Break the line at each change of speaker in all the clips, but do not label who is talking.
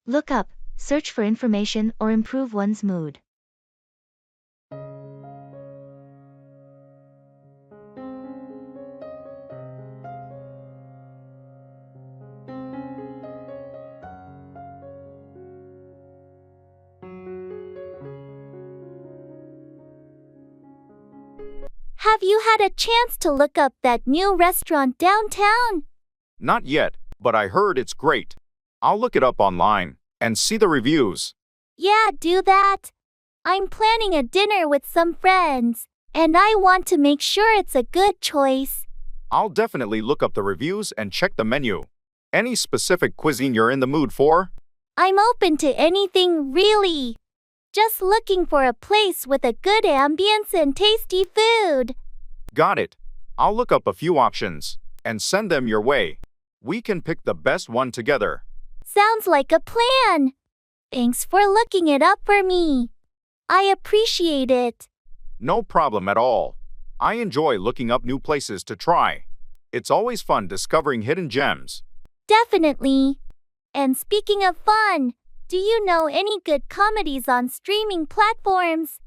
Look up, search for information or improve one's mood.
Have you had a chance to look up that new restaurant downtown?
Not yet, but I heard it's great. I'll look it up online and see the reviews.
Yeah, do that. I'm planning a dinner with some friends, and I want to make sure it's a good choice.
I'll definitely look up the reviews and check the menu. Any specific cuisine you're in the mood for?
I'm open to anything really. Just looking for a place with a good ambience and tasty food.
Got it. I'll look up a few options and send them your way. We can pick the best one together.
Sounds like a plan. Thanks for looking it up for me. I appreciate it.
No problem at all. I enjoy looking up new places to try. It's always fun discovering hidden gems.
Definitely. And speaking of fun, do you know any good comedies on streaming platforms?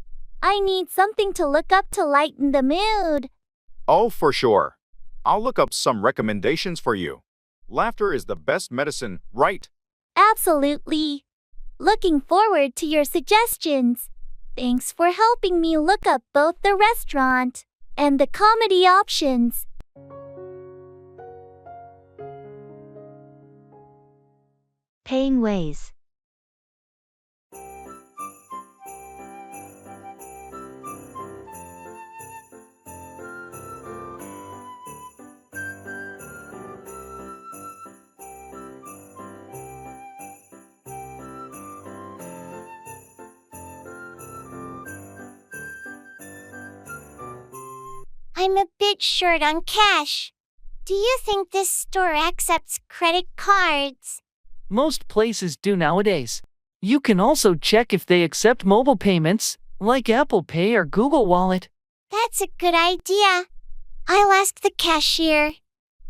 I need something to look up to lighten the mood.
Oh, for sure. I'll look up some recommendations for you. Laughter is the best medicine, right?
Absolutely. Looking forward to your suggestions. Thanks for helping me look up both the restaurant and the comedy options.
Paying ways.
I'm a bit short on cash. Do you think this store accepts credit cards?
Most places do nowadays. You can also check if they accept mobile payments, like Apple Pay or Google Wallet.
That's a good idea. I'll ask the cashier.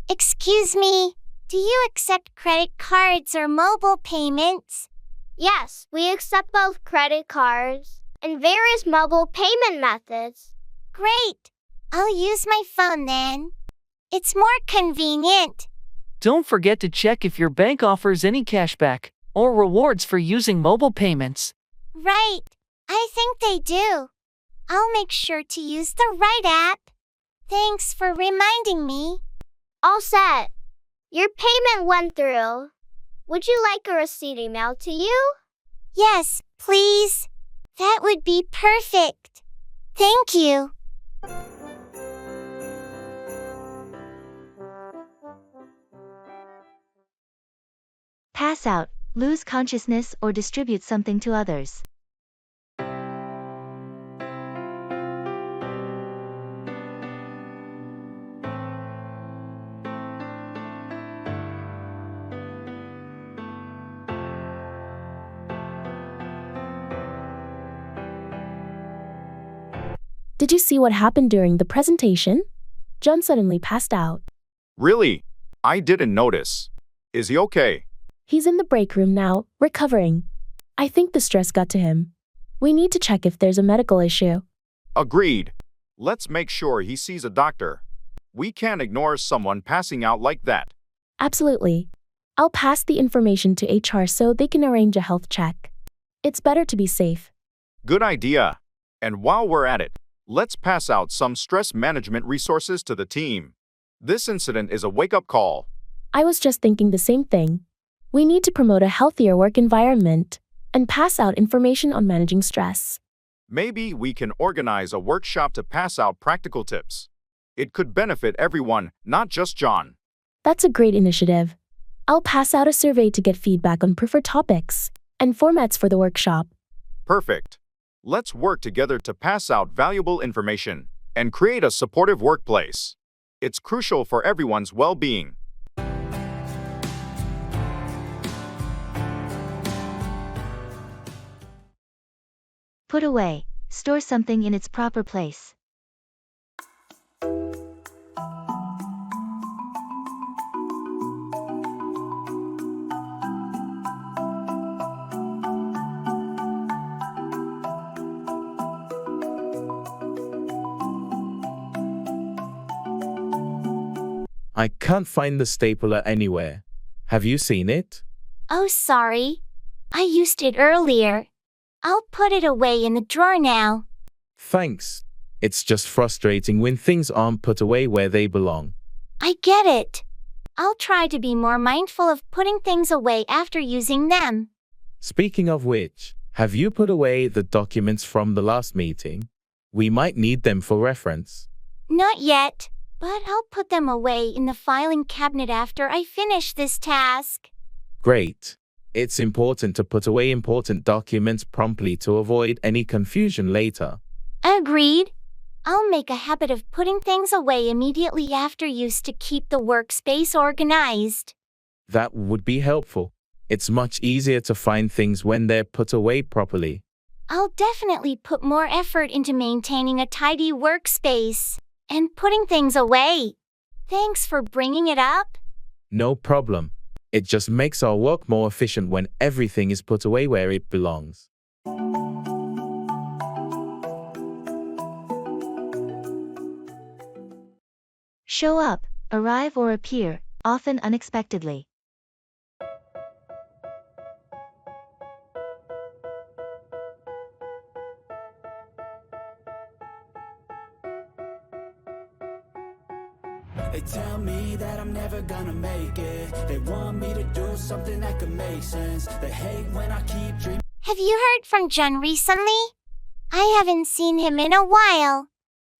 Excuse me, do you accept credit cards or mobile payments?
Yes, we accept both credit cards and various mobile payment methods.
Great. I'll use my phone then. It's more convenient.
Don't forget to check if your bank offers any cashback or rewards for using mobile payments.
Right. I think they do. I'll make sure to use the right app. Thanks for reminding me.
All set. Your payment went through. Would you like a receipt emailed to you?
Yes, please. That would be perfect. Thank you.
Pass out, lose consciousness or distribute something to others.
Did you see what happened during the presentation? John suddenly passed out.
Really? I didn't notice. Is he okay?
He's in the break room now, recovering. I think the stress got to him. We need to check if there's a medical issue.
Agreed. Let's make sure he sees a doctor. We can't ignore someone passing out like that.
Absolutely. I'll pass the information to HR so they can arrange a health check. It's better to be safe.
Good idea. And while we're at it, let's pass out some stress management resources to the team. This incident is a wake-up call.
I was just thinking the same thing. We need to promote a healthier work environment and pass out information on managing stress.
Maybe we can organize a workshop to pass out practical tips. It could benefit everyone, not just John.
That's a great initiative. I'll pass out a survey to get feedback on preferred topics and formats for the workshop.
Perfect. Let's work together to pass out valuable information and create a supportive workplace. It's crucial for everyone's well-being.
Put away, store something in its proper place.
I can't find the stapler anywhere. Have you seen it?
Oh, sorry. I used it earlier. I'll put it away in the drawer now.
Thanks. It's just frustrating when things aren't put away where they belong.
I get it. I'll try to be more mindful of putting things away after using them.
Speaking of which, have you put away the documents from the last meeting? We might need them for reference.
Not yet, but I'll put them away in the filing cabinet after I finish this task.
Great. It's important to put away important documents promptly to avoid any confusion later.
Agreed. I'll make a habit of putting things away immediately after use to keep the workspace organized.
That would be helpful. It's much easier to find things when they're put away properly.
I'll definitely put more effort into maintaining a tidy workspace and putting things away. Thanks for bringing it up.
No problem. It just makes our work more efficient when everything is put away where it belongs.
Show up, arrive or appear, often unexpectedly.
They tell me that I'm never gonna make it. They want me to do something that could make sense. They hate when I keep dreaming.
Have you heard from John recently? I haven't seen him in a while.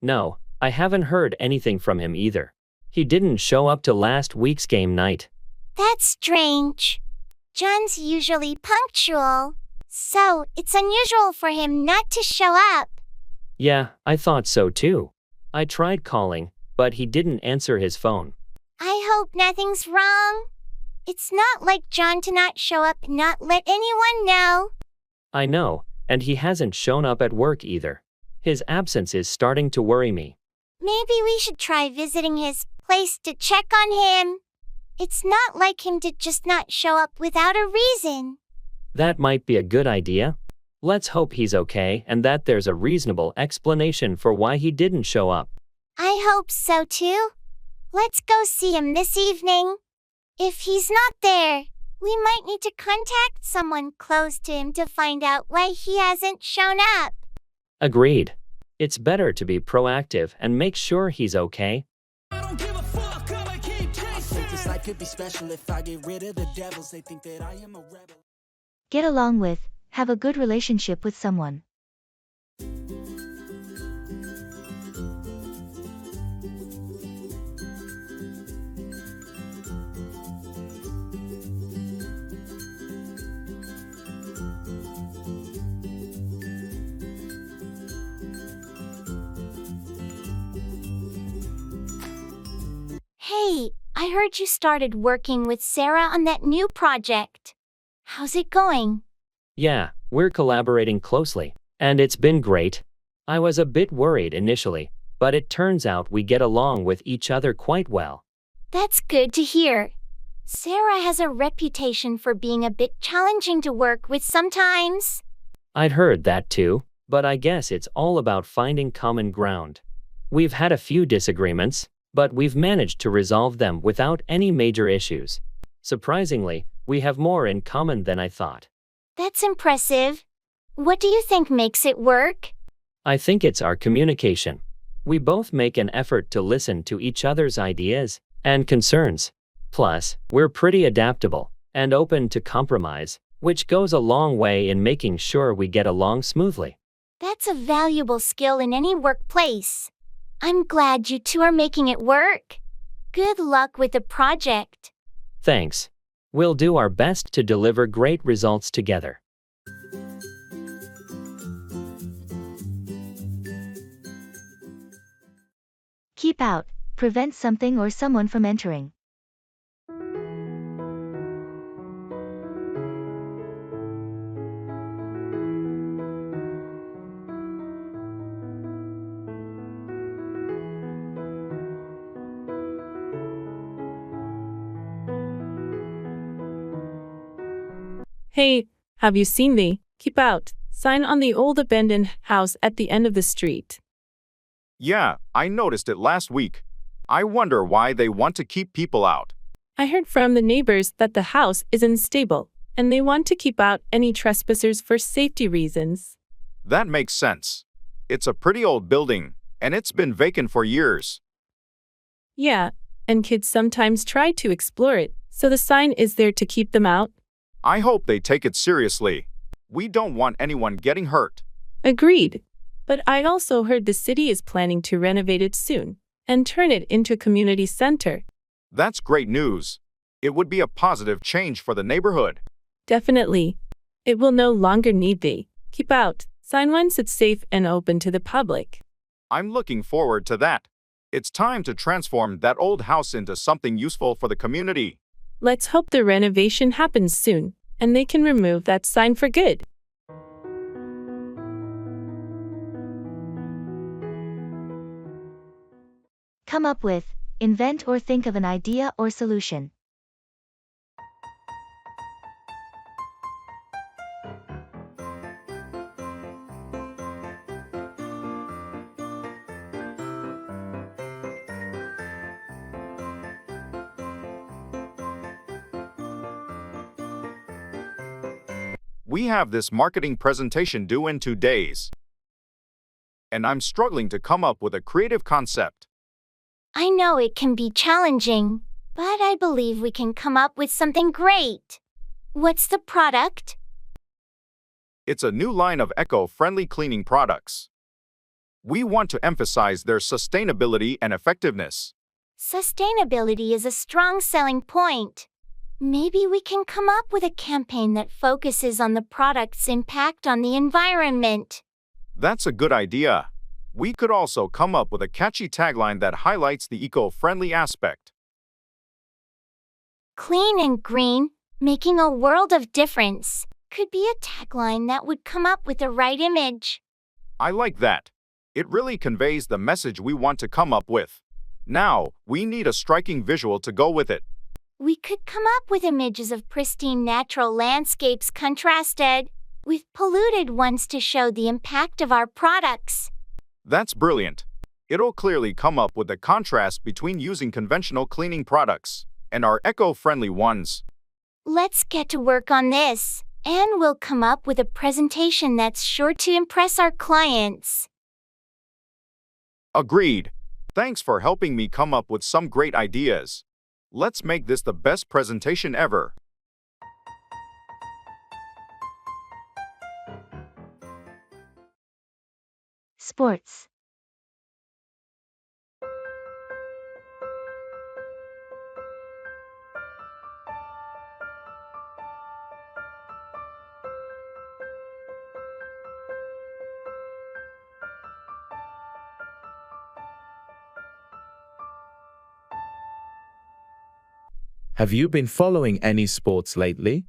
No, I haven't heard anything from him either. He didn't show up to last week's game night.
That's strange. John's usually punctual, so it's unusual for him not to show up.
Yeah, I thought so too. I tried calling, but he didn't answer his phone.
I hope nothing's wrong. It's not like John to not show up and not let anyone know.
I know, and he hasn't shown up at work either. His absence is starting to worry me.
Maybe we should try visiting his place to check on him. It's not like him to just not show up without a reason.
That might be a good idea. Let's hope he's okay and that there's a reasonable explanation for why he didn't show up.
I hope so too. Let's go see him this evening. If he's not there, we might need to contact someone close to him to find out why he hasn't shown up.
Agreed. It's better to be proactive and make sure he's okay.
I don't give a fuck, I'ma keep chasing. I think this life could be special if I get rid of the devils. They think that I am a rebel.
Get along with, have a good relationship with someone.
Hey, I heard you started working with Sarah on that new project. How's it going?
Yeah, we're collaborating closely, and it's been great. I was a bit worried initially, but it turns out we get along with each other quite well.
That's good to hear. Sarah has a reputation for being a bit challenging to work with sometimes.
I'd heard that too, but I guess it's all about finding common ground. We've had a few disagreements, but we've managed to resolve them without any major issues. Surprisingly, we have more in common than I thought.
That's impressive. What do you think makes it work?
I think it's our communication. We both make an effort to listen to each other's ideas and concerns. Plus, we're pretty adaptable and open to compromise, which goes a long way in making sure we get along smoothly.
That's a valuable skill in any workplace. I'm glad you two are making it work. Good luck with the project.
Thanks. We'll do our best to deliver great results together.
Keep out, prevent something or someone from entering.
Hey, have you seen the "Keep Out" sign on the old abandoned house at the end of the street?
Yeah, I noticed it last week. I wonder why they want to keep people out.
I heard from the neighbors that the house is unstable, and they want to keep out any trespassers for safety reasons.
That makes sense. It's a pretty old building, and it's been vacant for years.
Yeah, and kids sometimes try to explore it, so the sign is there to keep them out.
I hope they take it seriously. We don't want anyone getting hurt.
Agreed. But I also heard the city is planning to renovate it soon and turn it into a community center.
That's great news. It would be a positive change for the neighborhood.
Definitely. It will no longer need the keep out sign once it's safe and open to the public.
I'm looking forward to that. It's time to transform that old house into something useful for the community.
Let's hope the renovation happens soon and they can remove that sign for good.
Come up with, invent or think of an idea or solution.
We have this marketing presentation due in 2 days. And I'm struggling to come up with a creative concept.
I know it can be challenging, but I believe we can come up with something great. What's the product?
It's a new line of eco-friendly cleaning products. We want to emphasize their sustainability and effectiveness.
Sustainability is a strong selling point. Maybe we can come up with a campaign that focuses on the product's impact on the environment.
That's a good idea. We could also come up with a catchy tagline that highlights the eco-friendly aspect.
Clean and green, making a world of difference, could be a tagline that would come up with the right image.
I like that. It really conveys the message we want to come up with. Now, we need a striking visual to go with it.
We could come up with images of pristine natural landscapes contrasted with polluted ones to show the impact of our products.
That's brilliant. It'll clearly come up with the contrast between using conventional cleaning products and our eco-friendly ones.
Let's get to work on this, and we'll come up with a presentation that's sure to impress our clients.
Agreed. Thanks for helping me come up with some great ideas. Let's make this the best presentation ever.
Sports.
Have you been following any sports lately?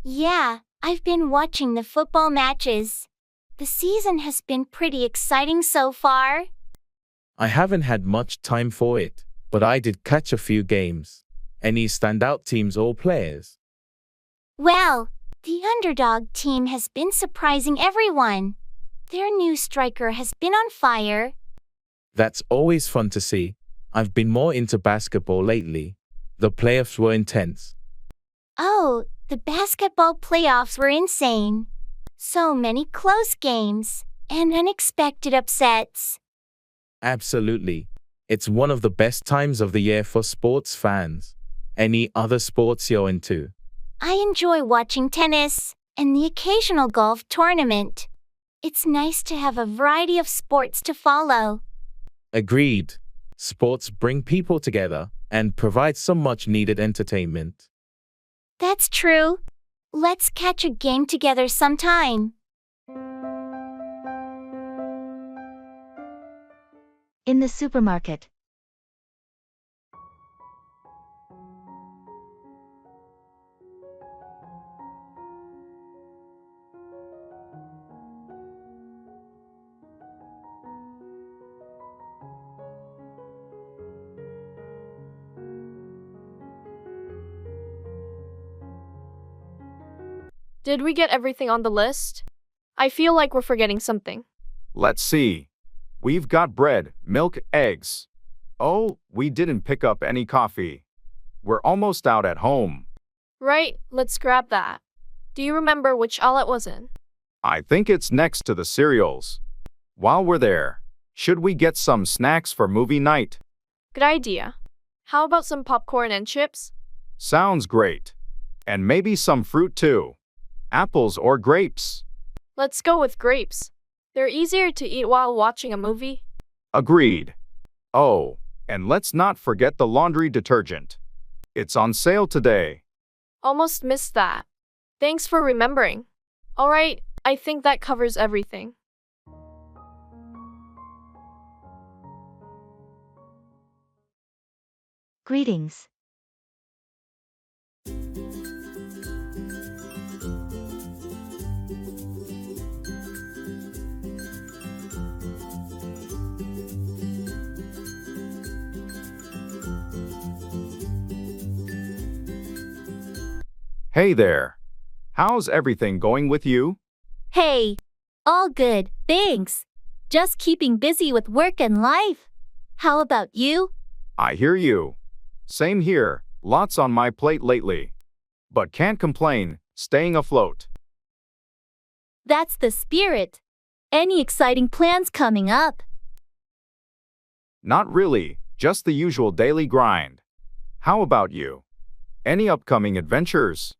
Yeah, I've been watching the football matches. The season has been pretty exciting so far.
I haven't had much time for it, but I did catch a few games. Any standout teams or players?
Well, the underdog team has been surprising everyone. Their new striker has been on fire.
That's always fun to see. I've been more into basketball lately. The playoffs were intense.
Oh, the basketball playoffs were insane. So many close games and unexpected upsets.
Absolutely. It's one of the best times of the year for sports fans. Any other sports you're into?
I enjoy watching tennis and the occasional golf tournament. It's nice to have a variety of sports to follow.
Agreed. Sports bring people together and provide some much-needed entertainment.
That's true. Let's catch a game together sometime.
In the supermarket.
Did we get everything on the list? I feel like we're forgetting something.
Let's see. We've got bread, milk, eggs. Oh, we didn't pick up any coffee. We're almost out at home.
Right, let's grab that. Do you remember which aisle it was in?
I think it's next to the cereals. While we're there, should we get some snacks for movie night?
Good idea. How about some popcorn and chips?
Sounds great. And maybe some fruit too. Apples or grapes.
Let's go with grapes. They're easier to eat while watching a movie.
Agreed. Oh, and let's not forget the laundry detergent. It's on sale today.
Almost missed that. Thanks for remembering. Alright, I think that covers everything.
Greetings.
Hey there. How's everything going with you?
Hey, all good, thanks. Just keeping busy with work and life. How about you?
I hear you. Same here, lots on my plate lately. But can't complain, staying afloat.
That's the spirit. Any exciting plans coming up?
Not really, just the usual daily grind. How about you? Any upcoming adventures?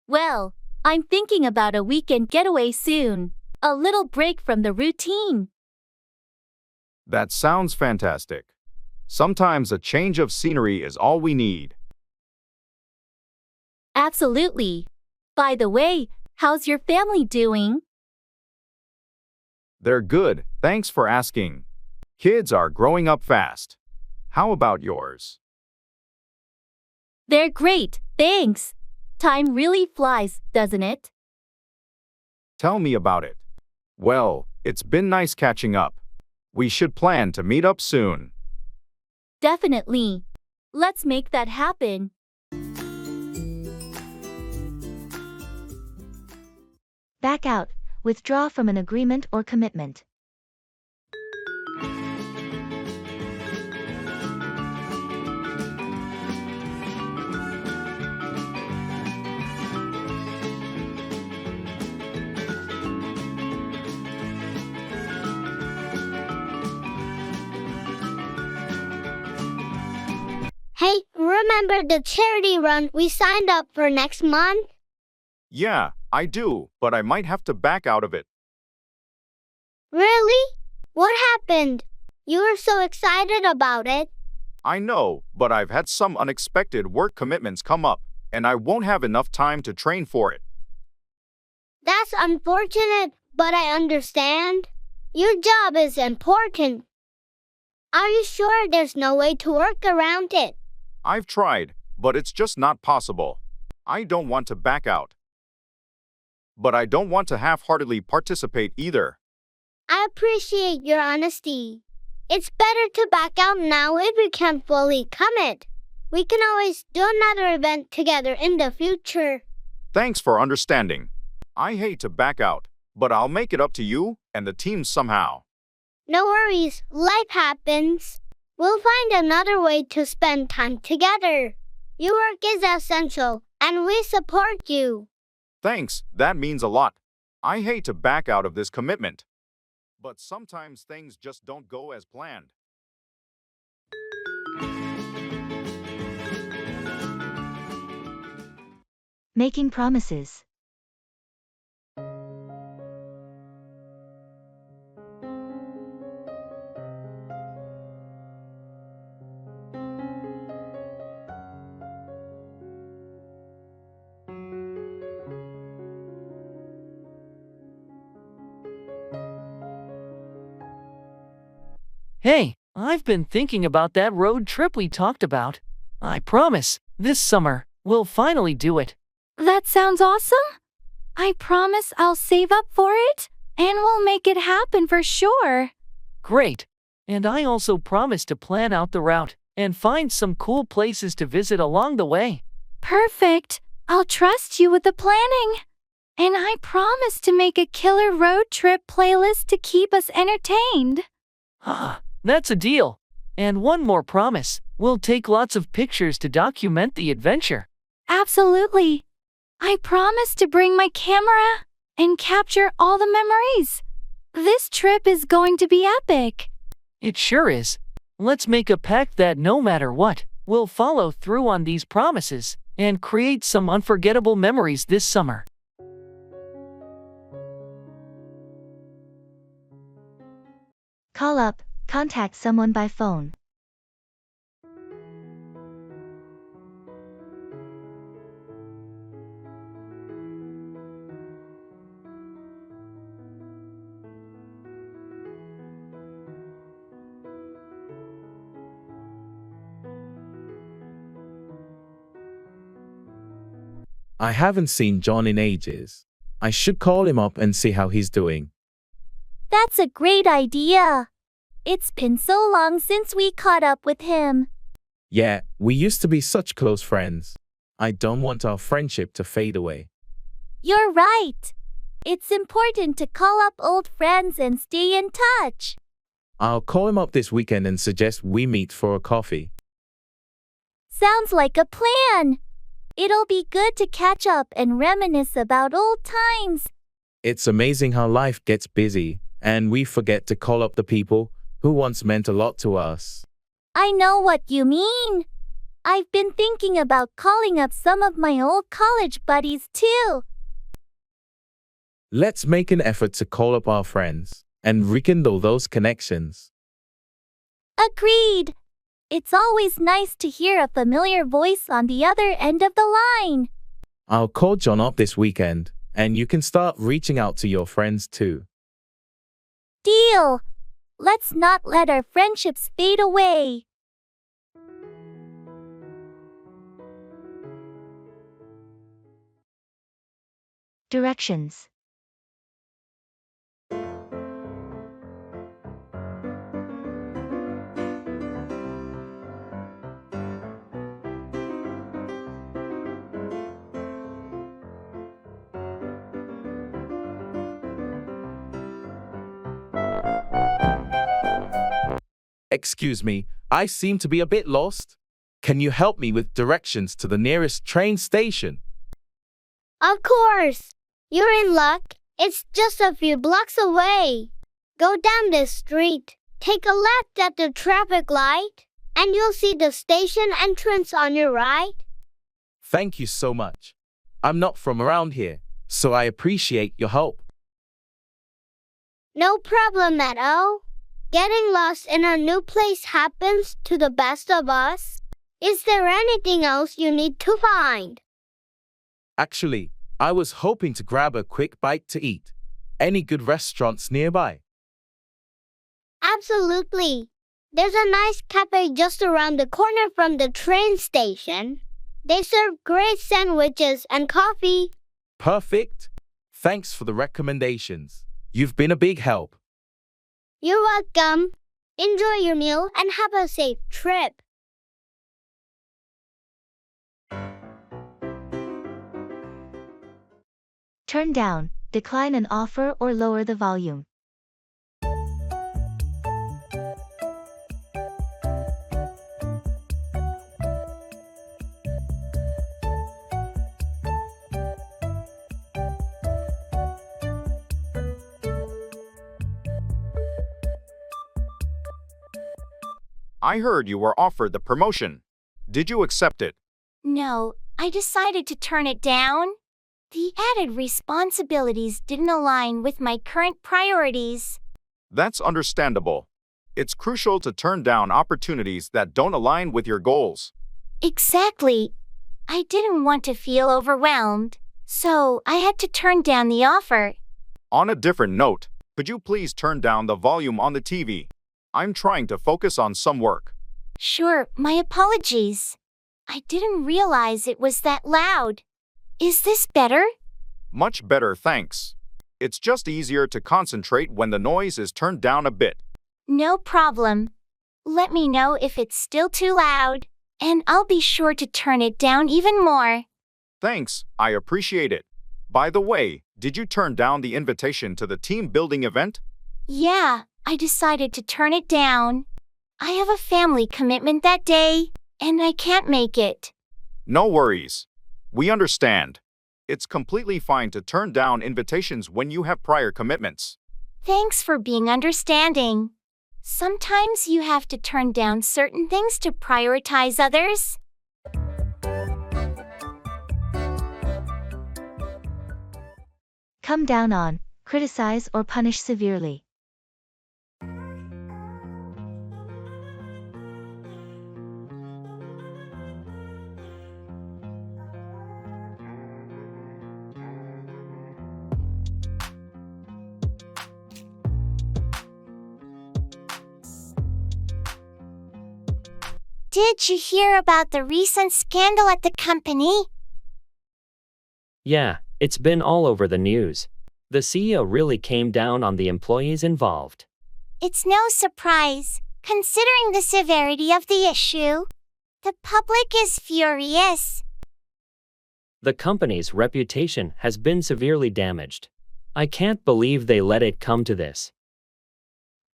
Well, I'm thinking about a weekend getaway soon. A little break from the routine.
That sounds fantastic. Sometimes a change of scenery is all we need.
Absolutely. By the way, how's your family doing?
They're good, thanks for asking. Kids are growing up fast. How about yours?
They're great, thanks. Time really flies, doesn't it?
Tell me about it. Well, it's been nice catching up. We should plan to meet up soon.
Definitely. Let's make that happen.
Back out. Withdraw from an agreement or commitment.
Hey, remember the charity run we signed up for next month?
Yeah, I do, but I might have to back out of it.
Really? What happened? You were so excited about it.
I know, but I've had some unexpected work commitments come up, and I won't have enough time to train for it.
That's unfortunate, but I understand. Your job is important. Are you sure there's no way to work around it?
I've tried, but it's just not possible. I don't want to back out. But I don't want to half-heartedly participate either.
I appreciate your honesty. It's better to back out now if we can't fully commit. We can always do another event together in the future.
Thanks for understanding. I hate to back out, but I'll make it up to you and the team somehow.
No worries, life happens. We'll find another way to spend time together. Your work is essential, and we support you.
Thanks, that means a lot. I hate to back out of this commitment. But sometimes things just don't go as planned.
Making promises.
Hey, I've been thinking about that road trip we talked about. I promise, this summer, we'll finally do it.
That sounds awesome. I promise I'll save up for it, and we'll make it happen for sure.
Great. And I also promise to plan out the route and find some cool places to visit along the way.
Perfect. I'll trust you with the planning. And I promise to make a killer road trip playlist to keep us entertained.
Ah, that's a deal. And one more promise, we'll take lots of pictures to document the adventure.
Absolutely. I promise to bring my camera and capture all the memories. This trip is going to be epic.
It sure is. Let's make a pact that no matter what, we'll follow through on these promises and create some unforgettable memories this summer.
Call up, contact someone by phone.
I haven't seen John in ages. I should call him up and see how he's doing.
That's a great idea. It's been so long since we caught up with him.
Yeah, we used to be such close friends. I don't want our friendship to fade away.
You're right. It's important to call up old friends and stay in touch.
I'll call him up this weekend and suggest we meet for a coffee.
Sounds like a plan. It'll be good to catch up and reminisce about old times.
It's amazing how life gets busy, and we forget to call up the people who once meant a lot to us.
I know what you mean. I've been thinking about calling up some of my old college buddies too.
Let's make an effort to call up our friends and rekindle those connections.
Agreed. It's always nice to hear a familiar voice on the other end of the line.
I'll call John up this weekend, and you can start reaching out to your friends too.
Deal. Let's not let our friendships fade away.
Directions.
Excuse me, I seem to be a bit lost. Can you help me with directions to the nearest train station?
Of course. You're in luck. It's just a few blocks away. Go down this street, take a left at the traffic light, and you'll see the station entrance on your right.
Thank you so much. I'm not from around here, so I appreciate your help.
No problem at all. Getting lost in a new place happens to the best of us. Is there anything else you need to find?
Actually, I was hoping to grab a quick bite to eat. Any good restaurants nearby?
Absolutely. There's a nice cafe just around the corner from the train station. They serve great sandwiches and coffee.
Perfect. Thanks for the recommendations. You've been a big help.
You're welcome. Enjoy your meal and have a safe trip.
Turn down, decline an offer or lower the volume.
I heard you were offered the promotion. Did you accept it?
No, I decided to turn it down. The added responsibilities didn't align with my current priorities.
That's understandable. It's crucial to turn down opportunities that don't align with your goals.
Exactly. I didn't want to feel overwhelmed, so I had to turn down the offer.
On a different note, could you please turn down the volume on the TV? I'm trying to focus on some work.
Sure, my apologies. I didn't realize it was that loud. Is this better?
Much better, thanks. It's just easier to concentrate when the noise is turned down a bit.
No problem. Let me know if it's still too loud, and I'll be sure to turn it down even more.
Thanks, I appreciate it. By the way, did you turn down the invitation to the team building event?
Yeah, I decided to turn it down. I have a family commitment that day, and I can't make it.
No worries. We understand. It's completely fine to turn down invitations when you have prior commitments.
Thanks for being understanding. Sometimes you have to turn down certain things to prioritize others.
Come down on, criticize or punish severely.
Did you hear about the recent scandal at the company?
Yeah, it's been all over the news. The CEO really came down on the employees involved.
It's no surprise, considering the severity of the issue. The public is furious.
The company's reputation has been severely damaged. I can't believe they let it come to this.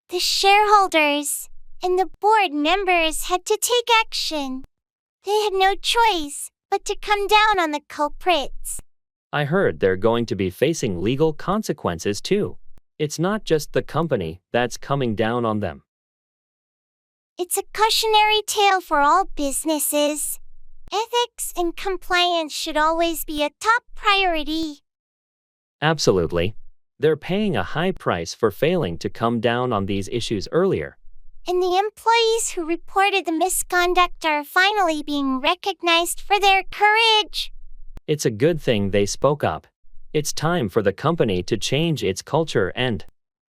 The shareholders and the board members had to take action. They had no choice but to come down on the culprits.
I heard they're going to be facing legal consequences too. It's not just the company that's coming down on them.
It's a cautionary tale for all businesses. Ethics and compliance should always be a top priority.
Absolutely. They're paying a high price for failing to come down on these issues earlier.
And the employees who reported the misconduct are finally being recognized for their courage.
It's a good thing they spoke up. It's time for the company to change its culture and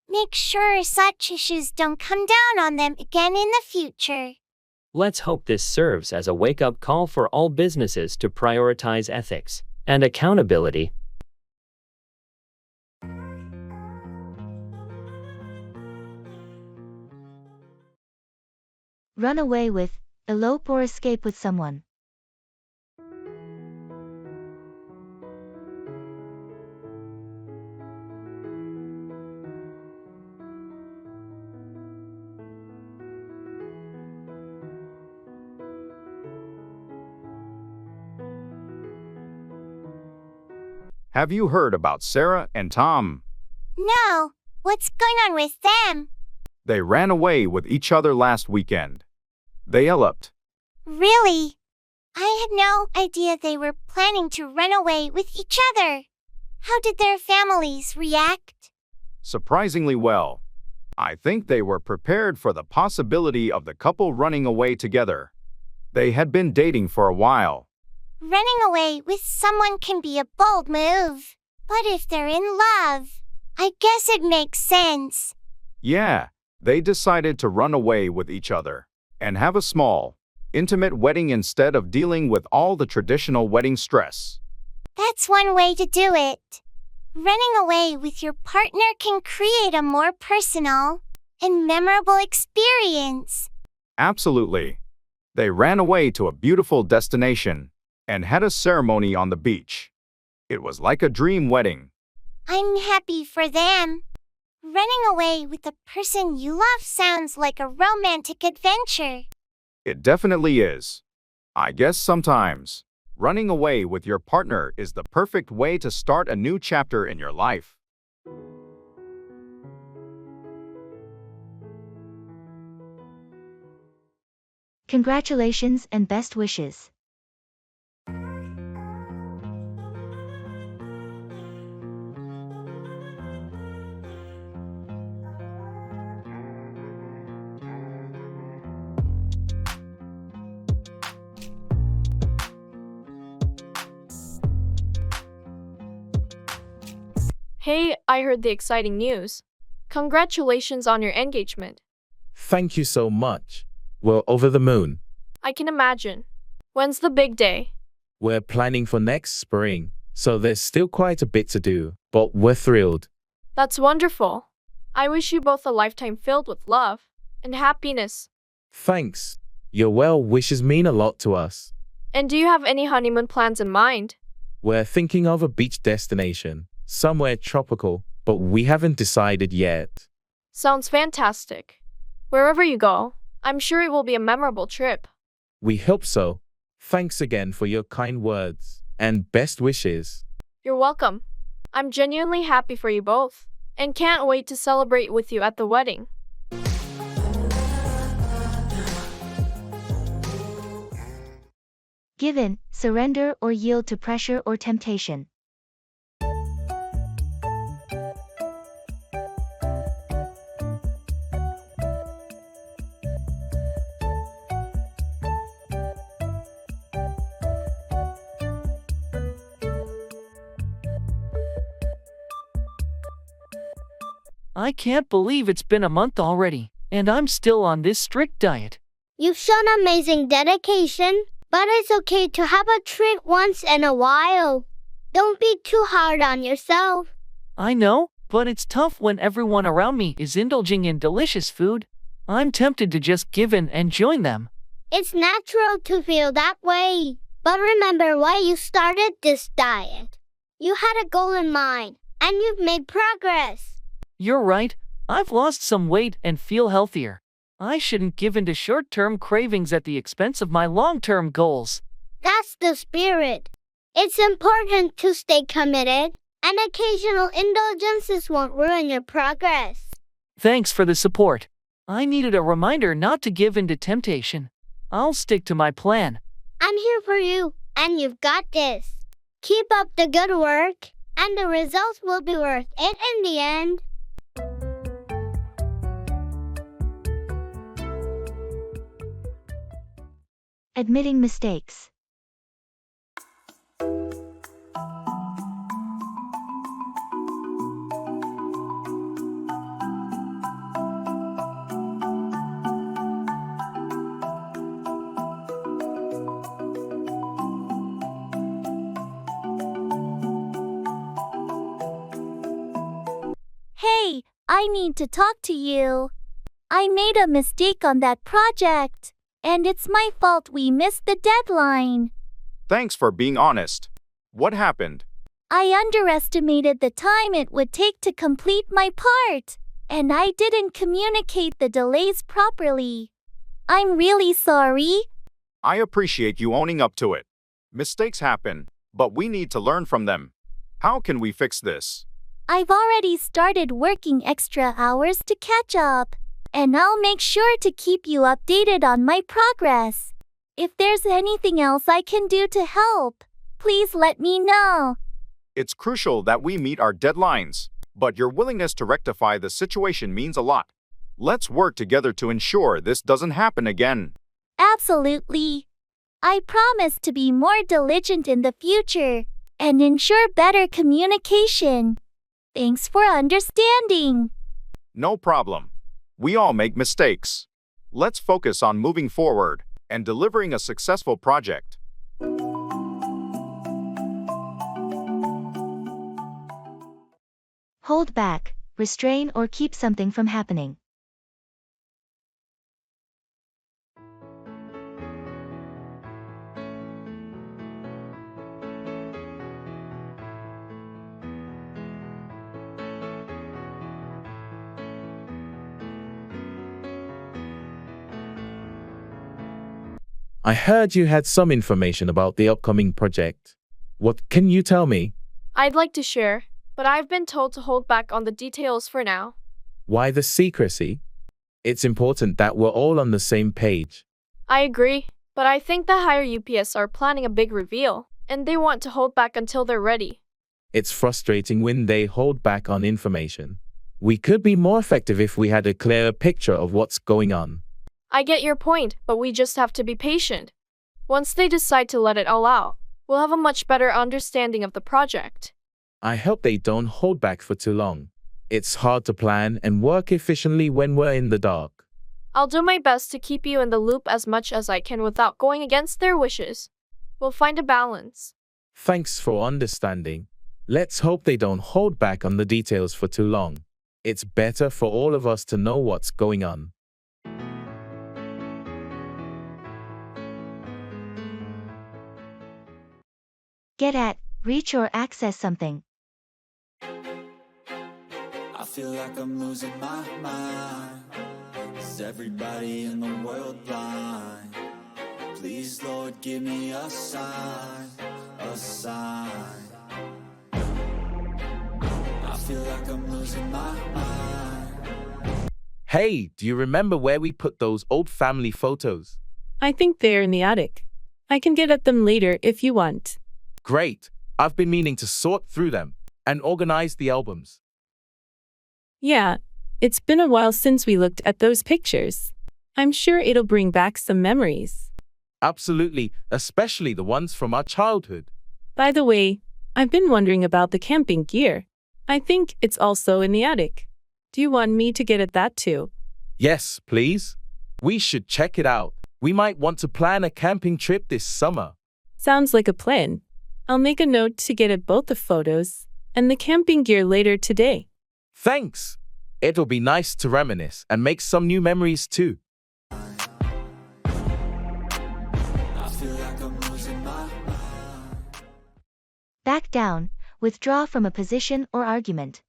make sure such issues don't come down on them again in the future.
Let's hope this serves as a wake-up call for all businesses to prioritize ethics and accountability.
Run away with, elope or escape with someone.
Have you heard about Sarah and Tom?
No, what's going on with them?
They ran away with each other last weekend. They eloped.
Really? I had no idea they were planning to run away with each other. How did their families react?
Surprisingly well. I think they were prepared for the possibility of the couple running away together. They had been dating for a while.
Running away with someone can be a bold move, but if they're in love, I guess it makes sense.
Yeah, they decided to run away with each other and have a small, intimate wedding instead of dealing with all the traditional wedding stress.
That's one way to do it. Running away with your partner can create a more personal and memorable experience.
Absolutely. They ran away to a beautiful destination and had a ceremony on the beach. It was like a dream wedding.
I'm happy for them. Running away with the person you love sounds like a romantic adventure.
It definitely is. I guess sometimes running away with your partner is the perfect way to start a new chapter in your life.
Congratulations and best wishes.
Hey, I heard the exciting news. Congratulations on your engagement.
Thank you so much. We're over the moon.
I can imagine. When's the big day?
We're planning for next spring, so there's still quite a bit to do, but we're thrilled.
That's wonderful. I wish you both a lifetime filled with love and happiness.
Thanks. Your well wishes mean a lot to us.
And do you have any honeymoon plans in mind?
We're thinking of a beach destination, somewhere tropical, but we haven't decided yet.
Sounds fantastic. Wherever you go, I'm sure it will be a memorable trip.
We hope so. Thanks again for your kind words and best wishes.
You're welcome. I'm genuinely happy for you both and can't wait to celebrate with you at the wedding.
Give in, surrender, or yield to pressure or temptation.
I can't believe it's been a month already, and I'm still on this strict diet.
You've shown amazing dedication, but it's okay to have a treat once in a while. Don't be too hard on yourself.
I know, but it's tough when everyone around me is indulging in delicious food. I'm tempted to just give in and join them.
It's natural to feel that way, but remember why you started this diet. You had a goal in mind, and you've made progress.
You're right, I've lost some weight and feel healthier. I shouldn't give in to short-term cravings at the expense of my long-term goals.
That's the spirit. It's important to stay committed, and occasional indulgences won't ruin your progress.
Thanks for the support. I needed a reminder not to give in to temptation. I'll stick to my plan.
I'm here for you, and you've got this. Keep up the good work, and the results will be worth it in the end.
Admitting mistakes.
Hey, I need to talk to you. I made a mistake on that project, and it's my fault we missed the deadline.
Thanks for being honest. What happened?
I underestimated the time it would take to complete my part, and I didn't communicate the delays properly. I'm really sorry.
I appreciate you owning up to it. Mistakes happen, but we need to learn from them. How can we fix this?
I've already started working extra hours to catch up, and I'll make sure to keep you updated on my progress. If there's anything else I can do to help, please let me know.
It's crucial that we meet our deadlines, but your willingness to rectify the situation means a lot. Let's work together to ensure this doesn't happen again.
Absolutely. I promise to be more diligent in the future and ensure better communication. Thanks for understanding.
No problem. We all make mistakes. Let's focus on moving forward and delivering a successful project.
Hold back, restrain, or keep something from happening.
I heard you had some information about the upcoming project. What can you tell me?
I'd like to share, but I've been told to hold back on the details for now.
Why the secrecy? It's important that we're all on the same page.
I agree, but I think the higher UPS are planning a big reveal, and they want to hold back until they're ready.
It's frustrating when they hold back on information. We could be more effective if we had a clearer picture of what's going on.
I get your point, but we just have to be patient. Once they decide to let it all out, we'll have a much better understanding of the project.
I hope they don't hold back for too long. It's hard to plan and work efficiently when we're in the dark.
I'll do my best to keep you in the loop as much as I can without going against their wishes. We'll find a balance.
Thanks for understanding. Let's hope they don't hold back on the details for too long. It's better for all of us to know what's going on.
Get at, reach, or access something.
I feel like I'm losing my mind. Is everybody in the world blind? Please, Lord, give me a sign, a sign. I feel like I'm losing my mind.
Hey, do you remember where we put those old family photos?
I think they're in the attic. I can get at them later if you want.
Great. I've been meaning to sort through them and organize the albums.
Yeah, it's been a while since we looked at those pictures. I'm sure it'll bring back some memories.
Absolutely, especially the ones from our childhood.
By the way, I've been wondering about the camping gear. I think it's also in the attic. Do you want me to get at that too?
Yes, please. We should check it out. We might want to plan a camping trip this summer.
Sounds like a plan. I'll make a note to get at both the photos and the camping gear later today.
Thanks. It'll be nice to reminisce and make some new memories too.
Back down, withdraw from a position or argument.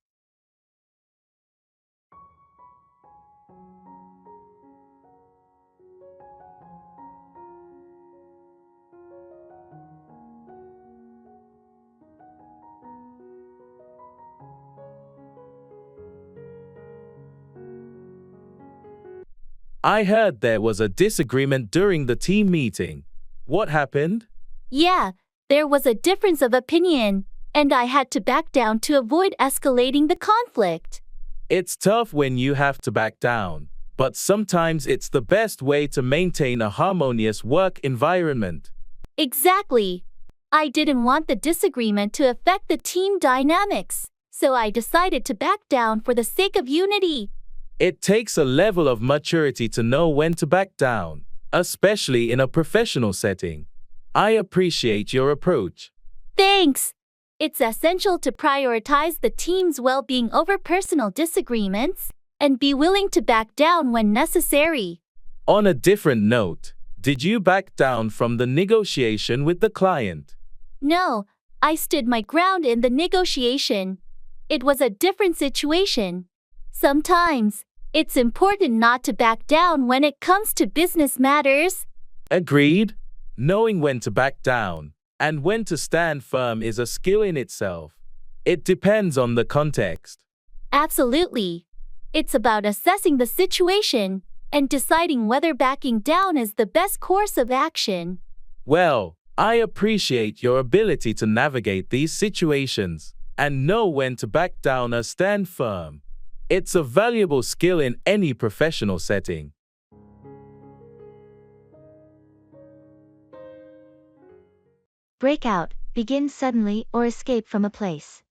I heard there was a disagreement during the team meeting. What happened?
Yeah, there was a difference of opinion, and I had to back down to avoid escalating the conflict.
It's tough when you have to back down, but sometimes it's the best way to maintain a harmonious work environment.
Exactly. I didn't want the disagreement to affect the team dynamics, so I decided to back down for the sake of unity.
It takes a level of maturity to know when to back down, especially in a professional setting. I appreciate your approach.
Thanks. It's essential to prioritize the team's well-being over personal disagreements and be willing to back down when necessary.
On a different note, did you back down from the negotiation with the client?
No, I stood my ground in the negotiation. It was a different situation. Sometimes, it's important not to back down when it comes to business matters.
Agreed. Knowing when to back down and when to stand firm is a skill in itself. It depends on the context.
Absolutely. It's about assessing the situation and deciding whether backing down is the best course of action.
Well, I appreciate your ability to navigate these situations and know when to back down or stand firm. It's a valuable skill in any professional setting.
Break out, begin suddenly or escape from a place.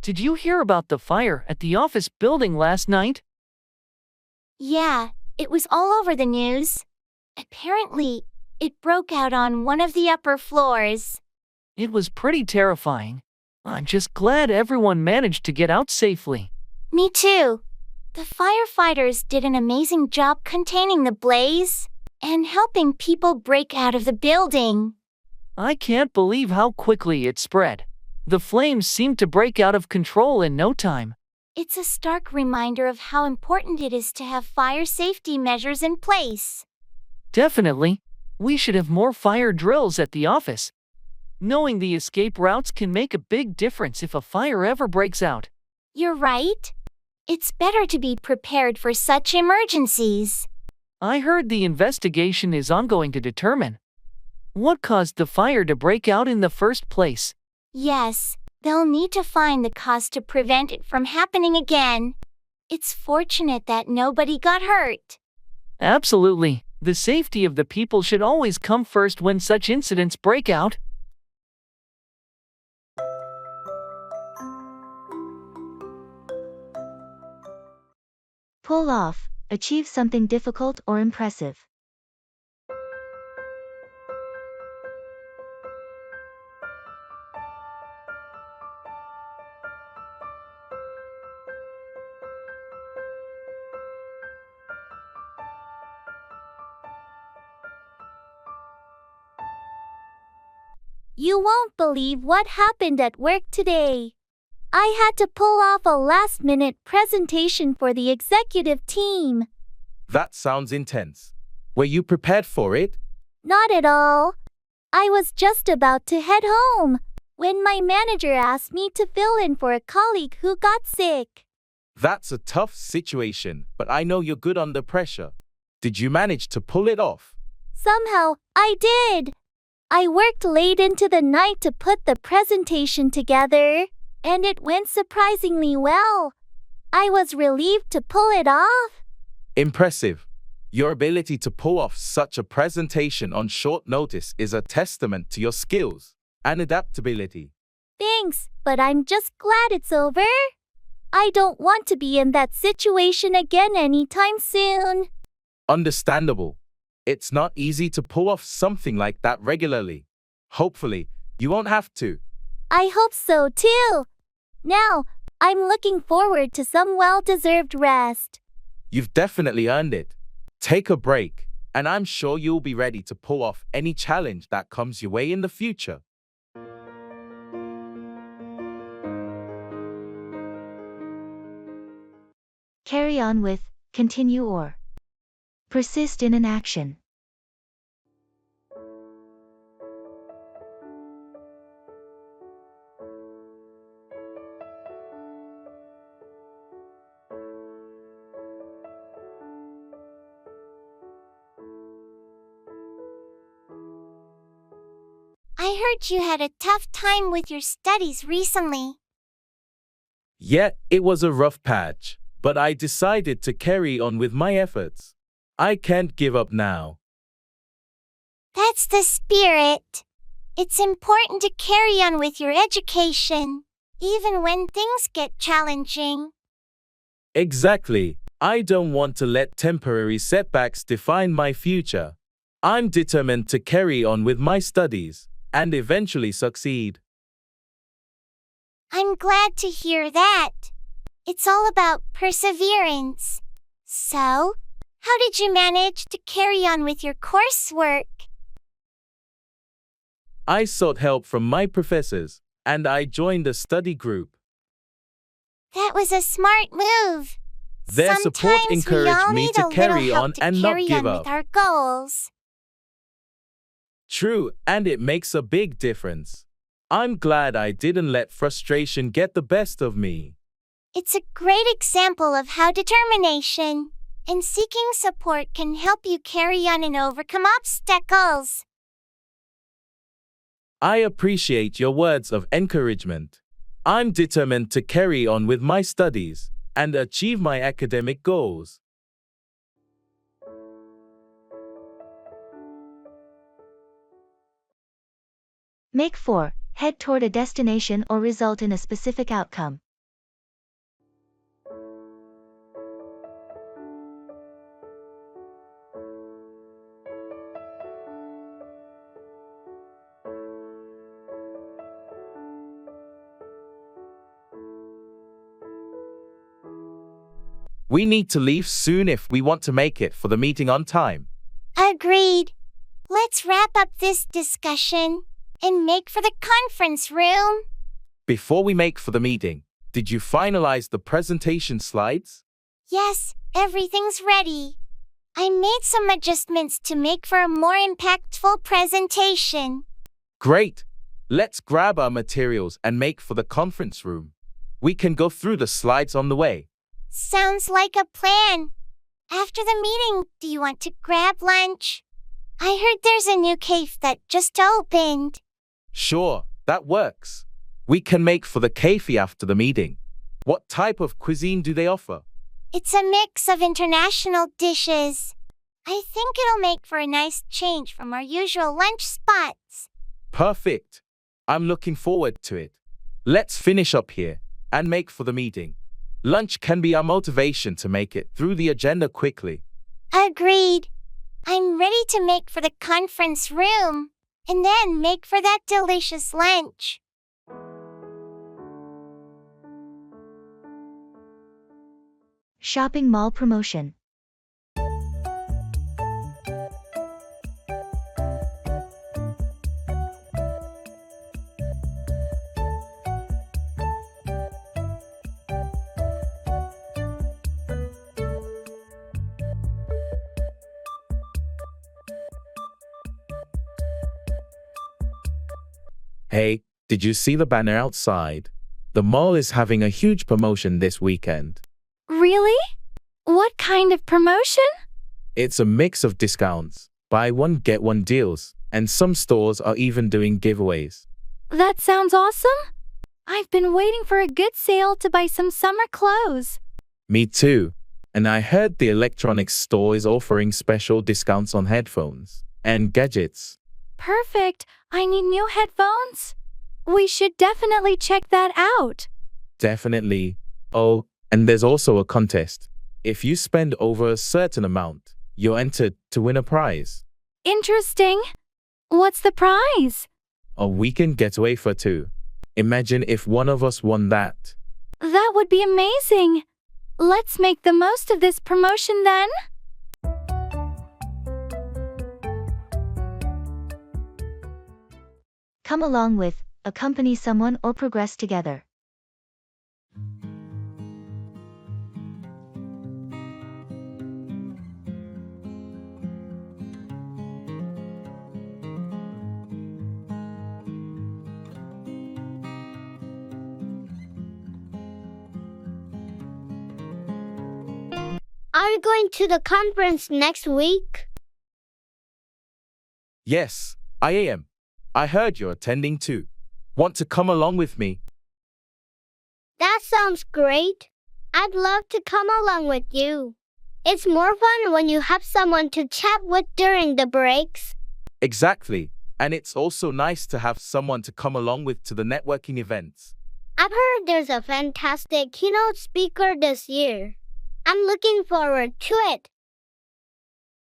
Did you hear about the fire at the office building last night?
Yeah, it was all over the news. Apparently, it broke out on one of the upper floors.
It was pretty terrifying. I'm just glad everyone managed to get out safely.
Me too. The firefighters did an amazing job containing the blaze and helping people break out of the building.
I can't believe how quickly it spread. The flames seemed to break out of control in no time.
It's a stark reminder of how important it is to have fire safety measures in place.
Definitely. We should have more fire drills at the office. Knowing the escape routes can make a big difference if a fire ever breaks out.
You're right. It's better to be prepared for such emergencies.
I heard the investigation is ongoing to determine what caused the fire to break out in the first place.
Yes, they'll need to find the cause to prevent it from happening again. It's fortunate that nobody got hurt.
Absolutely. The safety of the people should always come first when such incidents break out.
Pull off, achieve something difficult or impressive.
You won't believe what happened at work today. I had to pull off a last-minute presentation for the executive team.
That sounds intense. Were you prepared for it?
Not at all. I was just about to head home when my manager asked me to fill in for a colleague who got sick.
That's a tough situation, but I know you're good under pressure. Did you manage to pull it off?
Somehow, I did. I worked late into the night to put the presentation together, and it went surprisingly well. I was relieved to pull it off.
Impressive. Your ability to pull off such a presentation on short notice is a testament to your skills and adaptability.
Thanks, but I'm just glad it's over. I don't want to be in that situation again anytime soon.
Understandable. It's not easy to pull off something like that regularly. Hopefully, you won't have to.
I hope so too. Now, I'm looking forward to some well-deserved rest.
You've definitely earned it. Take a break, and I'm sure you'll be ready to pull off any challenge that comes your way in the future.
Carry on with, continue or persist in an action.
I heard you had a tough time with your studies recently.
Yeah, it was a rough patch, but I decided to carry on with my efforts. I can't give up now.
That's the spirit. It's important to carry on with your education, even when things get challenging.
Exactly. I don't want to let temporary setbacks define my future. I'm determined to carry on with my studies and eventually succeed.
I'm glad to hear that. It's all about perseverance. So, how did you manage to carry on with your coursework?
I sought help from my professors, and I joined a study group.
That was a smart move.
Their support
Sometimes
encouraged me to carry on and not give
with
up.
our goals.
True, and it makes a big difference. I'm glad I didn't let frustration get the best of me.
It's a great example of how determination and seeking support can help you carry on and overcome obstacles.
I appreciate your words of encouragement. I'm determined to carry on with my studies and achieve my academic goals.
Make 4. Head toward a destination or result in a specific outcome.
We need to leave soon if we want to make it for the meeting on time.
Agreed. Let's wrap up this discussion and make for the conference room.
Before we make for the meeting, did you finalize the presentation slides?
Yes, everything's ready. I made some adjustments to make for a more impactful presentation.
Great! Let's grab our materials and make for the conference room. We can go through the slides on the way.
Sounds like a plan. After the meeting, do you want to grab lunch? I heard there's a new cafe that just opened.
Sure, that works. We can make for the cafe after the meeting. What type of cuisine do they offer?
It's a mix of international dishes. I think it'll make for a nice change from our usual lunch spots.
Perfect. I'm looking forward to it. Let's finish up here and make for the meeting. Lunch can be our motivation to make it through the agenda quickly.
Agreed. I'm ready to make for the conference room and then make for that delicious lunch.
Shopping mall promotion.
Hey, did you see the banner outside? The mall is having a huge promotion this weekend.
Really? What kind of promotion?
It's a mix of discounts, buy one get one deals, and some stores are even doing giveaways.
That sounds awesome. I've been waiting for a good sale to buy some summer clothes.
Me too. And I heard the electronics store is offering special discounts on headphones and gadgets.
Perfect. I need new headphones. We should definitely check that out.
Definitely. Oh, and there's also a contest. If you spend over a certain amount, you're entered to win a prize.
Interesting. What's the prize?
A weekend getaway for two. Imagine if one of us won that.
That would be amazing. Let's make the most of this promotion then.
Come along with, accompany someone or progress together.
Are you going to the conference next week?
Yes, I am. I heard you're attending too. Want to come along with me?
That sounds great. I'd love to come along with you. It's more fun when you have someone to chat with during the breaks.
Exactly. And it's also nice to have someone to come along with to the networking events.
I've heard there's a fantastic keynote speaker this year. I'm looking forward to it.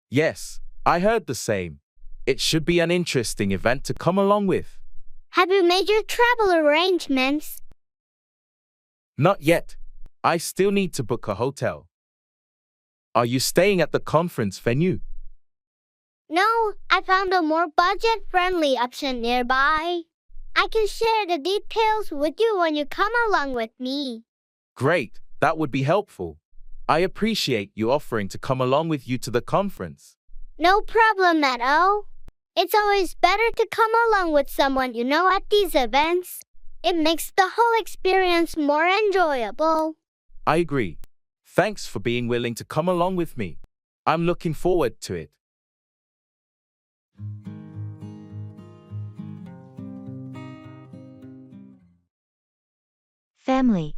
Yes, I heard the same. It should be an interesting event to come along with.
Have you made your travel arrangements?
Not yet. I still need to book a hotel. Are you staying at the conference venue?
No, I found a more budget-friendly option nearby. I can share the details with you when you come along with me.
Great, that would be helpful. I appreciate you offering to come along with you to the conference.
No problem at all. It's always better to come along with someone you know at these events. It makes the whole experience more enjoyable.
I agree. Thanks for being willing to come along with me. I'm looking forward to it.
Family.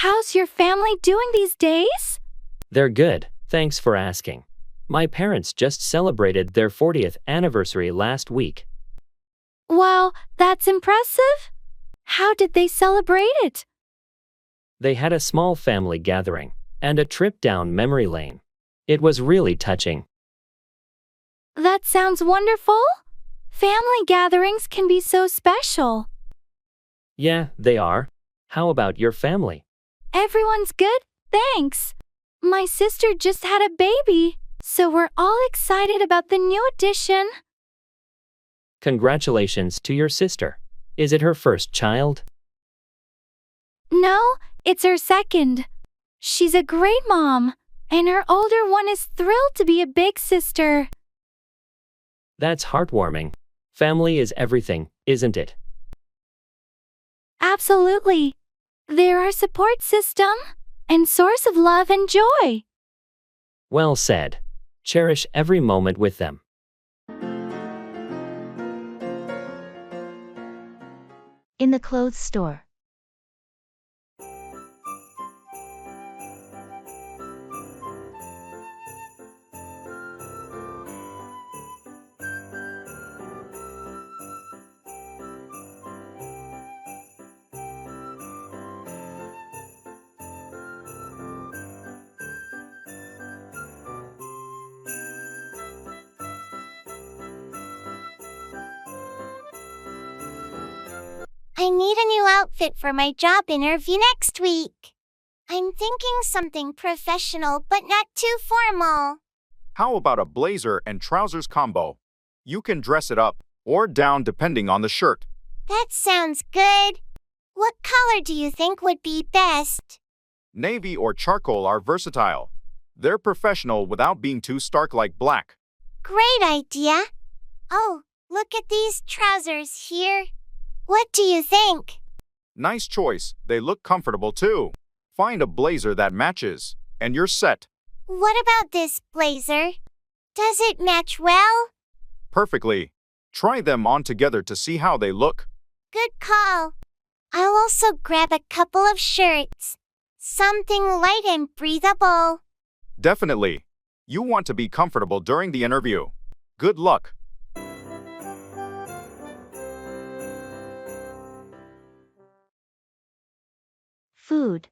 How's your family doing these days?
They're good, thanks for asking. My parents just celebrated their 40th anniversary last week.
Wow, that's impressive. How did they celebrate it?
They had a small family gathering and a trip down memory lane. It was really touching.
That sounds wonderful. Family gatherings can be so special.
Yeah, they are. How about your family?
Everyone's good, thanks. My sister just had a baby, so we're all excited about the new addition.
Congratulations to your sister. Is it her first child?
No, it's her second. She's a great mom, and her older one is thrilled to be a big sister.
That's heartwarming. Family is everything, isn't it?
Absolutely. They're our support system and source of love and joy.
Well said. Cherish every moment with them.
In the clothes store.
I need a new outfit for my job interview next week. I'm thinking something professional but not too formal.
How about a blazer and trousers combo? You can dress it up or down depending on the shirt.
That sounds good. What color do you think would be best?
Navy or charcoal are versatile. They're professional without being too stark like black.
Great idea. Oh, look at these trousers here. What do you think?
Nice choice. They look comfortable too. Find a blazer that matches, and you're set.
What about this blazer? Does it match well?
Perfectly. Try them on together to see how they look.
Good call. I'll also grab a couple of shirts. Something light and breathable.
Definitely. You want to be comfortable during the interview. Good luck.
Food.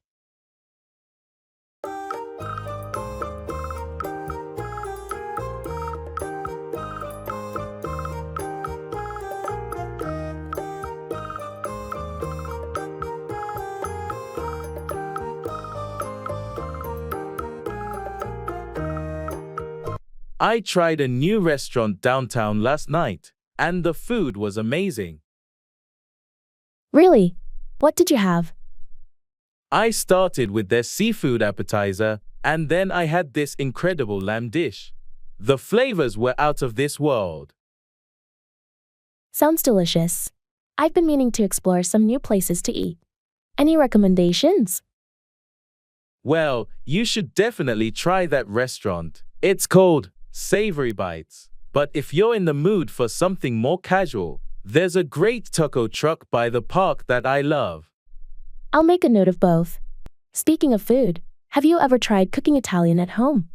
I tried a new restaurant downtown last night, and the food was amazing.
Really? What did you have?
I started with their seafood appetizer, and then I had this incredible lamb dish. The flavors were out of this world.
Sounds delicious. I've been meaning to explore some new places to eat. Any recommendations?
Well, you should definitely try that restaurant. It's called Savory Bites. But if you're in the mood for something more casual, there's a great taco truck by the park that I love.
I'll make a note of both. Speaking of food, have you ever tried cooking Italian at home?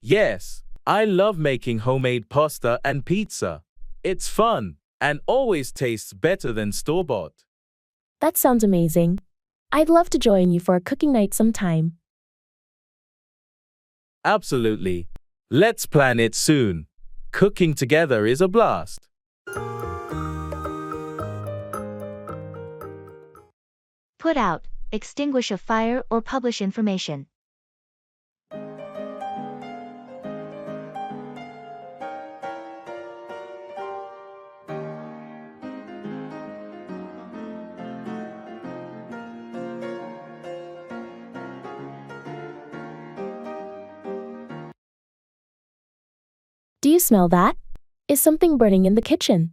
Yes, I love making homemade pasta and pizza. It's fun and always tastes better than store-bought.
That sounds amazing. I'd love to join you for a cooking night sometime.
Absolutely. Let's plan it soon. Cooking together is a blast.
Put out, extinguish a fire or publish information.
Do you smell that? Is something burning in the kitchen?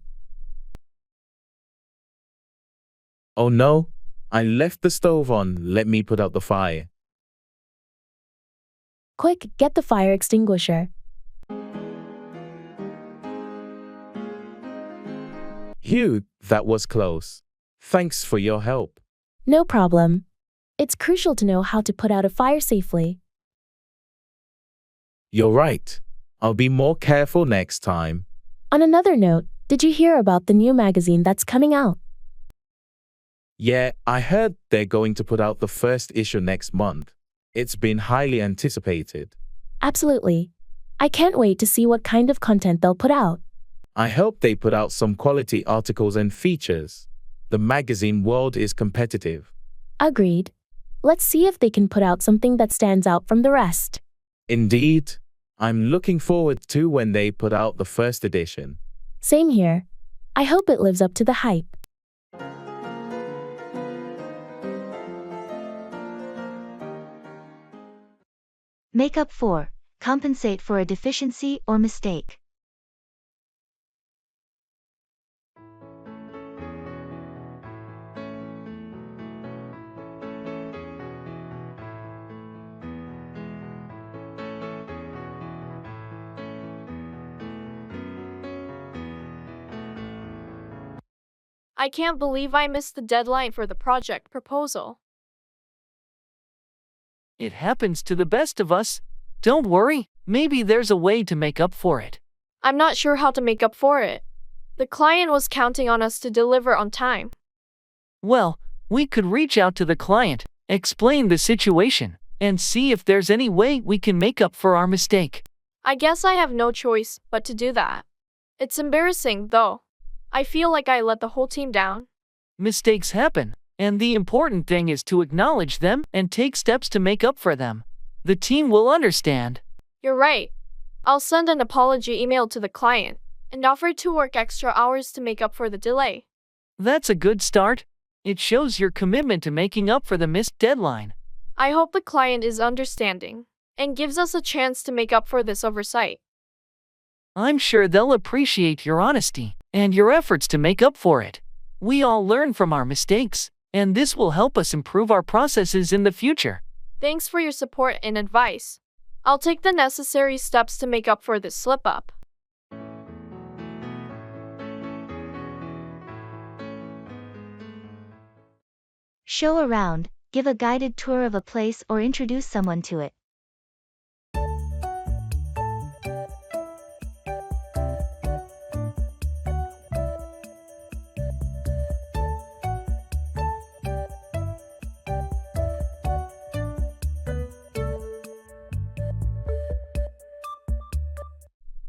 Oh no, I left the stove on. Let me put out the fire.
Quick, get the fire extinguisher.
Phew, that was close. Thanks for your help.
No problem. It's crucial to know how to put out a fire safely.
You're right. I'll be more careful next time.
On another note, did you hear about the new magazine that's coming out?
Yeah, I heard they're going to put out the first issue next month. It's been highly anticipated.
Absolutely. I can't wait to see what kind of content they'll put out.
I hope they put out some quality articles and features. The magazine world is competitive.
Agreed. Let's see if they can put out something that stands out from the rest.
Indeed. I'm looking forward to when they put out the first edition.
Same here. I hope it lives up to the hype.
Make up for, compensate for a deficiency or mistake.
I can't believe I missed the deadline for the project proposal.
It happens to the best of us. Don't worry, maybe there's a way to make up for it.
I'm not sure how to make up for it. The client was counting on us to deliver on time.
Well, we could reach out to the client, explain the situation, and see if there's any way we can make up for our mistake.
I guess I have no choice but to do that. It's embarrassing, though. I feel like I let the whole team down.
Mistakes happen, and the important thing is to acknowledge them and take steps to make up for them. The team will understand.
You're right. I'll send an apology email to the client and offer to work extra hours to make up for the delay.
That's a good start. It shows your commitment to making up for the missed deadline.
I hope the client is understanding and gives us a chance to make up for this oversight.
I'm sure they'll appreciate your honesty and your efforts to make up for it. We all learn from our mistakes, and this will help us improve our processes in the future.
Thanks for your support and advice. I'll take the necessary steps to make up for this slip-up.
Show around, give a guided tour of a place or introduce someone to it.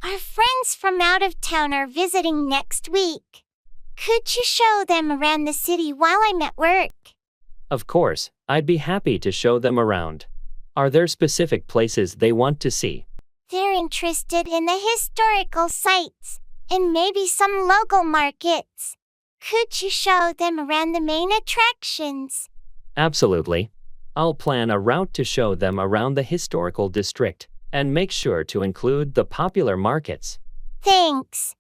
Our friends from out of town are visiting next week. Could you show them around the city while I'm at work?
Of course, I'd be happy to show them around. Are there specific places they want to see?
They're interested in the historical sites and maybe some local markets. Could you show them around the main attractions?
Absolutely. I'll plan a route to show them around the historical district and make sure to include the popular markets.
Thanks.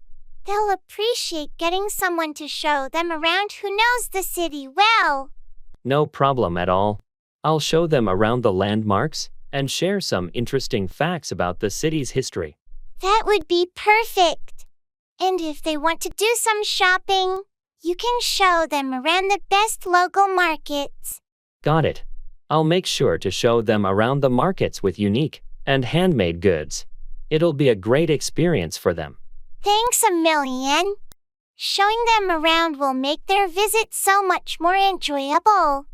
They'll appreciate getting someone to show them around who knows the city well.
No problem at all. I'll show them around the landmarks and share some interesting facts about the city's history.
That would be perfect. And if they want to do some shopping, you can show them around the best local markets.
Got it. I'll make sure to show them around the markets with unique and handmade goods. It'll be a great experience for them.
Thanks a million. Showing them around will make their visit so much more enjoyable.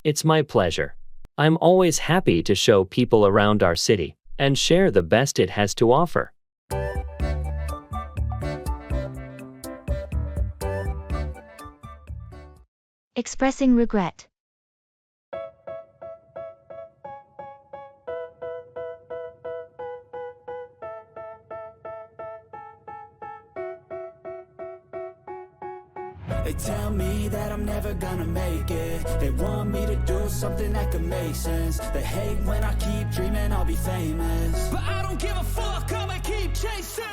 It's my pleasure. I'm always happy to show people around our city and share the best it has to offer.
Expressing regret.
They tell me that I'm never gonna make it. They want me to do something that could make sense. They hate when I keep dreaming I'll be famous, but I don't give a fuck, I'ma keep chasing.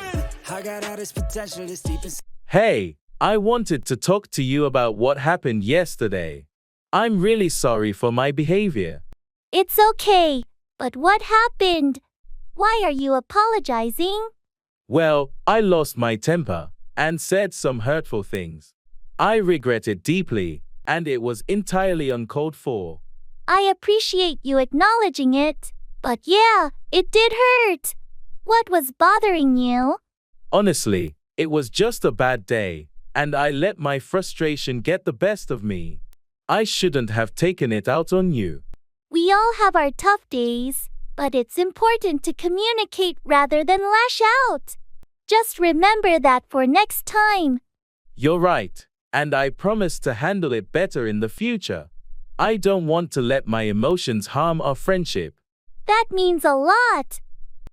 I got all this potential that's deep inside.
Hey, I wanted to talk to you about what happened yesterday. I'm really sorry for my behavior.
It's okay, but what happened? Why are you apologizing?
Well, I lost my temper and said some hurtful things. I regret it deeply, and it was entirely uncalled for.
I appreciate you acknowledging it, but yeah, it did hurt. What was bothering you?
Honestly, it was just a bad day, and I let my frustration get the best of me. I shouldn't have taken it out on you.
We all have our tough days, but it's important to communicate rather than lash out. Just remember that for next time.
You're right, and I promise to handle it better in the future. I don't want to let my emotions harm our friendship.
That means a lot.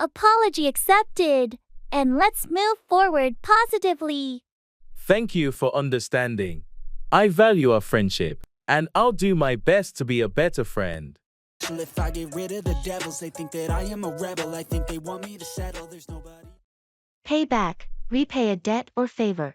Apology accepted, and let's move forward positively.
Thank you for understanding. I value our friendship, and I'll do my best to be a better friend.
If I get rid of the devils, they think that I am a rebel. I think they want me to settle. There's nobody.
Pay back, repay a debt or favor.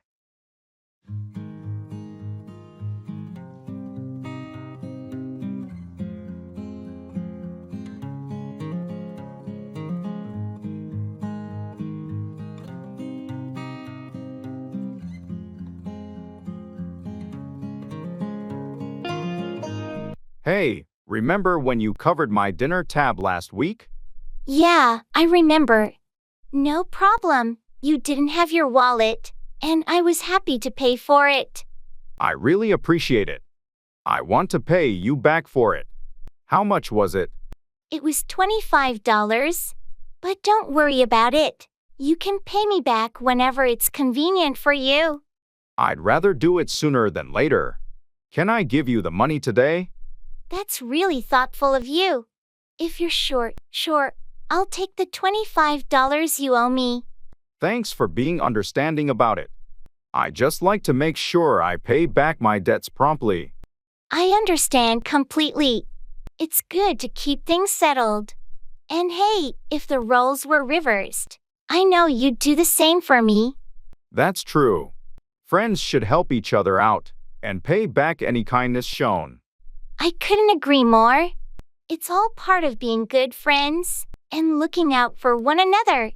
Hey, remember when you covered my dinner tab last week?
Yeah, I remember. No problem. You didn't have your wallet, and I was happy to pay for it.
I really appreciate it. I want to pay you back for it. How much was it?
It was $25. But don't worry about it. You can pay me back whenever it's convenient for you.
I'd rather do it sooner than later. Can I give you the money today?
That's really thoughtful of you. If you're sure, I'll take the $25 you owe me.
Thanks for being understanding about it. I just like to make sure I pay back my debts promptly.
I understand completely. It's good to keep things settled. And hey, if the roles were reversed, I know you'd do the same for me.
That's true. Friends should help each other out and pay back any kindness shown.
I couldn't agree more. It's all part of being good friends and looking out for one another.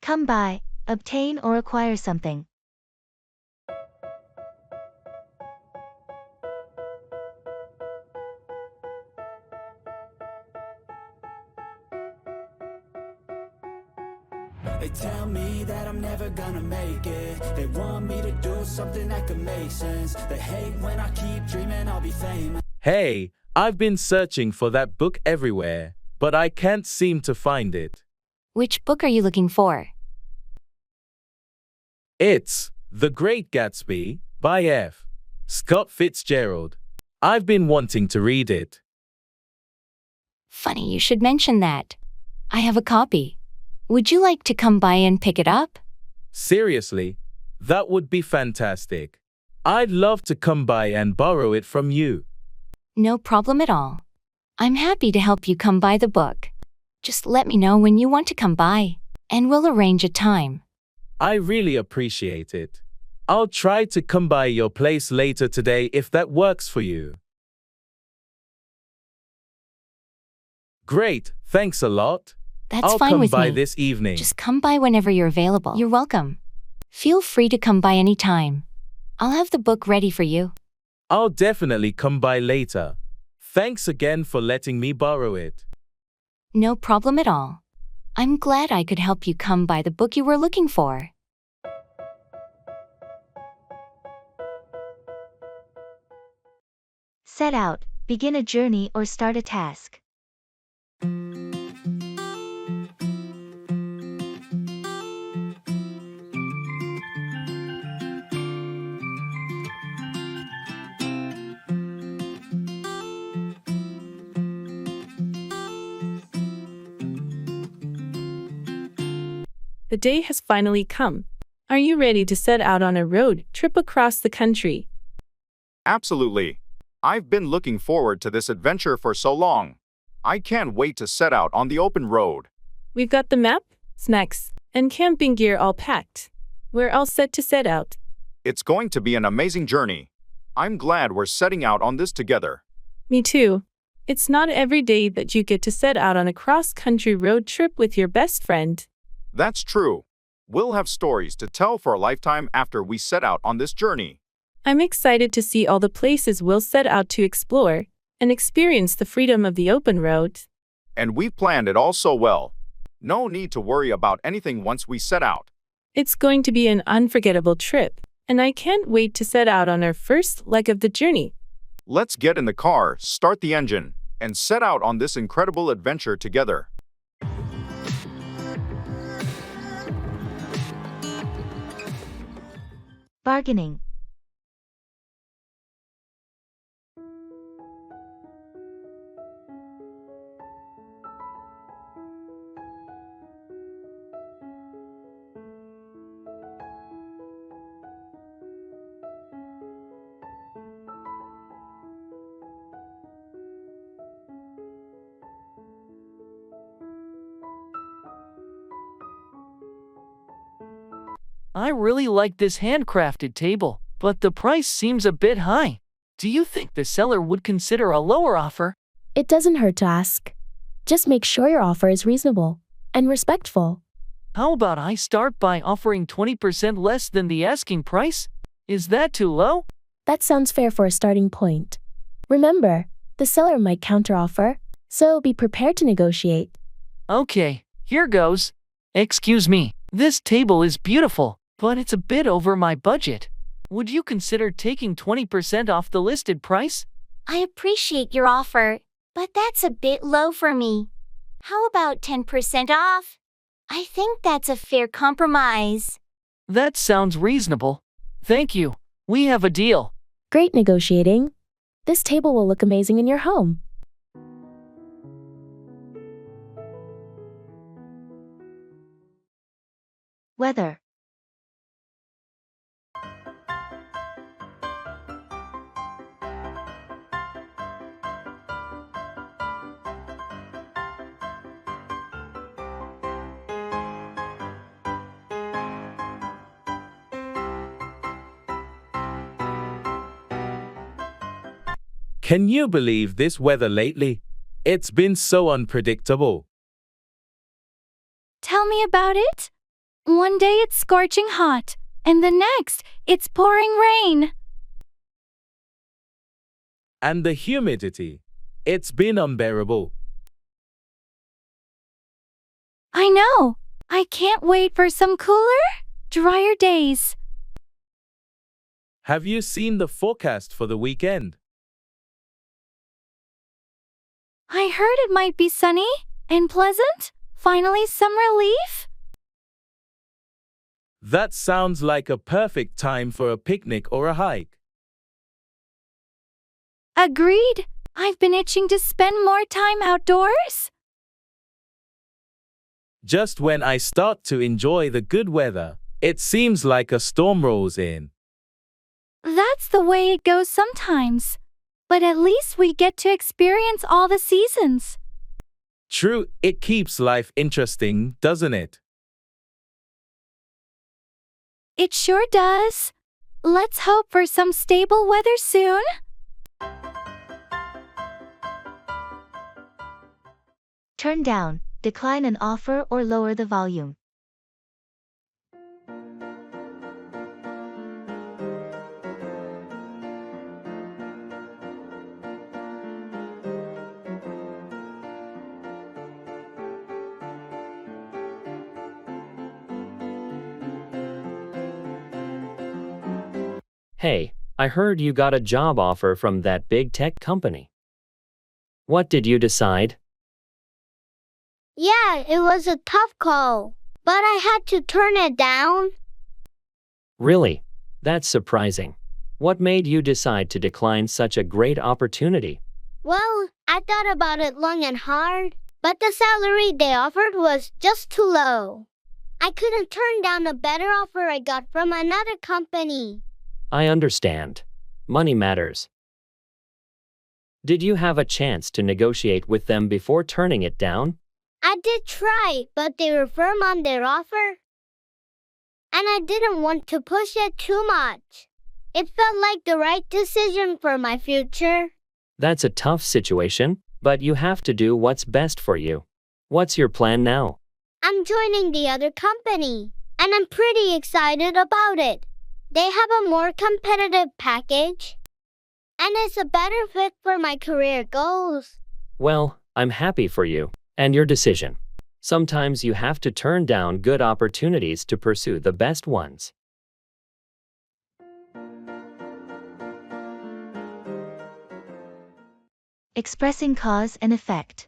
Come by, obtain or acquire something.
They tell me that I'm never gonna make it. They want me to do something that could make sense. They hate when I keep dreaming I'll be famous.
Hey, I've been searching for that book everywhere, but I can't seem to find it.
Which book are you looking for?
It's The Great Gatsby by F. Scott Fitzgerald. I've been wanting to read it.
Funny you should mention that. I have a copy. Would you like to come by and pick it up?
Seriously, that would be fantastic. I'd love to come by and borrow it from you.
No problem at all. I'm happy to help you come by the book. Just let me know when you want to come by, and we'll arrange a time.
I really appreciate it. I'll try to come by your place later today if that works for you. Great, thanks a lot.
That's fine with me.
I'll come by this evening.
Just come by whenever you're available. You're welcome. Feel free to come by any time. I'll have the book ready for you.
I'll definitely come by later. Thanks again for letting me borrow it.
No problem at all. I'm glad I could help you come by the book you were looking for.
Set out, begin a journey or start a task.
The day has finally come. Are you ready to set out on a road trip across the country?
Absolutely. I've been looking forward to this adventure for so long. I can't wait to set out on the open road.
We've got the map, snacks, and camping gear all packed. We're all set to set out.
It's going to be an amazing journey. I'm glad we're setting out on this together.
Me too. It's not every day that you get to set out on a cross-country road trip with your best friend.
That's true. We'll have stories to tell for a lifetime after we set out on this journey.
I'm excited to see all the places we'll set out to explore and experience the freedom of the open road.
And we've planned it all so well. No need to worry about anything once we set out.
It's going to be an unforgettable trip, and I can't wait to set out on our first leg of the journey.
Let's get in the car, start the engine, and set out on this incredible adventure together.
Bargaining.
I really like this handcrafted table, but the price seems a bit high. Do you think the seller would consider a lower offer?
It doesn't hurt to ask. Just make sure your offer is reasonable and respectful.
How about I start by offering 20% less than the asking price? Is that too low?
That sounds fair for a starting point. Remember, the seller might counteroffer, so be prepared to negotiate.
Okay, here goes. Excuse me, this table is beautiful, but it's a bit over my budget. Would you consider taking 20% off the listed price?
I appreciate your offer, but that's a bit low for me. How about 10% off? I think that's a fair compromise.
That sounds reasonable. Thank you. We have a deal.
Great negotiating. This table will look amazing in your home.
Weather.
Can you believe this weather lately? It's been so unpredictable.
Tell me about it. One day it's scorching hot, and the next, it's pouring rain.
And the humidity. It's been unbearable.
I know. I can't wait for some cooler, drier days.
Have you seen the forecast for the weekend?
I heard it might be sunny and pleasant. Finally, some relief.
That sounds like a perfect time for a picnic or a hike.
Agreed. I've been itching to spend more time outdoors.
Just when I start to enjoy the good weather, it seems like a storm rolls in.
That's the way it goes sometimes. But at least we get to experience all the seasons.
True, it keeps life interesting, doesn't it?
It sure does. Let's hope for some stable weather soon.
Turn down, decline an offer or lower the volume.
Hey, I heard you got a job offer from that big tech company. What did you decide?
Yeah, it was a tough call, but I had to turn it down.
Really? That's surprising. What made you decide to decline such a great opportunity?
Well, I thought about it long and hard, but the salary they offered was just too low. I couldn't turn down a better offer I got from another company.
I understand. Money matters. Did you have a chance to negotiate with them before turning it down?
I did try, but they were firm on their offer. And I didn't want to push it too much. It felt like the right decision for my future.
That's a tough situation, but you have to do what's best for you. What's your plan now?
I'm joining the other company, and I'm pretty excited about it. They have a more competitive package, and it's a better fit for my career goals.
Well, I'm happy for you and your decision. Sometimes you have to turn down good opportunities to pursue the best ones.
Expressing cause and effect.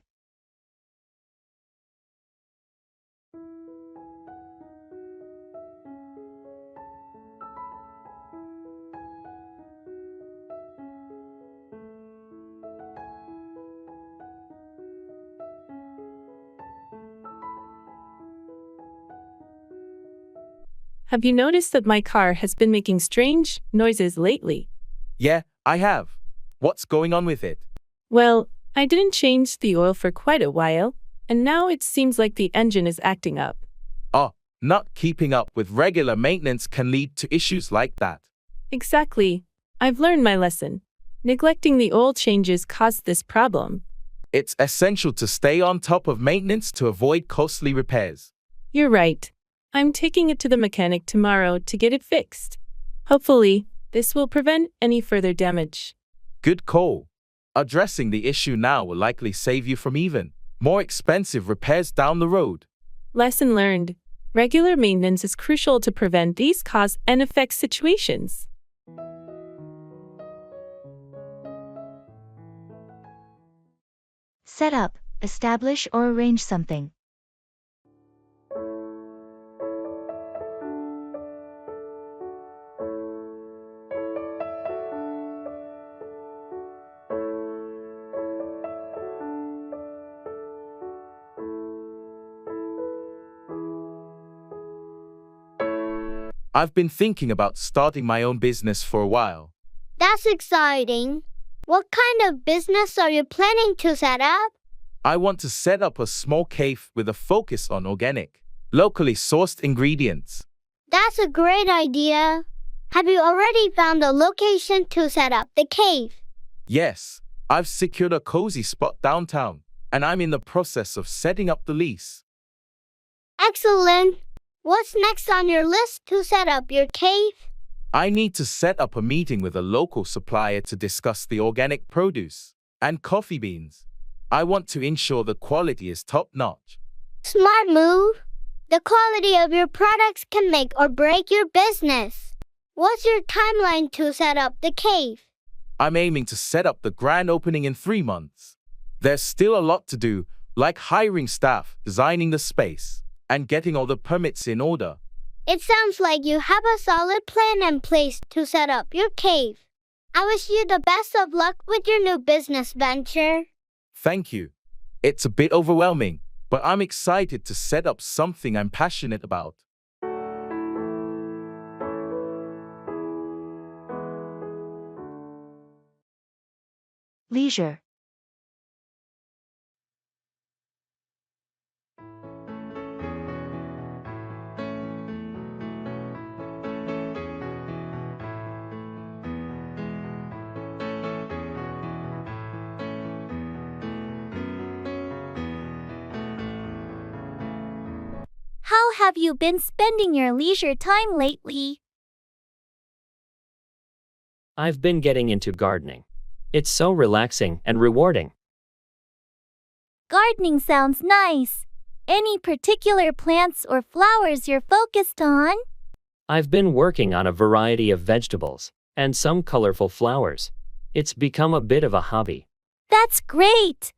Have you noticed that my car has been making strange noises lately?
Yeah, I have. What's going on with it?
Well, I didn't change the oil for quite a while, and now it seems like the engine is acting up.
Oh, not keeping up with regular maintenance can lead to issues like that.
Exactly. I've learned my lesson. Neglecting the oil changes caused this problem.
It's essential to stay on top of maintenance to avoid costly repairs.
You're right. I'm taking it to the mechanic tomorrow to get it fixed. Hopefully, this will prevent any further damage.
Good call. Addressing the issue now will likely save you from even more expensive repairs down the road.
Lesson learned. Regular maintenance is crucial to prevent these cause and effect situations.
Set up, establish or arrange something.
I've been thinking about starting my own business for a while.
That's exciting. What kind of business are you planning to set up?
I want to set up a small cave with a focus on organic, locally sourced ingredients.
That's a great idea. Have you already found a location to set up the cave?
Yes, I've secured a cozy spot downtown, and I'm in the process of setting up the lease.
Excellent. What's next on your list to set up your cave?
I need to set up a meeting with a local supplier to discuss the organic produce and coffee beans. I want to ensure the quality is top-notch.
Smart move. The quality of your products can make or break your business. What's your timeline to set up the cave?
I'm aiming to set up the grand opening in 3 months. There's still a lot to do, like hiring staff, designing the space, and getting all the permits in order.
It sounds like you have a solid plan in place to set up your cave. I wish you the best of luck with your new business venture.
Thank you. It's a bit overwhelming, but I'm excited to set up something I'm passionate about.
Leisure.
How have you been spending your leisure time lately?
I've been getting into gardening. It's so relaxing and rewarding.
Gardening sounds nice. Any particular plants or flowers you're focused on?
I've been working on a variety of vegetables and some colorful flowers. It's become a bit of a hobby.
That's great!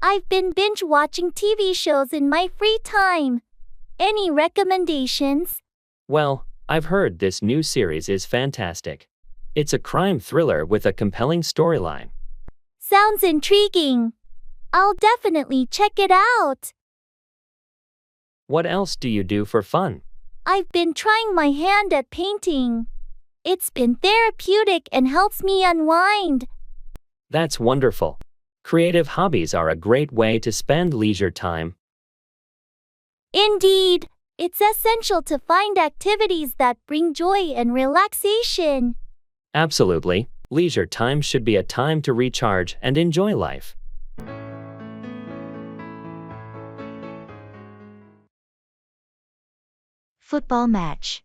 I've been binge watching TV shows in my free time. Any recommendations?
Well, I've heard this new series is fantastic. It's a crime thriller with a compelling storyline.
Sounds intriguing. I'll definitely check it out.
What else do you do for fun?
I've been trying my hand at painting. It's been therapeutic and helps me unwind.
That's wonderful. Creative hobbies are a great way to spend leisure time.
Indeed, it's essential to find activities that bring joy and relaxation.
Absolutely. Leisure time should be a time to recharge and enjoy life.
Football match.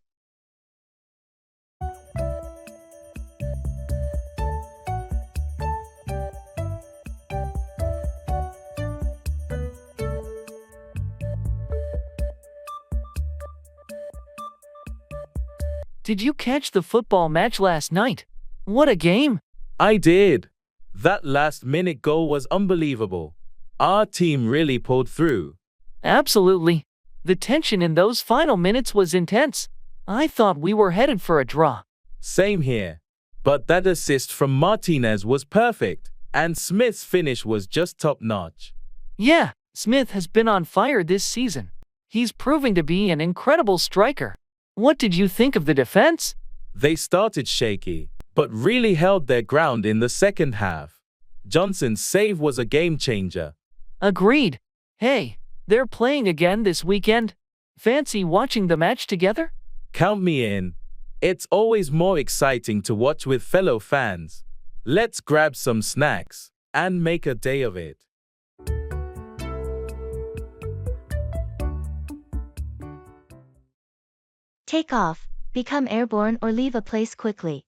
Did you catch the football match last night? What a game!
I did. That last-minute goal was unbelievable. Our team really pulled through.
Absolutely. The tension in those final minutes was intense. I thought we were headed for a draw.
Same here. But that assist from Martinez was perfect, and Smith's finish was just top-notch.
Yeah, Smith has been on fire this season. He's proving to be an incredible striker. What did you think of the defense?
They started shaky, but really held their ground in the second half. Johnson's save was a game-changer.
Agreed. Hey, they're playing again this weekend. Fancy watching the match together?
Count me in. It's always more exciting to watch with fellow fans. Let's grab some snacks and make a day of it.
Take off, become airborne or leave a place quickly.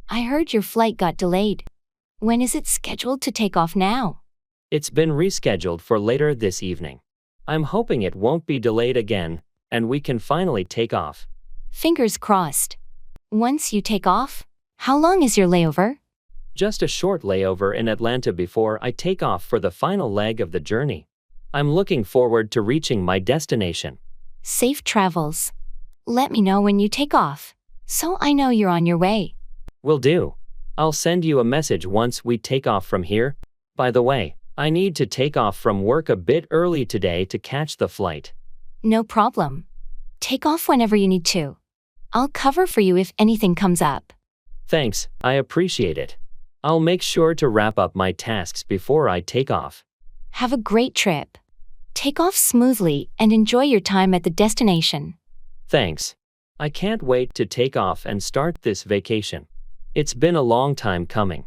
I heard your flight got delayed. When is it scheduled to take off now?
It's been rescheduled for later this evening. I'm hoping it won't be delayed again, and we can finally take off.
Fingers crossed. Once you take off, how long is your layover?
Just a short layover in Atlanta before I take off for the final leg of the journey. I'm looking forward to reaching my destination.
Safe travels. Let me know when you take off, so I know you're on your way.
Will do. I'll send you a message once we take off from here. By the way, I need to take off from work a bit early today to catch the flight.
No problem. Take off whenever you need to. I'll cover for you if anything comes up.
Thanks, I appreciate it. I'll make sure to wrap up my tasks before I take off.
Have a great trip. Take off smoothly and enjoy your time at the destination.
Thanks. I can't wait to take off and start this vacation. It's been a long time coming.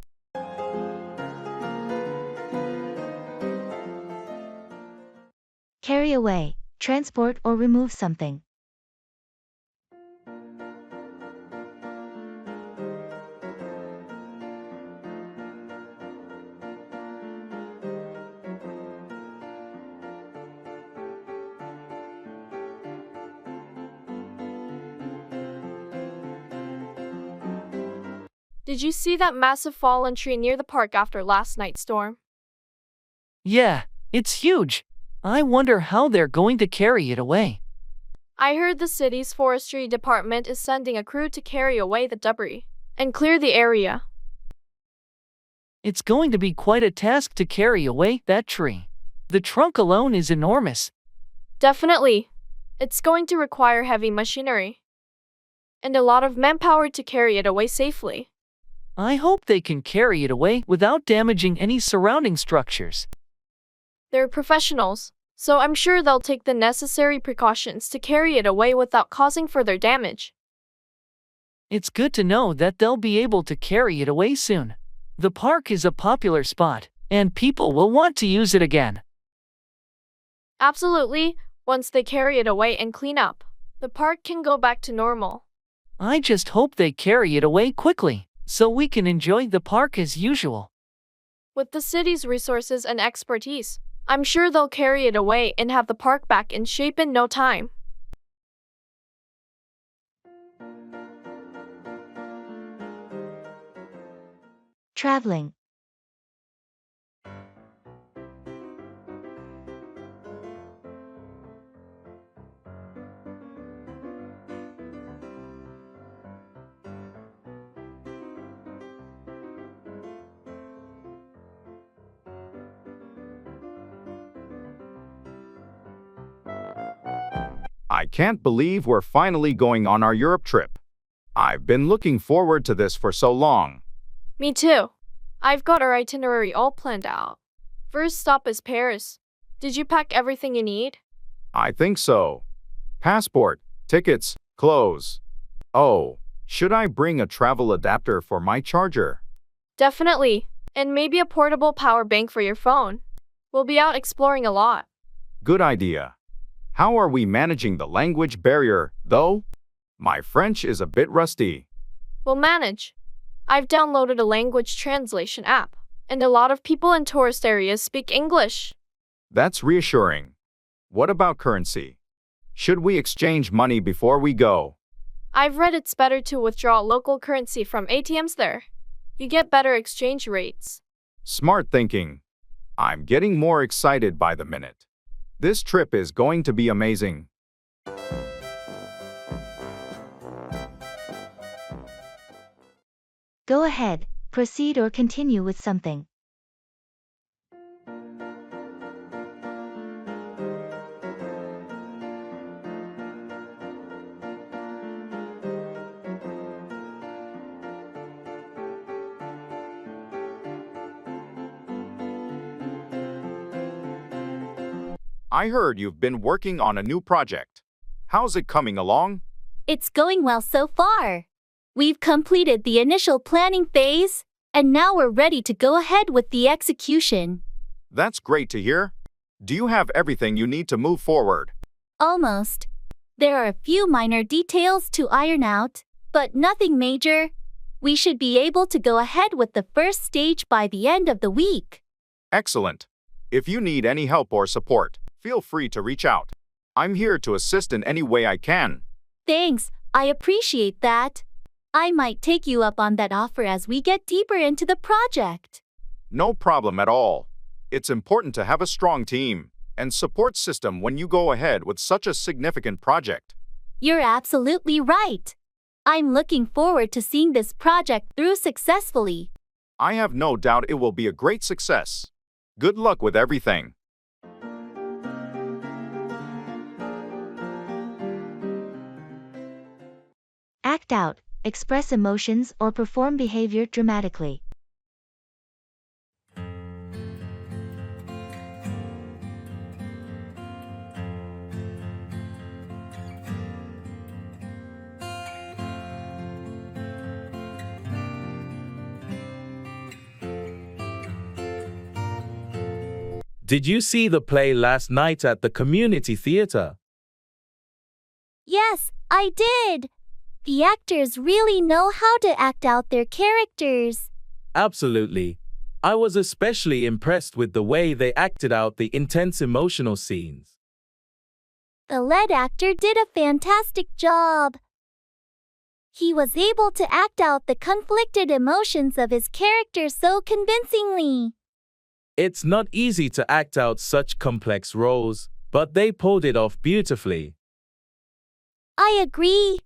Carry away, transport or remove something.
Did you see that massive fallen tree near the park after last night's storm?
Yeah, it's huge. I wonder how they're going to carry it away.
I heard the city's forestry department is sending a crew to carry away the debris and clear the area.
It's going to be quite a task to carry away that tree. The trunk alone is enormous.
Definitely. It's going to require heavy machinery and a lot of manpower to carry it away safely.
I hope they can carry it away without damaging any surrounding structures.
They're professionals, so I'm sure they'll take the necessary precautions to carry it away without causing further damage.
It's good to know that they'll be able to carry it away soon. The park is a popular spot, and people will want to use it again.
Absolutely. Once they carry it away and clean up, the park can go back to normal.
I just hope they carry it away quickly, so we can enjoy the park as usual.
With the city's resources and expertise, I'm sure they'll carry it away and have the park back in shape in no time.
Traveling.
I can't believe we're finally going on our Europe trip. I've been looking forward to this for so long.
Me too. I've got our itinerary all planned out. First stop is Paris. Did you pack everything you need?
I think so. Passport, tickets, clothes. Oh, should I bring a travel adapter for my charger?
Definitely. And maybe a portable power bank for your phone. We'll be out exploring a lot.
Good idea. How are we managing the language barrier, though? My French is a bit rusty.
We'll manage. I've downloaded a language translation app, and a lot of people in tourist areas speak English.
That's reassuring. What about currency? Should we exchange money before we go?
I've read it's better to withdraw local currency from ATMs there. You get better exchange rates.
Smart thinking. I'm getting more excited by the minute. This trip is going to be amazing.
Go ahead, proceed or continue with something.
I heard you've been working on a new project. How's it coming along?
It's going well so far. We've completed the initial planning phase, and now we're ready to go ahead with the execution.
That's great to hear. Do you have everything you need to move forward?
Almost. There are a few minor details to iron out, but nothing major. We should be able to go ahead with the first stage by the end of the week.
Excellent. If you need any help or support, feel free to reach out. I'm here to assist in any way I can.
Thanks, I appreciate that. I might take you up on that offer as we get deeper into the project.
No problem at all. It's important to have a strong team, and support system when you go ahead with such a significant project.
You're absolutely right. I'm looking forward to seeing this project through successfully.
I have no doubt it will be a great success. Good luck with everything.
Act out, express emotions or perform behavior dramatically.
Did you see the play last night at the community theater?
Yes, I did. The actors really know how to act out their characters.
Absolutely. I was especially impressed with the way they acted out the intense emotional scenes.
The lead actor did a fantastic job. He was able to act out the conflicted emotions of his character so convincingly.
It's not easy to act out such complex roles, but they pulled it off beautifully.
I agree.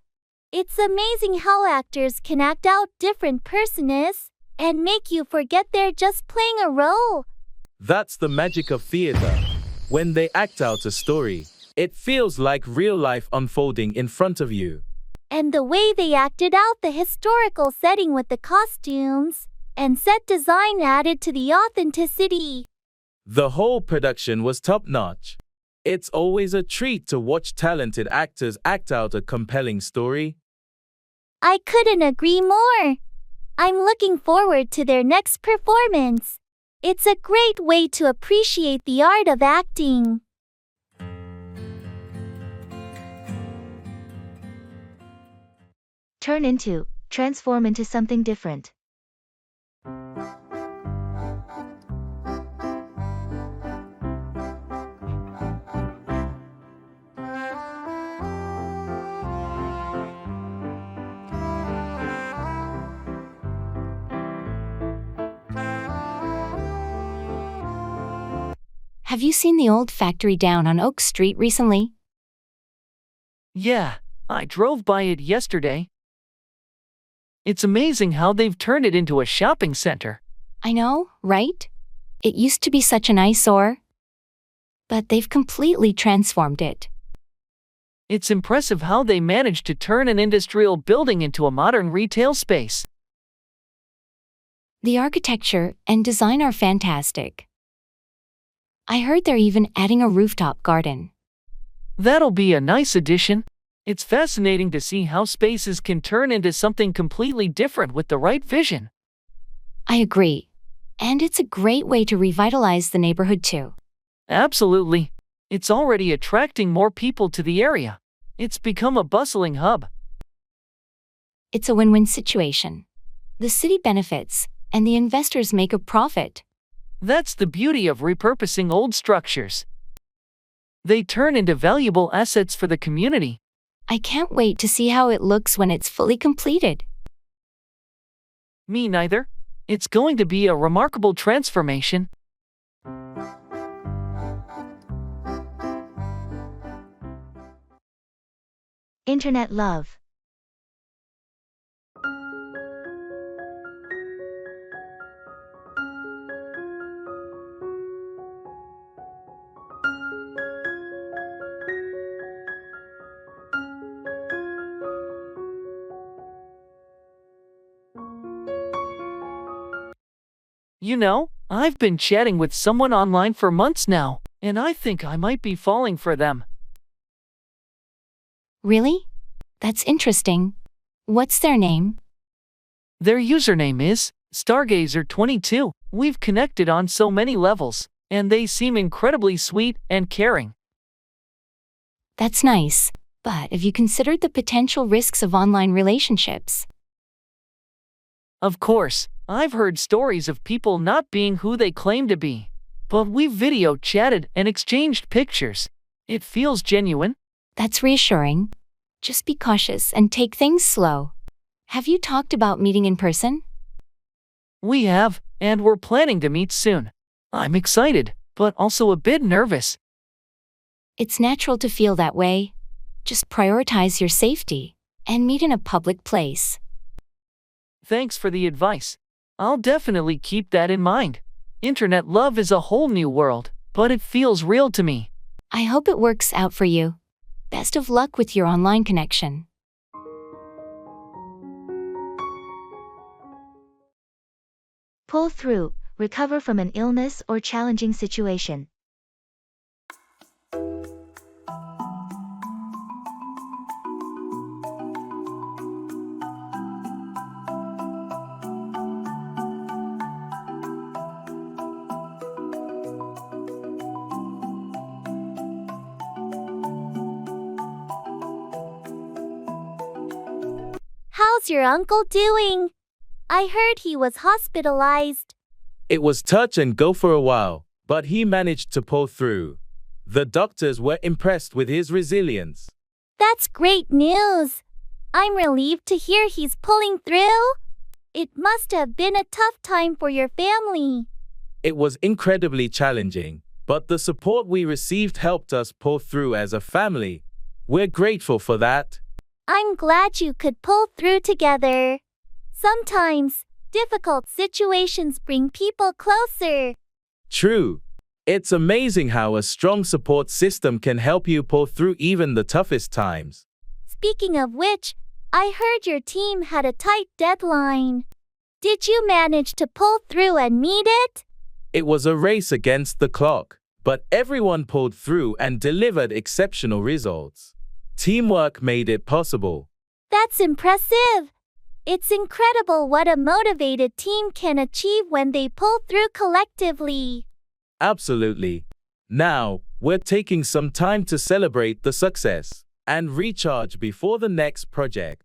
It's amazing how actors can act out different personas and make you forget they're just playing a role.
That's the magic of theater. When they act out a story, it feels like real life unfolding in front of you.
And the way they acted out the historical setting with the costumes and set design added to the authenticity.
The whole production was top-notch. It's always a treat to watch talented actors act out a compelling story.
I couldn't agree more. I'm looking forward to their next performance. It's a great way to appreciate the art of acting.
Transform into something different.
Have you seen the old factory down on Oak Street recently?
Yeah, I drove by it yesterday. It's amazing how they've turned it into a shopping center.
I know, right? It used to be such an eyesore. But they've completely transformed it.
It's impressive how they managed to turn an industrial building into a modern retail space.
The architecture and design are fantastic. I heard they're even adding a rooftop garden.
That'll be a nice addition. It's fascinating to see how spaces can turn into something completely different with the right vision.
I agree. And it's a great way to revitalize the neighborhood too.
Absolutely. It's already attracting more people to the area. It's become a bustling hub.
It's a win-win situation. The city benefits, and the investors make a profit.
That's the beauty of repurposing old structures. They turn into valuable assets for the community.
I can't wait to see how it looks when it's fully completed.
Me neither. It's going to be a remarkable transformation.
Internet love.
You know, I've been chatting with someone online for months now, and I think I might be falling for them.
Really? That's interesting. What's their name?
Their username is Stargazer22. We've connected on so many levels, and they seem incredibly sweet and caring.
That's nice, but have you considered the potential risks of online relationships?
Of course, I've heard stories of people not being who they claim to be. But we've video chatted and exchanged pictures. It feels genuine.
That's reassuring. Just be cautious and take things slow. Have you talked about meeting in person?
We have, and we're planning to meet soon. I'm excited, but also a bit nervous.
It's natural to feel that way. Just prioritize your safety and meet in a public place.
Thanks for the advice. I'll definitely keep that in mind. Internet love is a whole new world, but it feels real to me.
I hope it works out for you. Best of luck with your online connection.
Pull through, recover from an illness or challenging situation.
How's your uncle doing? I heard he was hospitalized.
It was touch and go for a while, but he managed to pull through. The doctors were impressed with his resilience.
That's great news. I'm relieved to hear he's pulling through. It must have been a tough time for your family.
It was incredibly challenging, but the support we received helped us pull through as a family. We're grateful for that.
I'm glad you could pull through together. Sometimes, difficult situations bring people closer.
True. It's amazing how a strong support system can help you pull through even the toughest times.
Speaking of which, I heard your team had a tight deadline. Did you manage to pull through and meet it?
It was a race against the clock, but everyone pulled through and delivered exceptional results. Teamwork made it possible.
That's impressive. It's incredible what a motivated team can achieve when they pull through collectively.
Absolutely. Now, we're taking some time to celebrate the success and recharge before the next project.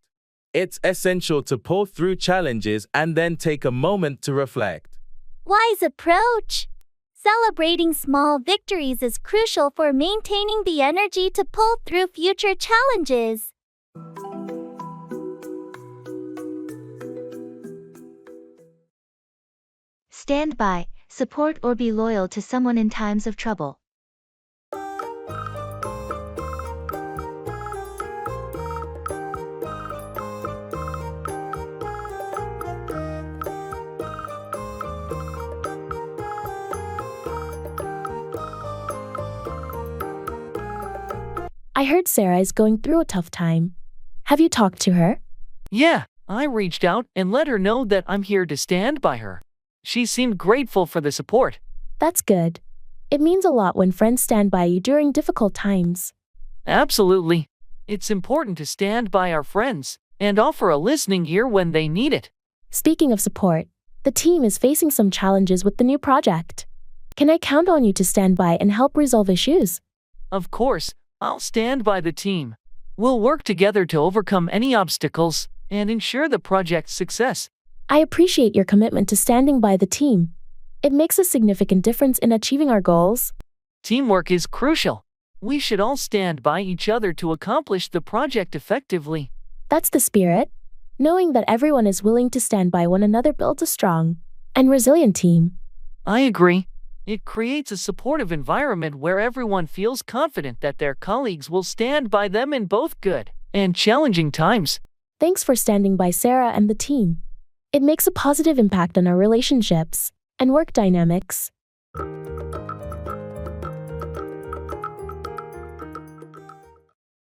It's essential to pull through challenges and then take a moment to reflect.
Wise approach. Celebrating small victories is crucial for maintaining the energy to pull through future challenges.
Stand by, support or be loyal to someone in times of trouble.
I heard Sarah is going through a tough time. Have you talked to her?
Yeah, I reached out and let her know that I'm here to stand by her. She seemed grateful for the support.
That's good. It means a lot when friends stand by you during difficult times.
Absolutely. It's important to stand by our friends and offer a listening ear when they need it.
Speaking of support, the team is facing some challenges with the new project. Can I count on you to stand by and help resolve issues?
Of course, I'll stand by the team. We'll work together to overcome any obstacles and ensure the project's success.
I appreciate your commitment to standing by the team. It makes a significant difference in achieving our goals.
Teamwork is crucial. We should all stand by each other to accomplish the project effectively.
That's the spirit. Knowing that everyone is willing to stand by one another builds a strong and resilient team.
I agree. It creates a supportive environment where everyone feels confident that their colleagues will stand by them in both good and challenging times.
Thanks for standing by Sarah and the team. It makes a positive impact on our relationships and work dynamics.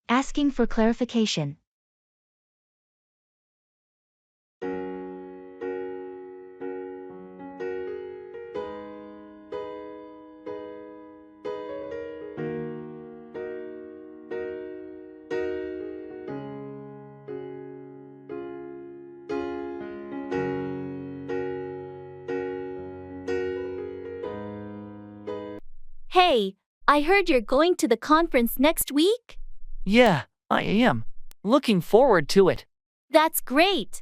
Asking for clarification.
Hey, I heard you're going to the conference next week?
Yeah, I am. Looking forward to it.
That's great.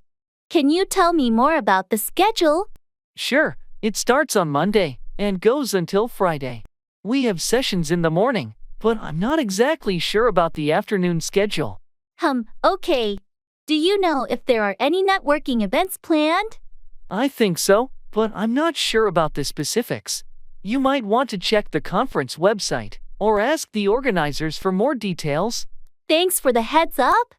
Can you tell me more about the schedule?
Sure, it starts on Monday and goes until Friday. We have sessions in the morning, but I'm not exactly sure about the afternoon schedule.
Okay. Do you know if there are any networking events planned?
I think so, but I'm not sure about the specifics. You might want to check the conference website or ask the organizers for more details.
Thanks for the heads up.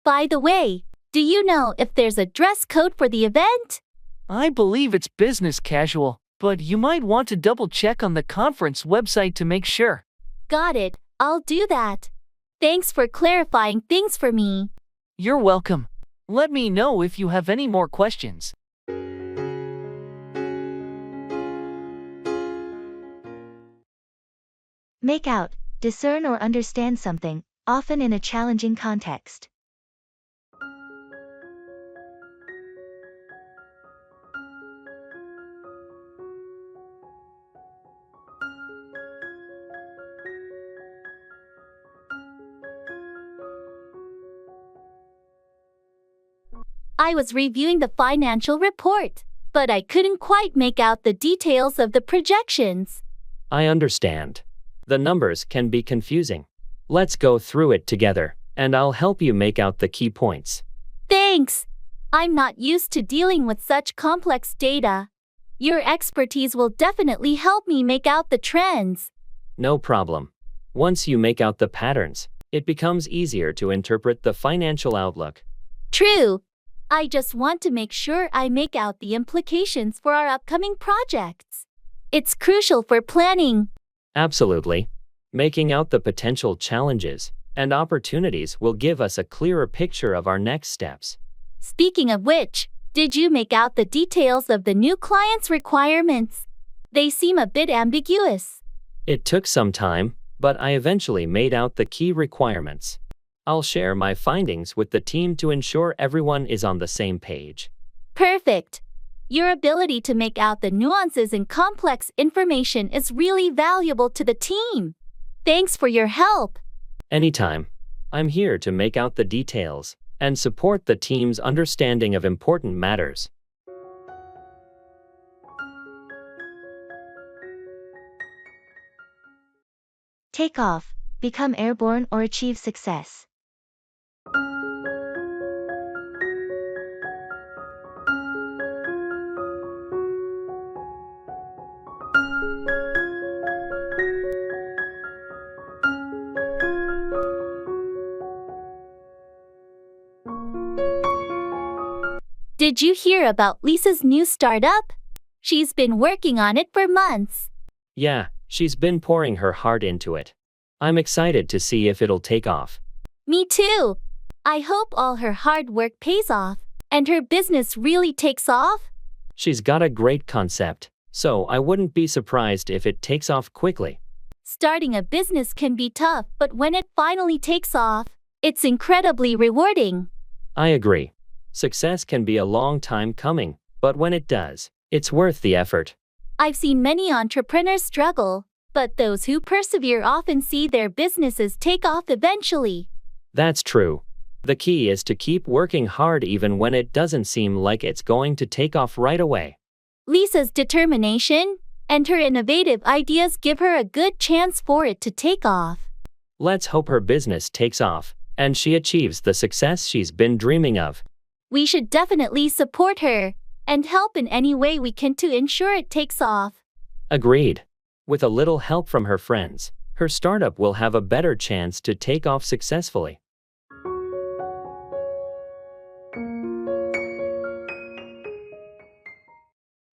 By the way, do you know if there's a dress code for the event?
I believe it's business casual, but you might want to double check on the conference website to make sure.
Got it, I'll do that. Thanks for clarifying things for me.
You're welcome. Let me know if you have any more questions.
Make out, discern or understand something, often in a challenging context.
I was reviewing the financial report, but I couldn't quite make out the details of the projections.
I understand. The numbers can be confusing. Let's go through it together, and I'll help you make out the key points.
Thanks. I'm not used to dealing with such complex data. Your expertise will definitely help me make out the trends.
No problem. Once you make out the patterns, it becomes easier to interpret the financial outlook.
True. I just want to make sure I make out the implications for our upcoming projects. It's crucial for planning.
Absolutely. Making out the potential challenges and opportunities will give us a clearer picture of our next steps.
Speaking of which, did you make out the details of the new client's requirements? They seem a bit ambiguous.
It took some time, but I eventually made out the key requirements. I'll share my findings with the team to ensure everyone is on the same page.
Perfect. Your ability to make out the nuances in complex information is really valuable to the team. Thanks for your help.
Anytime. I'm here to make out the details and support the team's understanding of important matters.
Take off, become airborne or achieve success.
Did you hear about Lisa's new startup? She's been working on it for months.
Yeah, she's been pouring her heart into it. I'm excited to see if it'll take off.
Me too. I hope all her hard work pays off, and her business really takes off.
She's got a great concept, so I wouldn't be surprised if it takes off quickly.
Starting a business can be tough, but when it finally takes off, it's incredibly rewarding.
I agree. Success can be a long time coming, but when it does, it's worth the effort.
I've seen many entrepreneurs struggle, but those who persevere often see their businesses take off eventually.
That's true. The key is to keep working hard even when it doesn't seem like it's going to take off right away.
Lisa's determination and her innovative ideas give her a good chance for it to take off.
Let's hope her business takes off and she achieves the success she's been dreaming of.
We should definitely support her and help in any way we can to ensure it takes off.
Agreed. With a little help from her friends, her startup will have a better chance to take off successfully.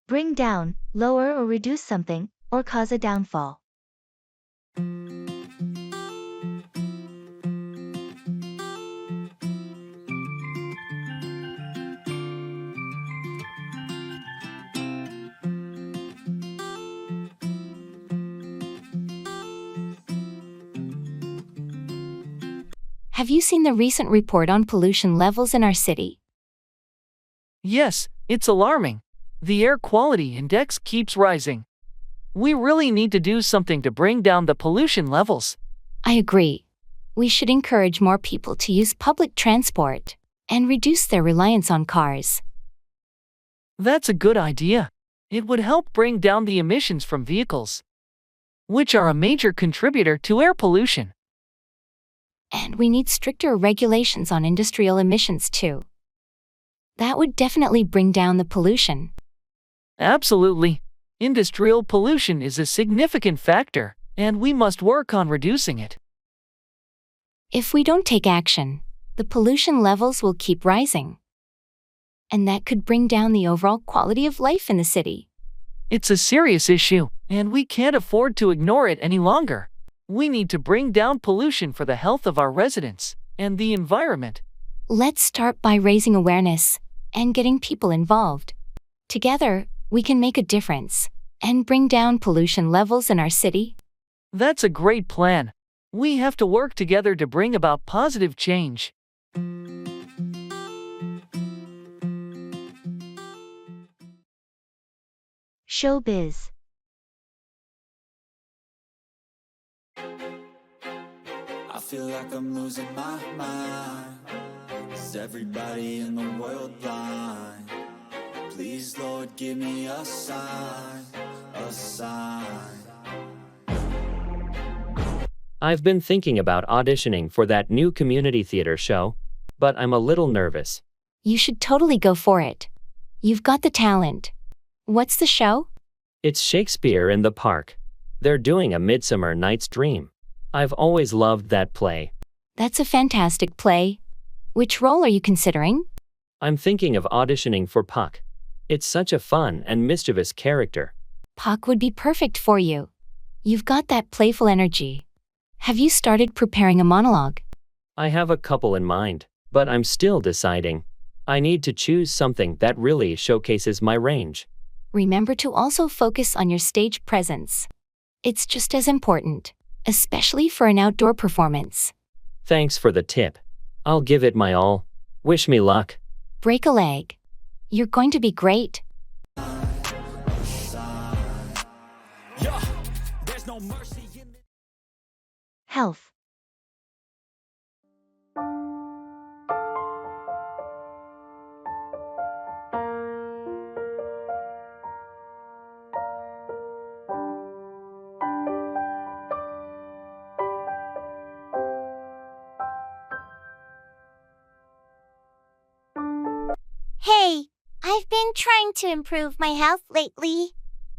Bring down, lower or reduce something, or cause a downfall.
Have you seen the recent report on pollution levels in our city?
Yes, it's alarming. The air quality index keeps rising. We really need to do something to bring down the pollution levels.
I agree. We should encourage more people to use public transport and reduce their reliance on cars.
That's a good idea. It would help bring down the emissions from vehicles, which are a major contributor to air pollution.
And we need stricter regulations on industrial emissions too. That would definitely bring down the pollution.
Absolutely. Industrial pollution is a significant factor, and we must work on reducing it.
If we don't take action, the pollution levels will keep rising. And that could bring down the overall quality of life in the city.
It's a serious issue, and we can't afford to ignore it any longer. We need to bring down pollution for the health of our residents and the environment.
Let's start by raising awareness and getting people involved. Together, we can make a difference and bring down pollution levels in our city.
That's a great plan. We have to work together to bring about positive change.
Showbiz.
I feel like I'm losing my mind. Is everybody in the world blind? Please, Lord, give me a sign, a sign.
I've been thinking about auditioning for that new community theater show, but I'm a little nervous.
You should totally go for it. You've got the talent. What's the show?
It's Shakespeare in the Park. They're doing A Midsummer Night's Dream. I've always loved that play.
That's a fantastic play. Which role are you considering?
I'm thinking of auditioning for Puck. It's such a fun and mischievous character.
Puck would be perfect for you. You've got that playful energy. Have you started preparing a monologue?
I have a couple in mind, but I'm still deciding. I need to choose something that really showcases my range.
Remember to also focus on your stage presence. It's just as important, especially for an outdoor performance.
Thanks for the tip. I'll give it my all. Wish me luck.
Break a leg. You're going to be great.
Health.
Hey, I've been trying to improve my health lately.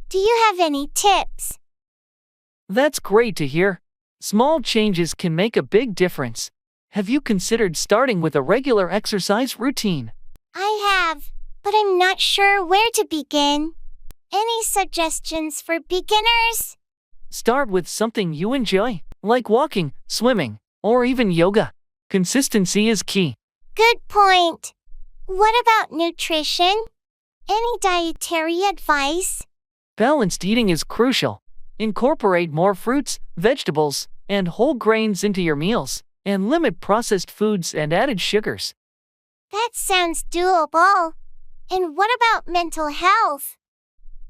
Do you have any tips?
That's great to hear. Small changes can make a big difference. Have you considered starting with a regular exercise routine?
I have, but I'm not sure where to begin. Any suggestions for beginners?
Start with something you enjoy, like walking, swimming, or even yoga. Consistency is key.
Good point. What about nutrition? Any dietary advice?
Balanced eating is crucial. Incorporate more fruits, vegetables, and whole grains into your meals, and limit processed foods and added sugars.
That sounds doable. And what about mental health?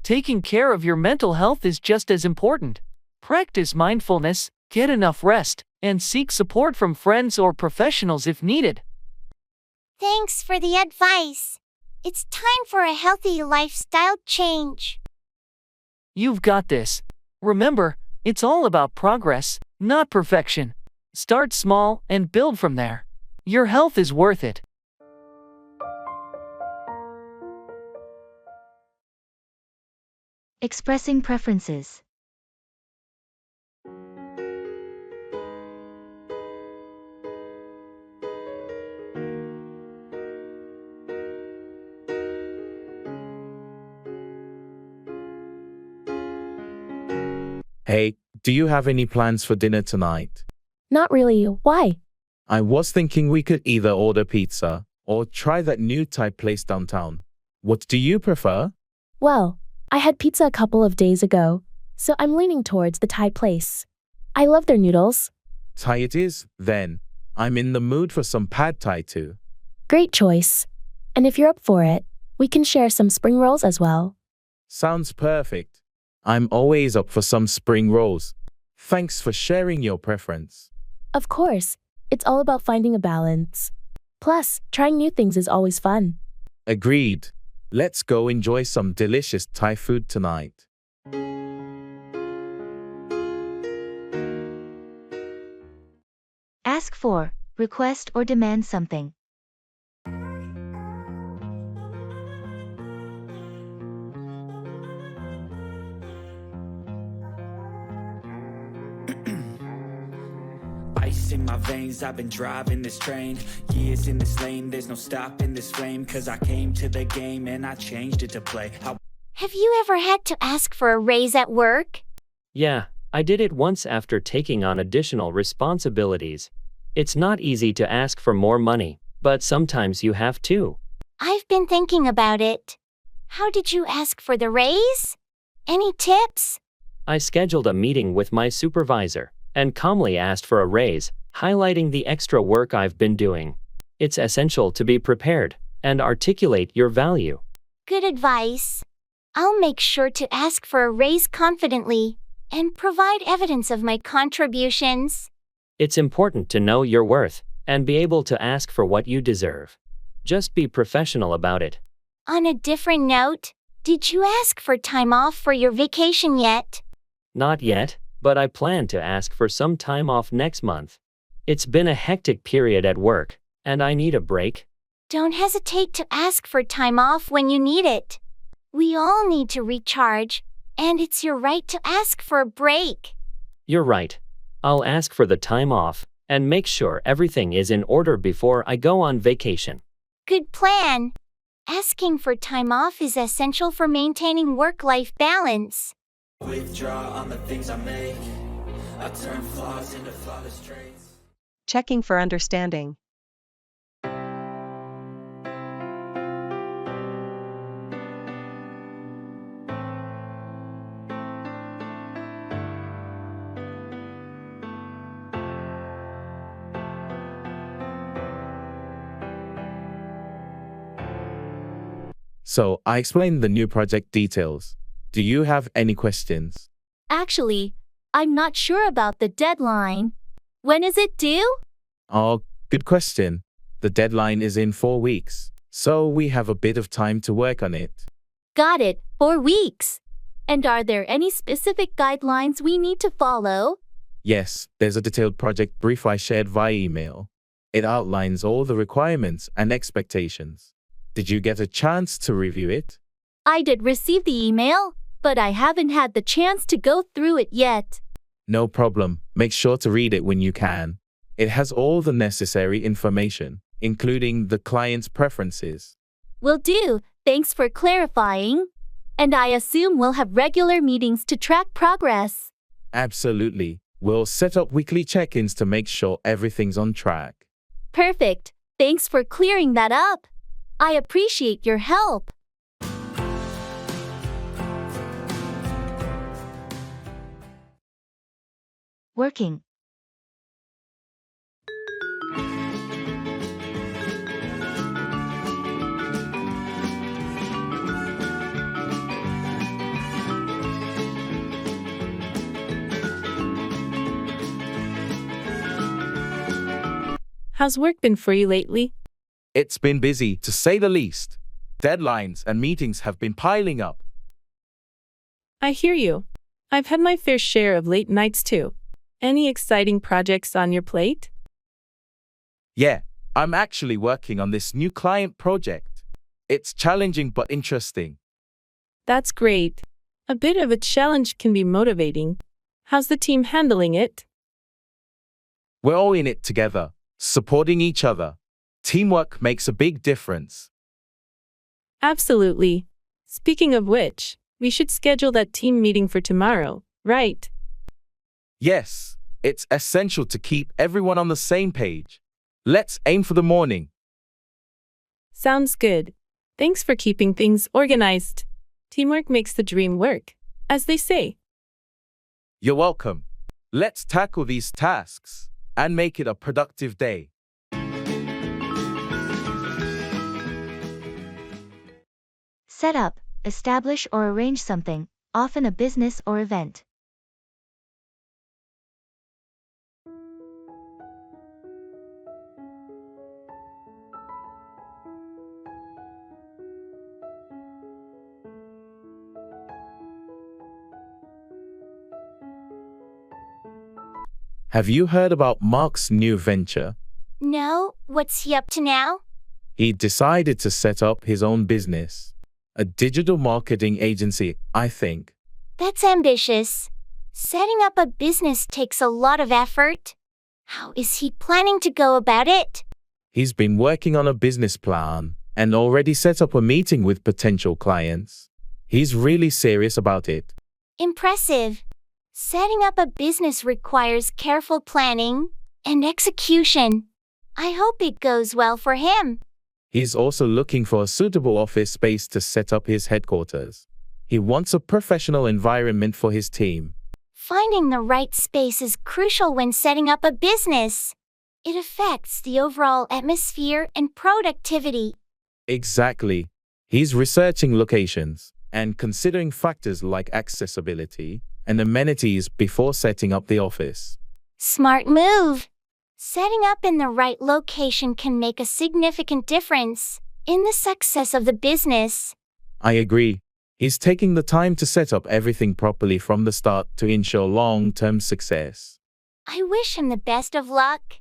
Taking care of your mental health is just as important. Practice mindfulness, get enough rest, and seek support from friends or professionals if needed.
Thanks for the advice. It's time for a healthy lifestyle change.
You've got this. Remember, it's all about progress, not perfection. Start small and build from there. Your health is worth it.
Expressing preferences.
Hey, do you have any plans for dinner tonight?
Not really. Why?
I was thinking we could either order pizza or try that new Thai place downtown. What do you prefer?
Well, I had pizza a couple of days ago, so I'm leaning towards the Thai place. I love their noodles.
Thai it is, then. I'm in the mood for some pad Thai too.
Great choice. And if you're up for it, we can share some spring rolls as well.
Sounds perfect. I'm always up for some spring rolls. Thanks for sharing your preference.
Of course, it's all about finding a balance. Plus, trying new things is always fun.
Agreed. Let's go enjoy some delicious Thai food tonight.
Ask for, request or demand something.
ice in my veins, I've been driving this train. Years in this lane, there's no stopping this flame. Cause I came to the game and I changed it to play.
Have you ever had to ask for a raise at work?
Yeah, I did it once after taking on additional responsibilities. It's not easy to ask for more money, but sometimes you have to.
I've been thinking about it. How did you ask for the raise? Any tips?
I scheduled a meeting with my supervisor and calmly asked for a raise, highlighting the extra work I've been doing. It's essential to be prepared and articulate your value.
Good advice. I'll make sure to ask for a raise confidently and provide evidence of my contributions.
It's important to know your worth and be able to ask for what you deserve. Just be professional about it.
On a different note, did you ask for time off for your vacation yet?
Not yet, but I plan to ask for some time off next month. It's been a hectic period at work, and I need a break.
Don't hesitate to ask for time off when you need it. We all need to recharge, and it's your right to ask for a break.
You're right. I'll ask for the time off and make sure everything is in order before I go on vacation.
Good plan. Asking for time off is essential for maintaining work-life balance.
Withdraw on the things I make. I turn flaws into flawless traits.
Checking for understanding.
So, I explained the new project details. Do you have any questions?
Actually, I'm not sure about the deadline. When is it due?
Oh, good question. The deadline is in 4 weeks, so we have a bit of time to work on it.
Got it, 4 weeks. And are there any specific guidelines we need to follow?
Yes, there's a detailed project brief I shared via email. It outlines all the requirements and expectations. Did you get a chance to review it?
I did receive the email, but I haven't had the chance to go through it yet.
No problem. Make sure to read it when you can. It has all the necessary information, including the client's preferences.
Will do. Thanks for clarifying. And I assume we'll have regular meetings to track progress.
Absolutely. We'll set up weekly check-ins to make sure everything's on track.
Perfect. Thanks for clearing that up. I appreciate your help.
Working.
How's work been for you lately?
It's been busy, to say the least. Deadlines and meetings have been piling up.
I hear you. I've had my fair share of late nights too. Any exciting projects on your plate?
Yeah, I'm actually working on this new client project. It's challenging but interesting.
That's great. A bit of a challenge can be motivating. How's the team handling it?
We're all in it together, supporting each other. Teamwork makes a big difference.
Absolutely. Speaking of which, we should schedule that team meeting for tomorrow, right?
Yes, it's essential to keep everyone on the same page. Let's aim for the morning.
Sounds good. Thanks for keeping things organized. Teamwork makes the dream work, as they say.
You're welcome. Let's tackle these tasks and make it a productive day.
Set up, establish or arrange something, often a business or event.
Have you heard about Mark's new venture?
No, what's he up to now?
He decided to set up his own business. A digital marketing agency, I think.
That's ambitious. Setting up a business takes a lot of effort. How is he planning to go about it?
He's been working on a business plan and already set up a meeting with potential clients. He's really serious about it.
Impressive. Setting up a business requires careful planning and execution. I hope it goes well for him.
He's also looking for a suitable office space to set up his headquarters. He wants a professional environment for his team.
Finding the right space is crucial when setting up a business. It affects the overall atmosphere and productivity.
Exactly. He's researching locations and considering factors like accessibility and amenities before setting up the office.
Smart move. Setting up in the right location can make a significant difference in the success of the business.
I agree. He's taking the time to set up everything properly from the start to ensure long-term success.
I wish him the best of luck.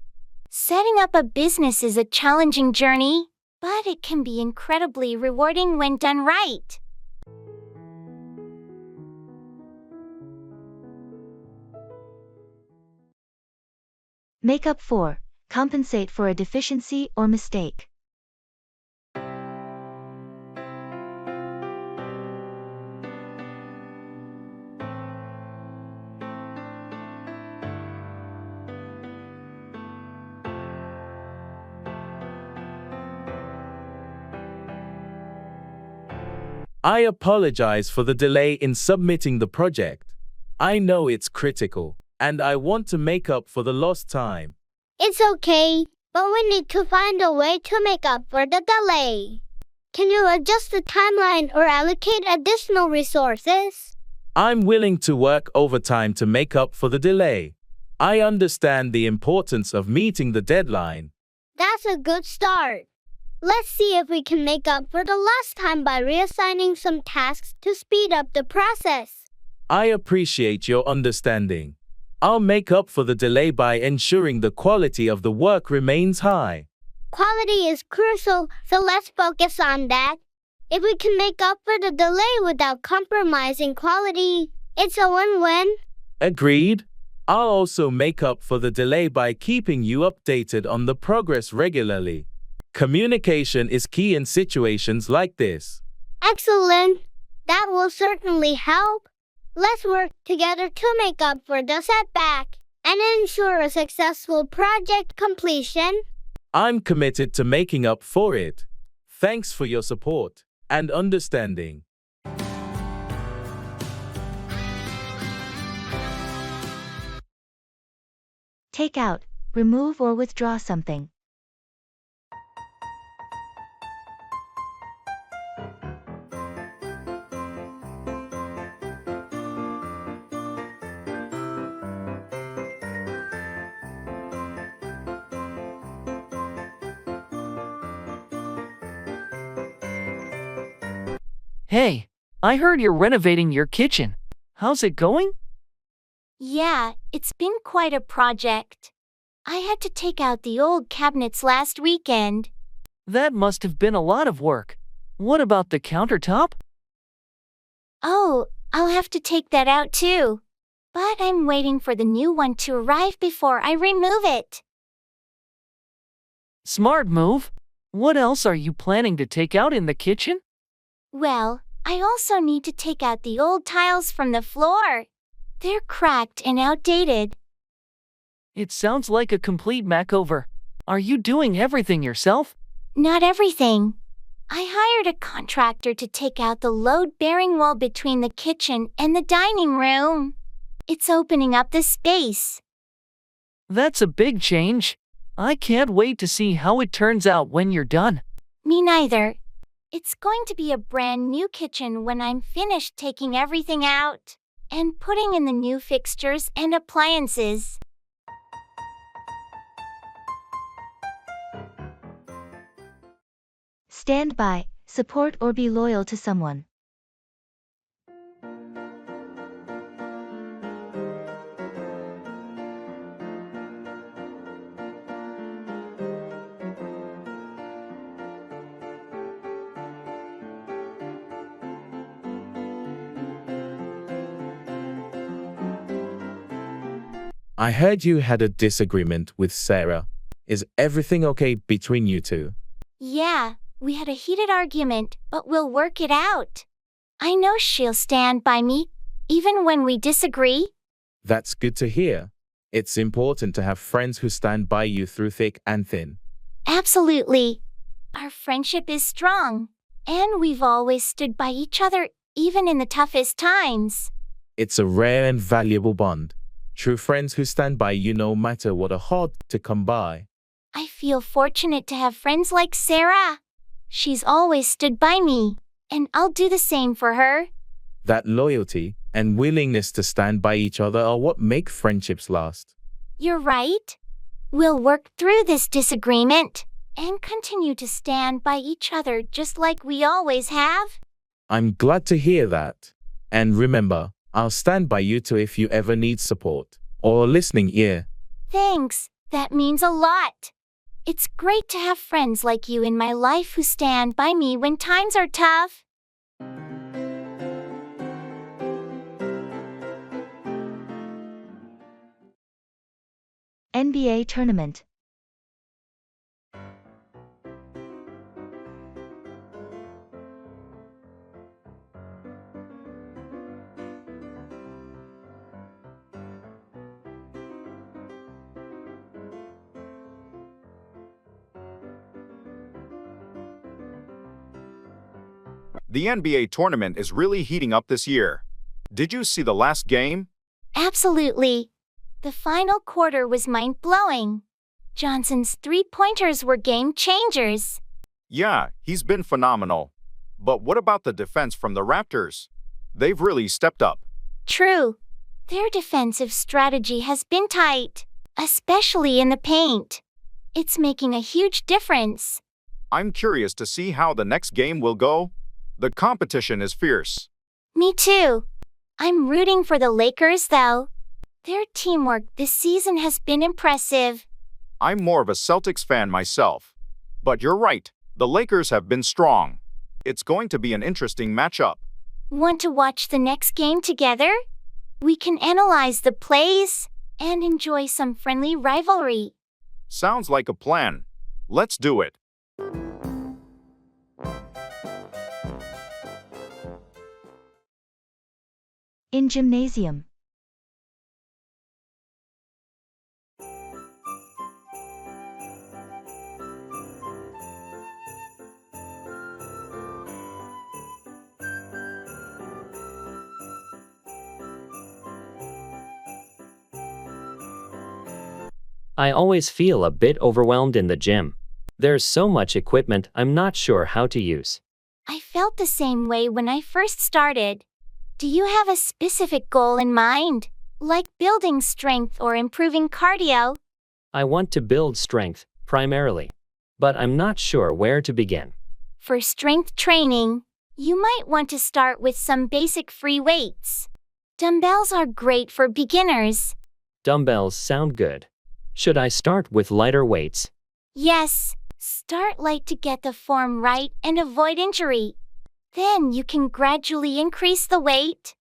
Setting up a business is a challenging journey, but it can be incredibly rewarding when done right.
Make up for, compensate for a deficiency or mistake.
I apologize for the delay in submitting the project. I know it's critical, and I want to make up for the lost time.
It's okay, but we need to find a way to make up for the delay. Can you adjust the timeline or allocate additional resources?
I'm willing to work overtime to make up for the delay. I understand the importance of meeting the deadline.
That's a good start. Let's see if we can make up for the lost time by reassigning some tasks to speed up the process.
I appreciate your understanding. I'll make up for the delay by ensuring the quality of the work remains high.
Quality is crucial, so let's focus on that. If we can make up for the delay without compromising quality, it's a win-win.
Agreed. I'll also make up for the delay by keeping you updated on the progress regularly. Communication is key in situations like this.
Excellent. That will certainly help. Let's work together to make up for the setback and ensure a successful project completion.
I'm committed to making up for it. Thanks for your support and understanding.
Take out, remove or withdraw something.
Hey, I heard you're renovating your kitchen. How's it going?
Yeah, it's been quite a project. I had to take out the old cabinets last weekend.
That must have been a lot of work. What about the countertop?
Oh, I'll have to take that out too. But I'm waiting for the new one to arrive before I remove it.
Smart move. What else are you planning to take out in the kitchen?
Well, I also need to take out the old tiles from the floor. They're cracked and outdated.
It sounds like a complete makeover. Are you doing everything yourself?
Not everything. I hired a contractor to take out the load-bearing wall between the kitchen and the dining room. It's opening up the space.
That's a big change. I can't wait to see how it turns out when you're done.
Me neither. It's going to be a brand new kitchen when I'm finished taking everything out and putting in the new fixtures and appliances.
Stand by, support or be loyal to someone.
I heard you had a disagreement with Sarah. Is everything okay between you two?
Yeah, we had a heated argument, but we'll work it out. I know she'll stand by me, even when we disagree.
That's good to hear. It's important to have friends who stand by you through thick and thin.
Absolutely. Our friendship is strong, and we've always stood by each other, even in the toughest times.
It's a rare and valuable bond. True friends who stand by you no matter what are hard to come by.
I feel fortunate to have friends like Sarah. She's always stood by me, and I'll do the same for her.
That loyalty and willingness to stand by each other are what make friendships last.
You're right. We'll work through this disagreement and continue to stand by each other just like we always have.
I'm glad to hear that. And remember, I'll stand by you too if you ever need support or a listening ear.
Thanks, that means a lot. It's great to have friends like you in my life who stand by me when times are tough.
NBA tournament.
The NBA tournament is really heating up this year. Did you see the last game?
Absolutely. The final quarter was mind-blowing. Johnson's three-pointers were game changers.
Yeah, he's been phenomenal. But what about the defense from the Raptors? They've really stepped up.
True. Their defensive strategy has been tight, especially in the paint. It's making a huge difference.
I'm curious to see how the next game will go. The competition is fierce.
Me too. I'm rooting for the Lakers, though. Their teamwork this season has been impressive.
I'm more of a Celtics fan myself. But you're right, the Lakers have been strong. It's going to be an interesting matchup.
Want to watch the next game together? We can analyze the plays and enjoy some friendly rivalry.
Sounds like a plan. Let's do it.
In gymnasium.
I always feel a bit overwhelmed in the gym. There's so much equipment I'm not sure how to use.
I felt the same way when I first started. Do you have a specific goal in mind, like building strength or improving cardio?
I want to build strength, primarily. But I'm not sure where to begin.
For strength training, you might want to start with some basic free weights. Dumbbells are great for beginners.
Dumbbells sound good. Should I start with lighter weights?
Yes, start light to get the form right and avoid injury. Then you can gradually increase the weight.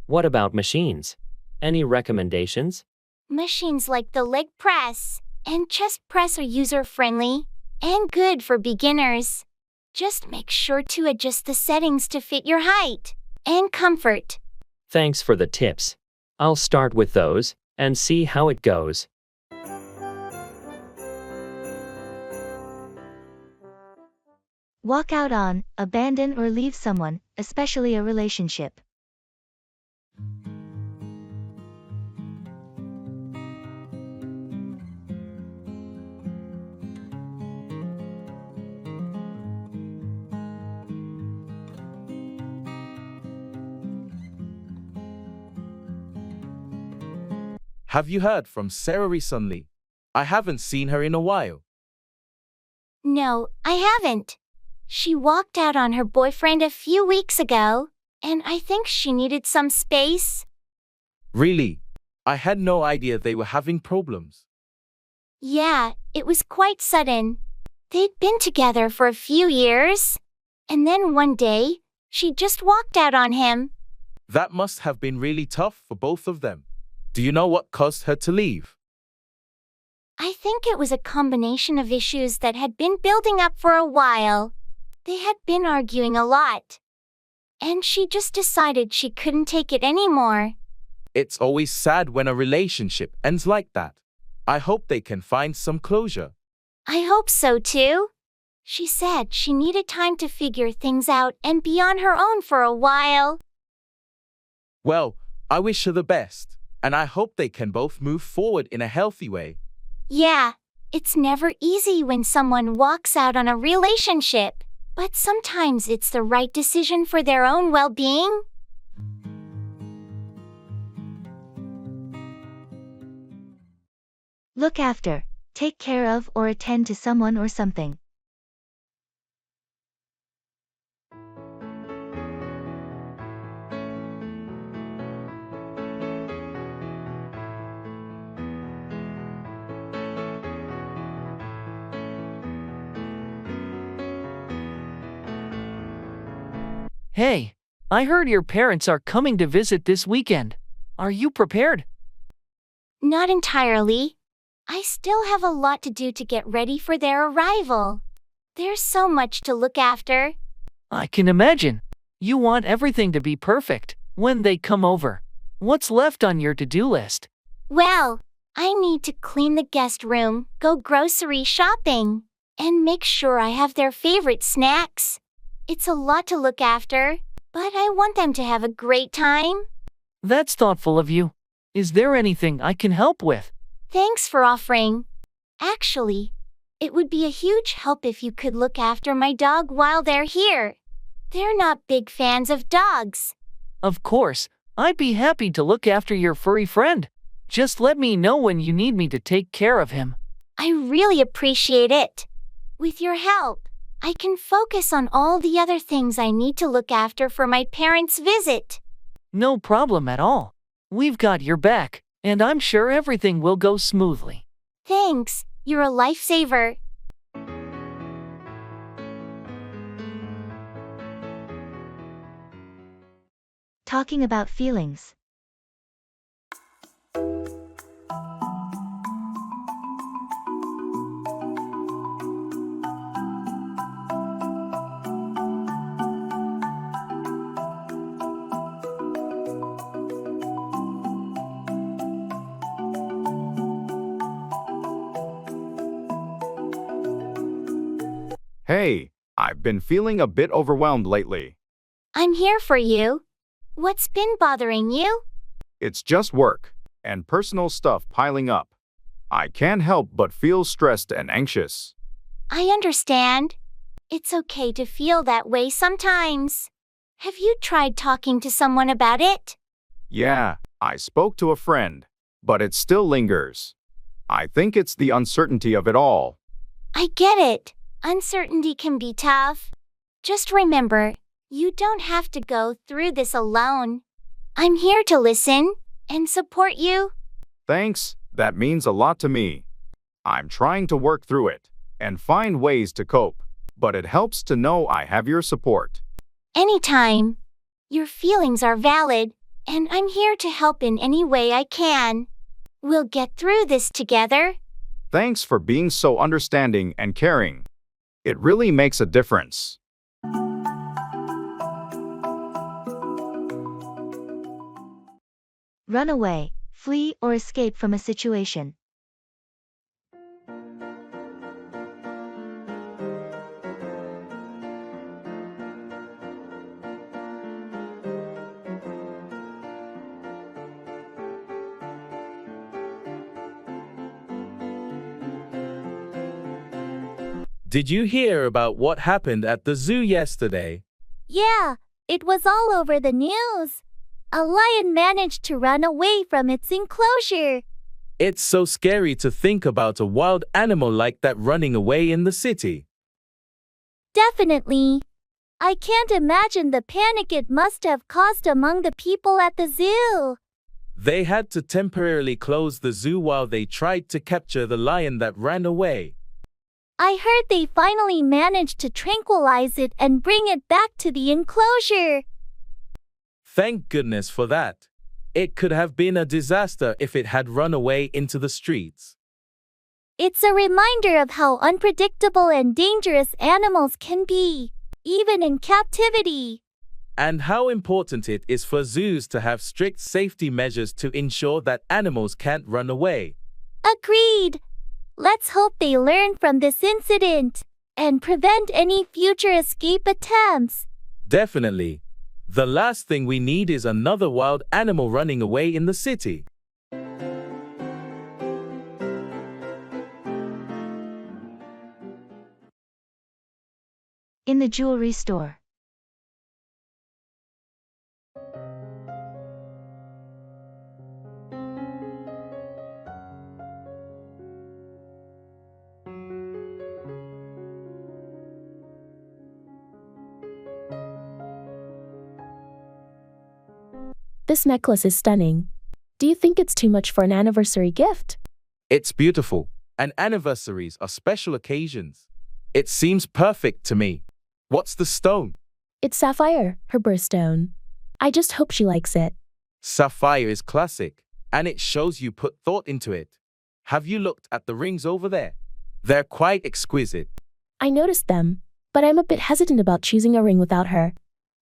What about machines? Any recommendations?
Machines like the leg press and chest press are user-friendly and good for beginners. Just make sure to adjust the settings to fit your height and comfort.
Thanks for the tips. I'll start with those and see how it goes.
Walk out on, abandon or leave someone, especially a relationship.
Have you heard from Sarah recently? I haven't seen her in a while.
No, I haven't. She walked out on her boyfriend a few weeks ago, and I think she needed some space.
Really? I had no idea they were having problems.
Yeah, it was quite sudden. They'd been together for a few years, and then one day, she just walked out on him.
That must have been really tough for both of them. Do you know what caused her to leave?
I think it was a combination of issues that had been building up for a while. They had been arguing a lot. And she just decided she couldn't take it anymore.
It's always sad when a relationship ends like that. I hope they can find some closure.
I hope so too. She said she needed time to figure things out and be on her own for a while.
Well, I wish her the best, and I hope they can both move forward in a healthy way.
Yeah, it's never easy when someone walks out on a relationship, but sometimes it's the right decision for their own well-being.
Look after, take care of or attend to someone or something.
Hey, I heard your parents are coming to visit this weekend. Are you prepared?
Not entirely. I still have a lot to do to get ready for their arrival. There's so much to look after.
I can imagine. You want everything to be perfect when they come over. What's left on your to-do list?
Well, I need to clean the guest room, go grocery shopping, and make sure I have their favorite snacks. It's a lot to look after, but I want them to have a great time.
That's thoughtful of you. Is there anything I can help with?
Thanks for offering. Actually, it would be a huge help if you could look after my dog while they're here. They're not big fans of dogs.
Of course, I'd be happy to look after your furry friend. Just let me know when you need me to take care of him.
I really appreciate it. With your help, I can focus on all the other things I need to look after for my parents' visit.
No problem at all. We've got your back, and I'm sure everything will go smoothly.
Thanks, you're a lifesaver.
Talking about feelings.
Hey, I've been feeling a bit overwhelmed lately.
I'm here for you. What's been bothering you?
It's just work and personal stuff piling up. I can't help but feel stressed and anxious.
I understand. It's okay to feel that way sometimes. Have you tried talking to someone about it?
Yeah, I spoke to a friend, but it still lingers. I think it's the uncertainty of it all.
I get it. Uncertainty can be tough. Just remember, you don't have to go through this alone. I'm here to listen and support you.
Thanks, that means a lot to me. I'm trying to work through it and find ways to cope, but it helps to know I have your support.
Anytime. Your feelings are valid, and I'm here to help in any way I can. We'll get through this together.
Thanks for being so understanding and caring. It really makes a difference.
Run away, flee or escape from a situation.
Did you hear about what happened at the zoo yesterday?
Yeah, it was all over the news. A lion managed to run away from its enclosure.
It's so scary to think about a wild animal like that running away in the city.
Definitely. I can't imagine the panic it must have caused among the people at the zoo.
They had to temporarily close the zoo while they tried to capture the lion that ran away.
I heard they finally managed to tranquilize it and bring it back to the enclosure.
Thank goodness for that. It could have been a disaster if it had run away into the streets.
It's a reminder of how unpredictable and dangerous animals can be, even in captivity.
And how important it is for zoos to have strict safety measures to ensure that animals can't run away.
Agreed. Let's hope they learn from this incident and prevent any future escape attempts.
Definitely. The last thing we need is another wild animal running away in the city.
In the jewelry store.
This necklace is stunning. Do you think it's too much for an anniversary gift?
It's beautiful, and anniversaries are special occasions. It seems perfect to me. What's the stone?
It's sapphire, her birthstone. I just hope she likes it.
Sapphire is classic, and it shows you put thought into it. Have you looked at the rings over there? They're quite exquisite.
I noticed them, but I'm a bit hesitant about choosing a ring without her.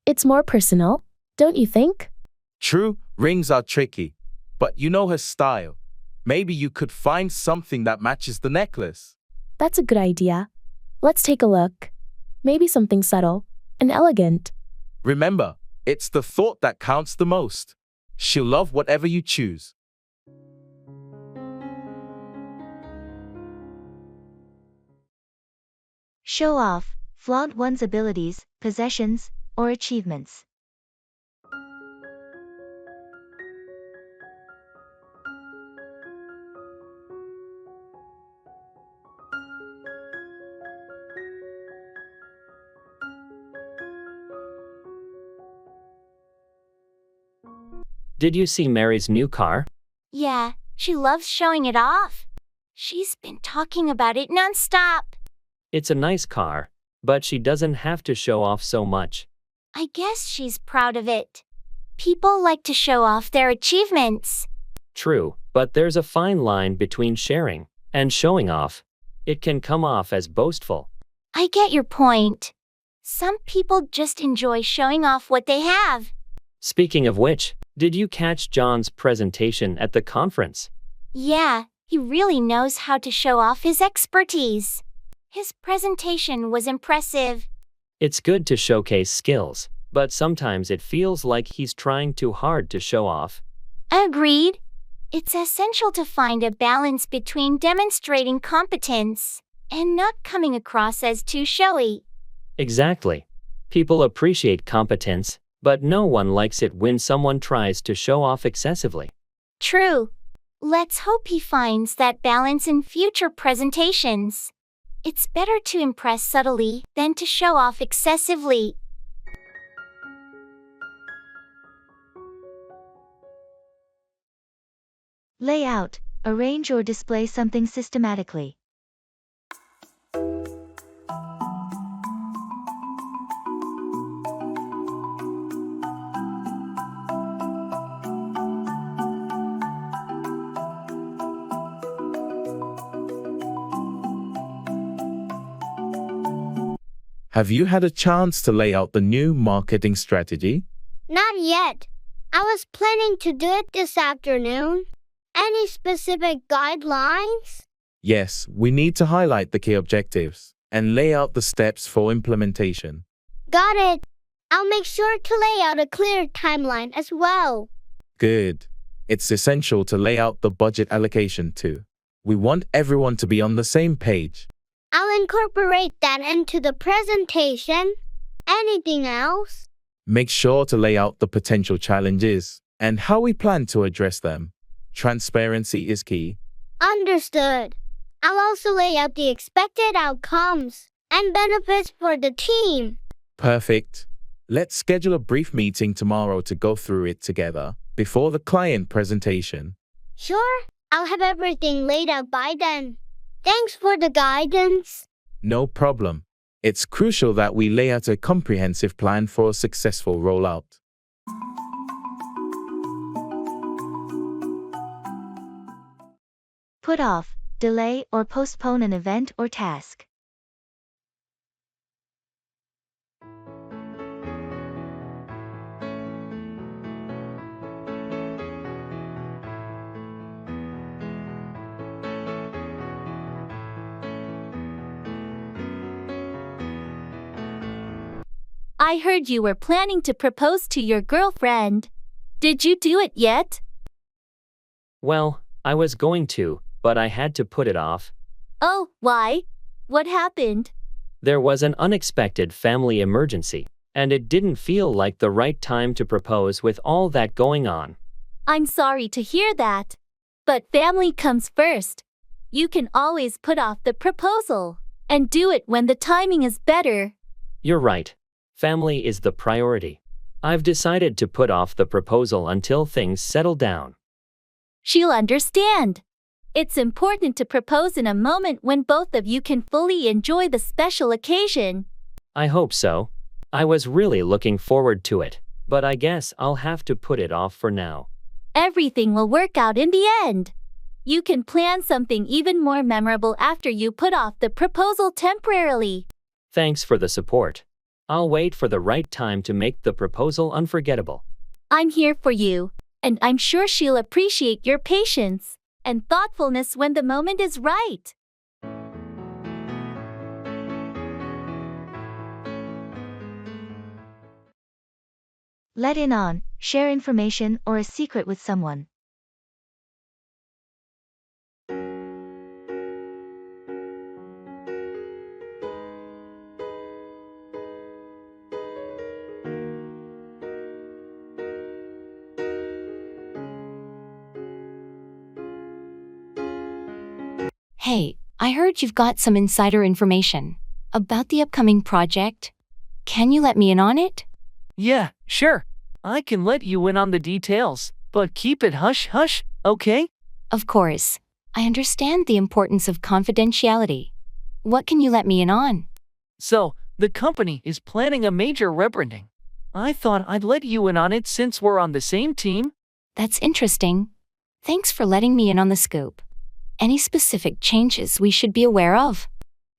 It's more personal, don't you think?
True, rings are tricky, but you know her style. Maybe you could find something that matches the necklace.
That's a good idea. Let's take a look. Maybe something subtle and elegant.
Remember, it's the thought that counts the most. She'll love whatever you choose.
Show off, flaunt one's abilities, possessions, or achievements.
Did you see Mary's new car?
Yeah, she loves showing it off. She's been talking about it nonstop.
It's a nice car, but she doesn't have to show off so much.
I guess she's proud of it. People like to show off their achievements.
True, but there's a fine line between sharing and showing off. It can come off as boastful.
I get your point. Some people just enjoy showing off what they have.
Speaking of which, did you catch John's presentation at the conference?
Yeah, he really knows how to show off his expertise. His presentation was impressive.
It's good to showcase skills, but sometimes it feels like he's trying too hard to show off.
Agreed. It's essential to find a balance between demonstrating competence and not coming across as too showy.
Exactly. People appreciate competence, but no one likes it when someone tries to show off excessively.
True. Let's hope he finds that balance in future presentations. It's better to impress subtly than to show off excessively.
Lay out, arrange or display something systematically.
Have you had a chance to lay out the new marketing strategy?
Not yet. I was planning to do it this afternoon. Any specific guidelines?
Yes, we need to highlight the key objectives and lay out the steps for implementation.
Got it. I'll make sure to lay out a clear timeline as well.
Good. It's essential to lay out the budget allocation too. We want everyone to be on the same page.
I'll incorporate that into the presentation. Anything else?
Make sure to lay out the potential challenges and how we plan to address them. Transparency is key.
Understood. I'll also lay out the expected outcomes and benefits for the team.
Perfect. Let's schedule a brief meeting tomorrow to go through it together before the client presentation.
Sure, I'll have everything laid out by then. Thanks for the guidance.
No problem. It's crucial that we lay out a comprehensive plan for a successful rollout.
Put off, delay or postpone an event or task.
I heard you were planning to propose to your girlfriend. Did you do it yet?
Well, I was going to, but I had to put it off.
Oh, why? What happened?
There was an unexpected family emergency, and it didn't feel like the right time to propose with all that going on.
I'm sorry to hear that. But family comes first. You can always put off the proposal and do it when the timing is better.
You're right. Family is the priority. I've decided to put off the proposal until things settle down.
She'll understand. It's important to propose in a moment when both of you can fully enjoy the special occasion.
I hope so. I was really looking forward to it, but I guess I'll have to put it off for now.
Everything will work out in the end. You can plan something even more memorable after you put off the proposal temporarily.
Thanks for the support. I'll wait for the right time to make the proposal unforgettable.
I'm here for you, and I'm sure she'll appreciate your patience and thoughtfulness when the moment is right.
Let in on, share information or a secret with someone.
Hey, I heard you've got some insider information about the upcoming project. Can you let me in on it?
Yeah, sure. I can let you in on the details, but keep it hush-hush, okay?
Of course. I understand the importance of confidentiality. What can you let me in on?
So, the company is planning a major rebranding. I thought I'd let you in on it since we're on the same team.
That's interesting. Thanks for letting me in on the scoop. Any specific changes we should be aware of?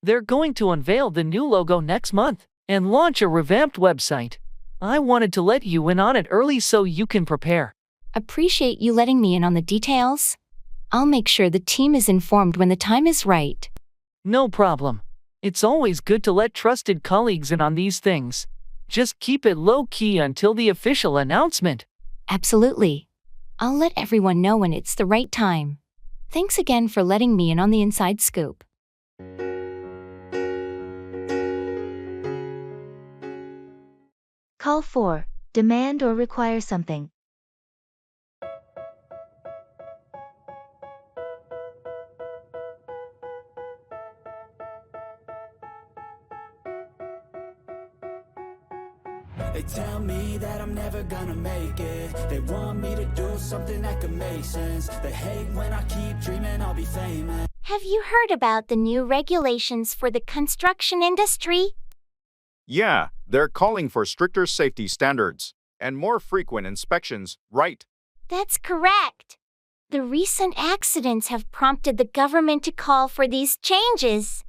They're going to unveil the new logo next month and launch a revamped website. I wanted to let you in on it early so you can prepare.
Appreciate you letting me in on the details. I'll make sure the team is informed when the time is right.
No problem. It's always good to let trusted colleagues in on these things. Just keep it low-key until the official announcement.
Absolutely. I'll let everyone know when it's the right time. Thanks again for letting me in on the inside scoop.
Call 4. Demand or require something.
They tell me that I'm never gonna make it. They want me to do something that could make sense. They hate when I keep dreaming I'll be famous.
Have you heard about the new regulations for the construction industry?
Yeah, they're calling for stricter safety standards and more frequent inspections, right?
That's correct. The recent accidents have prompted the government to call for these changes.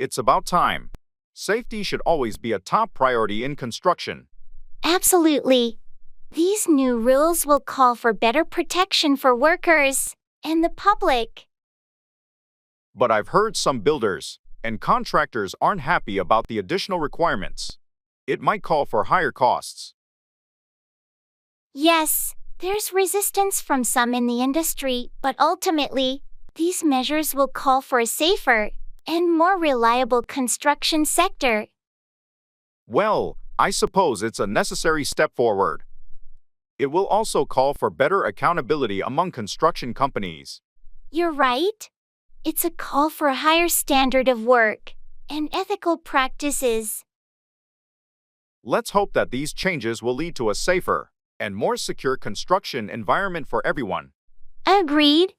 It's about time. Safety should always be a top priority in construction.
Absolutely. These new rules will call for better protection for workers and the public.
But I've heard some builders and contractors aren't happy about the additional requirements. It might call for higher costs.
Yes, there's resistance from some in the industry, but ultimately, these measures will call for a safer and more reliable construction sector.
Well, I suppose it's a necessary step forward. It will also call for better accountability among construction companies.
You're right. It's a call for a higher standard of work and ethical practices.
Let's hope that these changes will lead to a safer and more secure construction environment for everyone.
Agreed.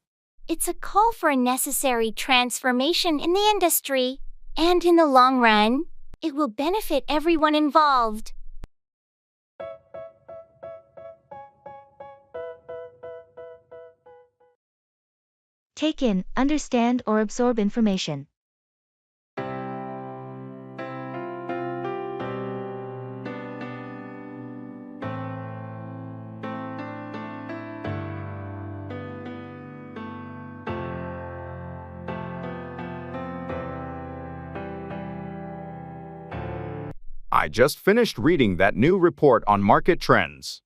It's a call for a necessary transformation in the industry, and in the long run, it will benefit everyone involved.
Take in, understand or absorb information.
I just finished reading that new report on market trends.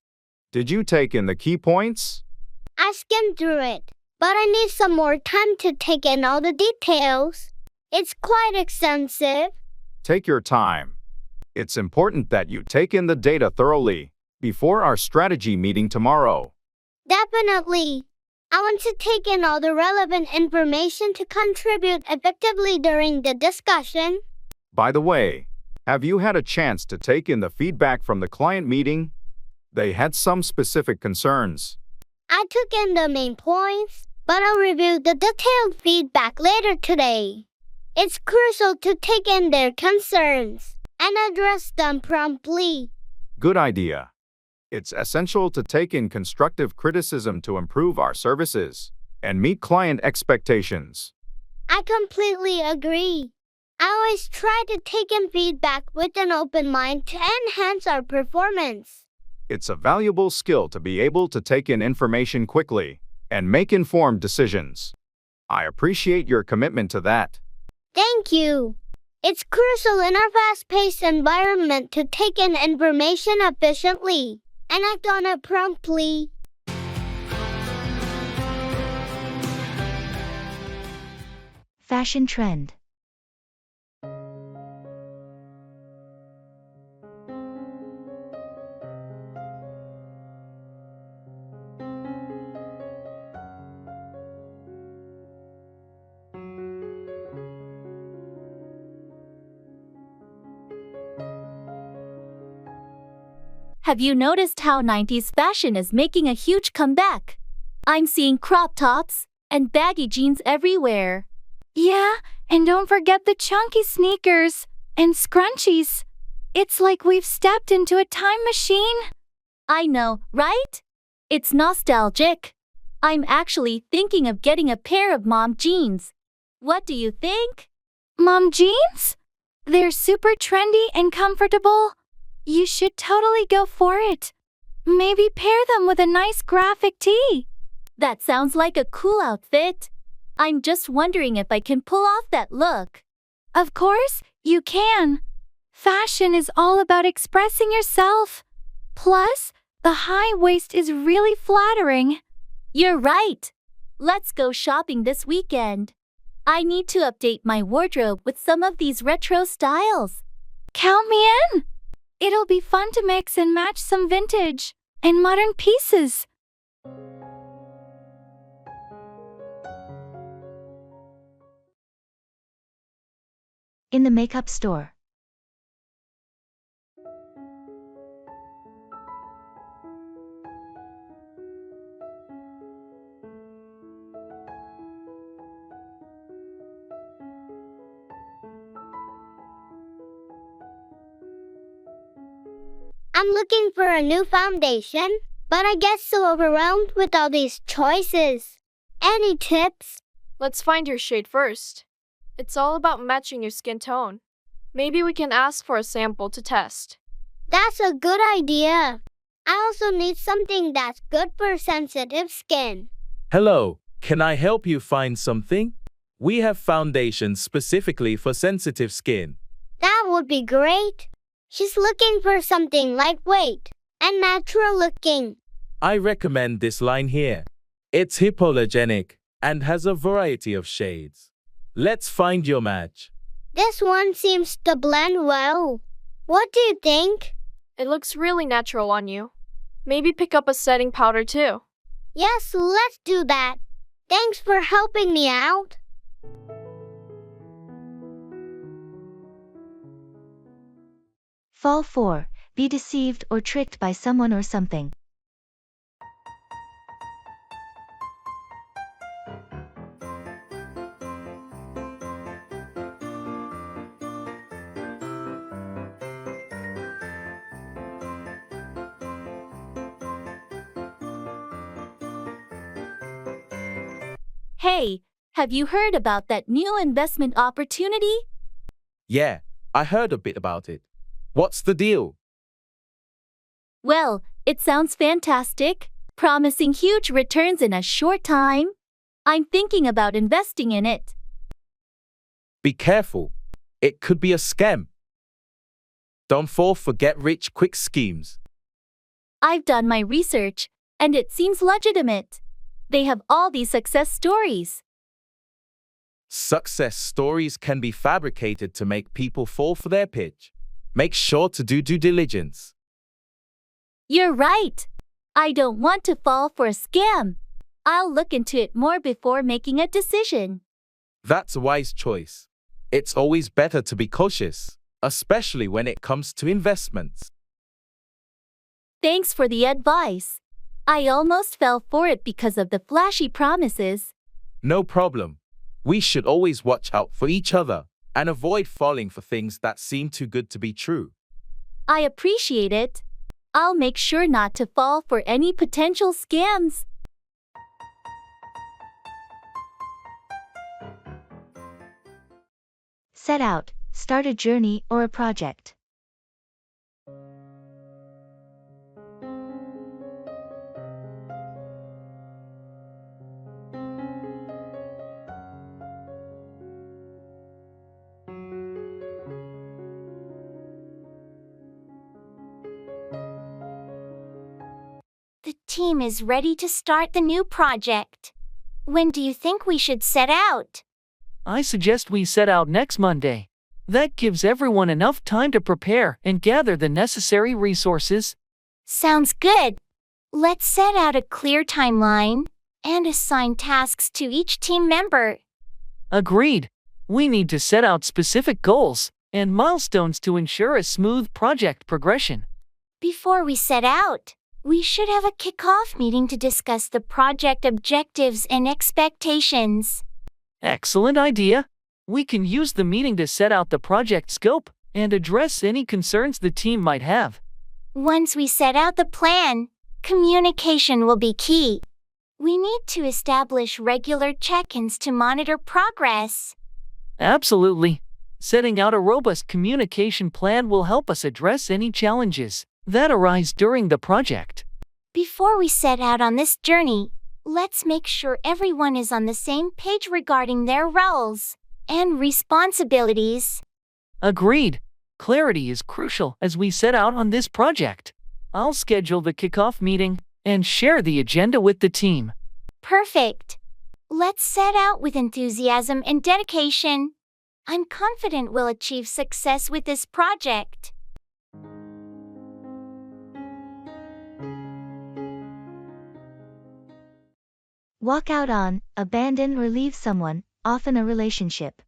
Did you take in the key points?
I skimmed through it, but I need some more time to take in all the details. It's quite extensive.
Take your time. It's important that you take in the data thoroughly before our strategy meeting tomorrow.
Definitely. I want to take in all the relevant information to contribute effectively during the discussion.
By the way, have you had a chance to take in the feedback from the client meeting? They had some specific concerns.
I took in the main points, but I'll review the detailed feedback later today. It's crucial to take in their concerns and address them promptly.
Good idea. It's essential to take in constructive criticism to improve our services and meet client expectations.
I completely agree. I always try to take in feedback with an open mind to enhance our performance.
It's a valuable skill to be able to take in information quickly and make informed decisions. I appreciate your commitment to that.
Thank you. It's crucial in our fast-paced environment to take in information efficiently and act on it promptly.
Fashion trend.
Have you noticed how 90s fashion is making a huge comeback? I'm seeing crop tops and baggy jeans everywhere.
Yeah, and don't forget the chunky sneakers and scrunchies. It's like we've stepped into a time machine.
I know, right? It's nostalgic. I'm actually thinking of getting a pair of mom jeans. What do you think?
Mom jeans? They're super trendy and comfortable. You should totally go for it. Maybe pair them with a nice graphic tee.
That sounds like a cool outfit. I'm just wondering if I can pull off that look.
Of course, you can. Fashion is all about expressing yourself. Plus, the high waist is really flattering.
You're right. Let's go shopping this weekend. I need to update my wardrobe with some of these retro styles.
Count me in. It'll be fun to mix and match some vintage and modern pieces.
In the makeup store.
I'm looking for a new foundation, but I get so overwhelmed with all these choices. Any tips?
Let's find your shade first. It's all about matching your skin tone. Maybe we can ask for a sample to test.
That's a good idea. I also need something that's good for sensitive skin.
Hello, can I help you find something? We have foundations specifically for sensitive skin.
That would be great. She's looking for something lightweight and natural looking.
I recommend this line here. It's hypoallergenic and has a variety of shades. Let's find your match.
This one seems to blend well. What do you think?
It looks really natural on you. Maybe pick up a setting powder too.
Yes, let's do that. Thanks for helping me out.
Fall 4. Be deceived or tricked by someone or something.
Hey, have you heard about that new investment opportunity?
Yeah, I heard a bit about it. What's the deal?
Well, it sounds fantastic, promising huge returns in a short time. I'm thinking about investing in it.
Be careful. It could be a scam. Don't fall for get-rich-quick schemes.
I've done my research, and it seems legitimate. They have all these success stories.
Success stories can be fabricated to make people fall for their pitch. Make sure to do due diligence.
You're right. I don't want to fall for a scam. I'll look into it more before making a decision.
That's a wise choice. It's always better to be cautious, especially when it comes to investments.
Thanks for the advice. I almost fell for it because of the flashy promises.
No problem. We should always watch out for each other and avoid falling for things that seem too good to be true.
I appreciate it. I'll make sure not to fall for any potential scams.
Set out, start a journey or a project.
The team is ready to start the new project. When do you think we should set out?
I suggest we set out next Monday. That gives everyone enough time to prepare and gather the necessary resources.
Sounds good. Let's set out a clear timeline and assign tasks to each team member.
Agreed. We need to set out specific goals and milestones to ensure a smooth project progression.
Before we set out, we should have a kickoff meeting to discuss the project objectives and expectations.
Excellent idea. We can use the meeting to set out the project scope and address any concerns the team might have.
Once we set out the plan, communication will be key. We need to establish regular check-ins to monitor progress.
Absolutely. Setting out a robust communication plan will help us address any challenges that arise during the project.
Before we set out on this journey, let's make sure everyone is on the same page regarding their roles and responsibilities.
Agreed. Clarity is crucial as we set out on this project. I'll schedule the kickoff meeting and share the agenda with the team.
Perfect. Let's set out with enthusiasm and dedication. I'm confident we'll achieve success with this project.
Walk out on, abandon or leave someone, often a relationship.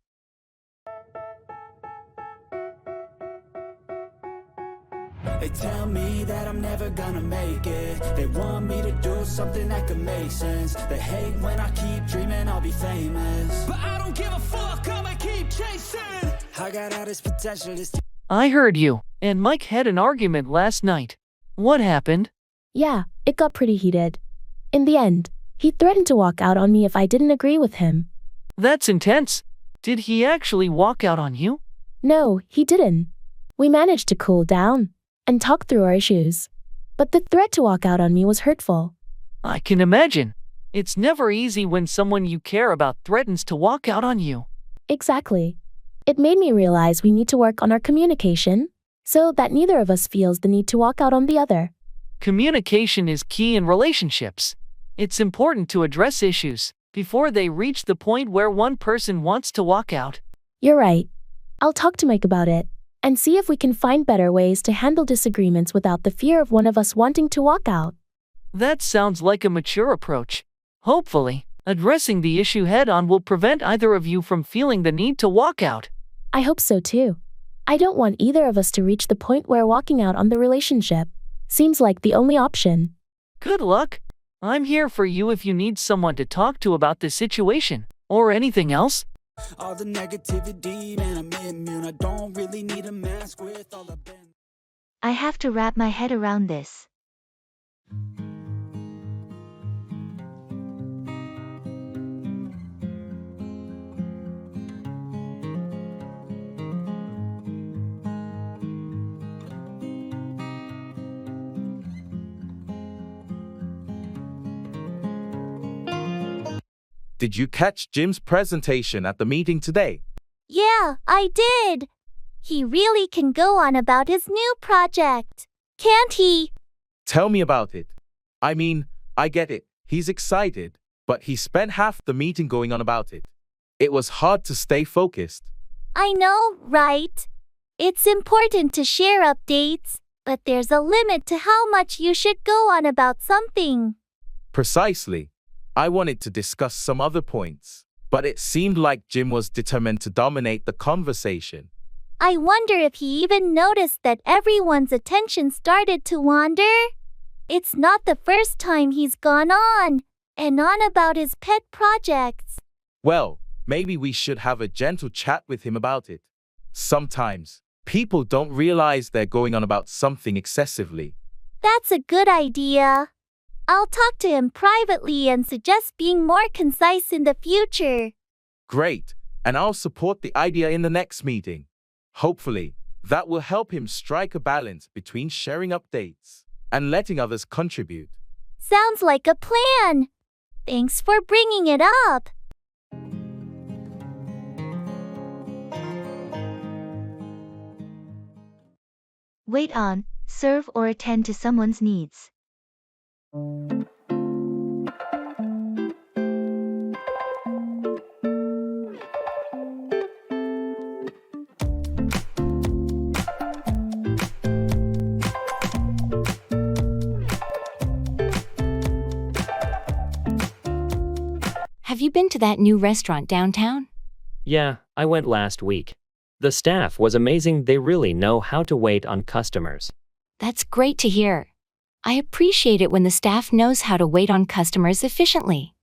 They tell me that I'm never gonna make it. They want me to do something that could make sense. They hate when I keep dreaming I'll be famous, but I don't give a fuck, I'ma keep chasing. I got all this potential.
I heard you and Mike had an argument last night. What happened?
Yeah, it got pretty heated. In the end, he threatened to walk out on me if I didn't agree with him.
That's intense. Did he actually walk out on you?
No, he didn't. We managed to cool down and talk through our issues. But the threat to walk out on me was hurtful.
I can imagine. It's never easy when someone you care about threatens to walk out on you.
Exactly. It made me realize we need to work on our communication so that neither of us feels the need to walk out on the other.
Communication is key in relationships. It's important to address issues before they reach the point where one person wants to walk out.
You're right. I'll talk to Mike about it and see if we can find better ways to handle disagreements without the fear of one of us wanting to walk out.
That sounds like a mature approach. Hopefully, addressing the issue head-on will prevent either of you from feeling the need to walk out.
I hope so too. I don't want either of us to reach the point where walking out on the relationship seems like the only option.
Good luck. I'm here for you if you need someone to talk to about this situation or anything else.
All the negativity, man, I'm immune. I don't really need a mask with all the bend.
I have to wrap my head around this.
Did you catch Jim's presentation at the meeting today?
Yeah, I did. He really can go on about his new project, can't he?
Tell me about it. I mean, I get it. He's excited, but he spent half the meeting going on about it. It was hard to stay focused.
I know, right? It's important to share updates, but there's a limit to how much you should go on about something.
Precisely. I wanted to discuss some other points, but it seemed like Jim was determined to dominate the conversation.
I wonder if he even noticed that everyone's attention started to wander. It's not the first time he's gone on and on about his pet projects.
Well, maybe we should have a gentle chat with him about it. Sometimes, people don't realize they're going on about something excessively.
That's a good idea. I'll talk to him privately and suggest being more concise in the future.
Great, and I'll support the idea in the next meeting. Hopefully, that will help him strike a balance between sharing updates and letting others contribute.
Sounds like a plan. Thanks for bringing it up.
Wait on, serve or attend to someone's needs.
Have you been to that new restaurant downtown?
Yeah, I went last week. The staff was amazing. They really know how to wait on customers.
That's great to hear. I appreciate it when the staff knows how to wait on customers efficiently.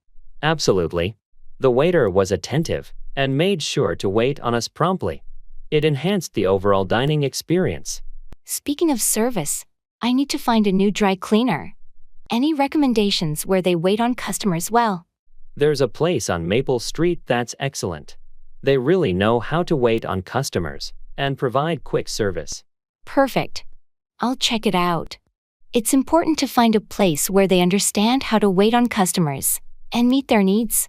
Absolutely. The waiter was attentive and made sure to wait on us promptly. It enhanced the overall dining experience.
Speaking of service, I need to find a new dry cleaner. Any recommendations where they wait on customers well?
There's a place on Maple Street that's excellent. They really know how to wait on customers and provide quick service.
Perfect. I'll check it out. It's important to find a place where they understand how to wait on customers and meet their needs.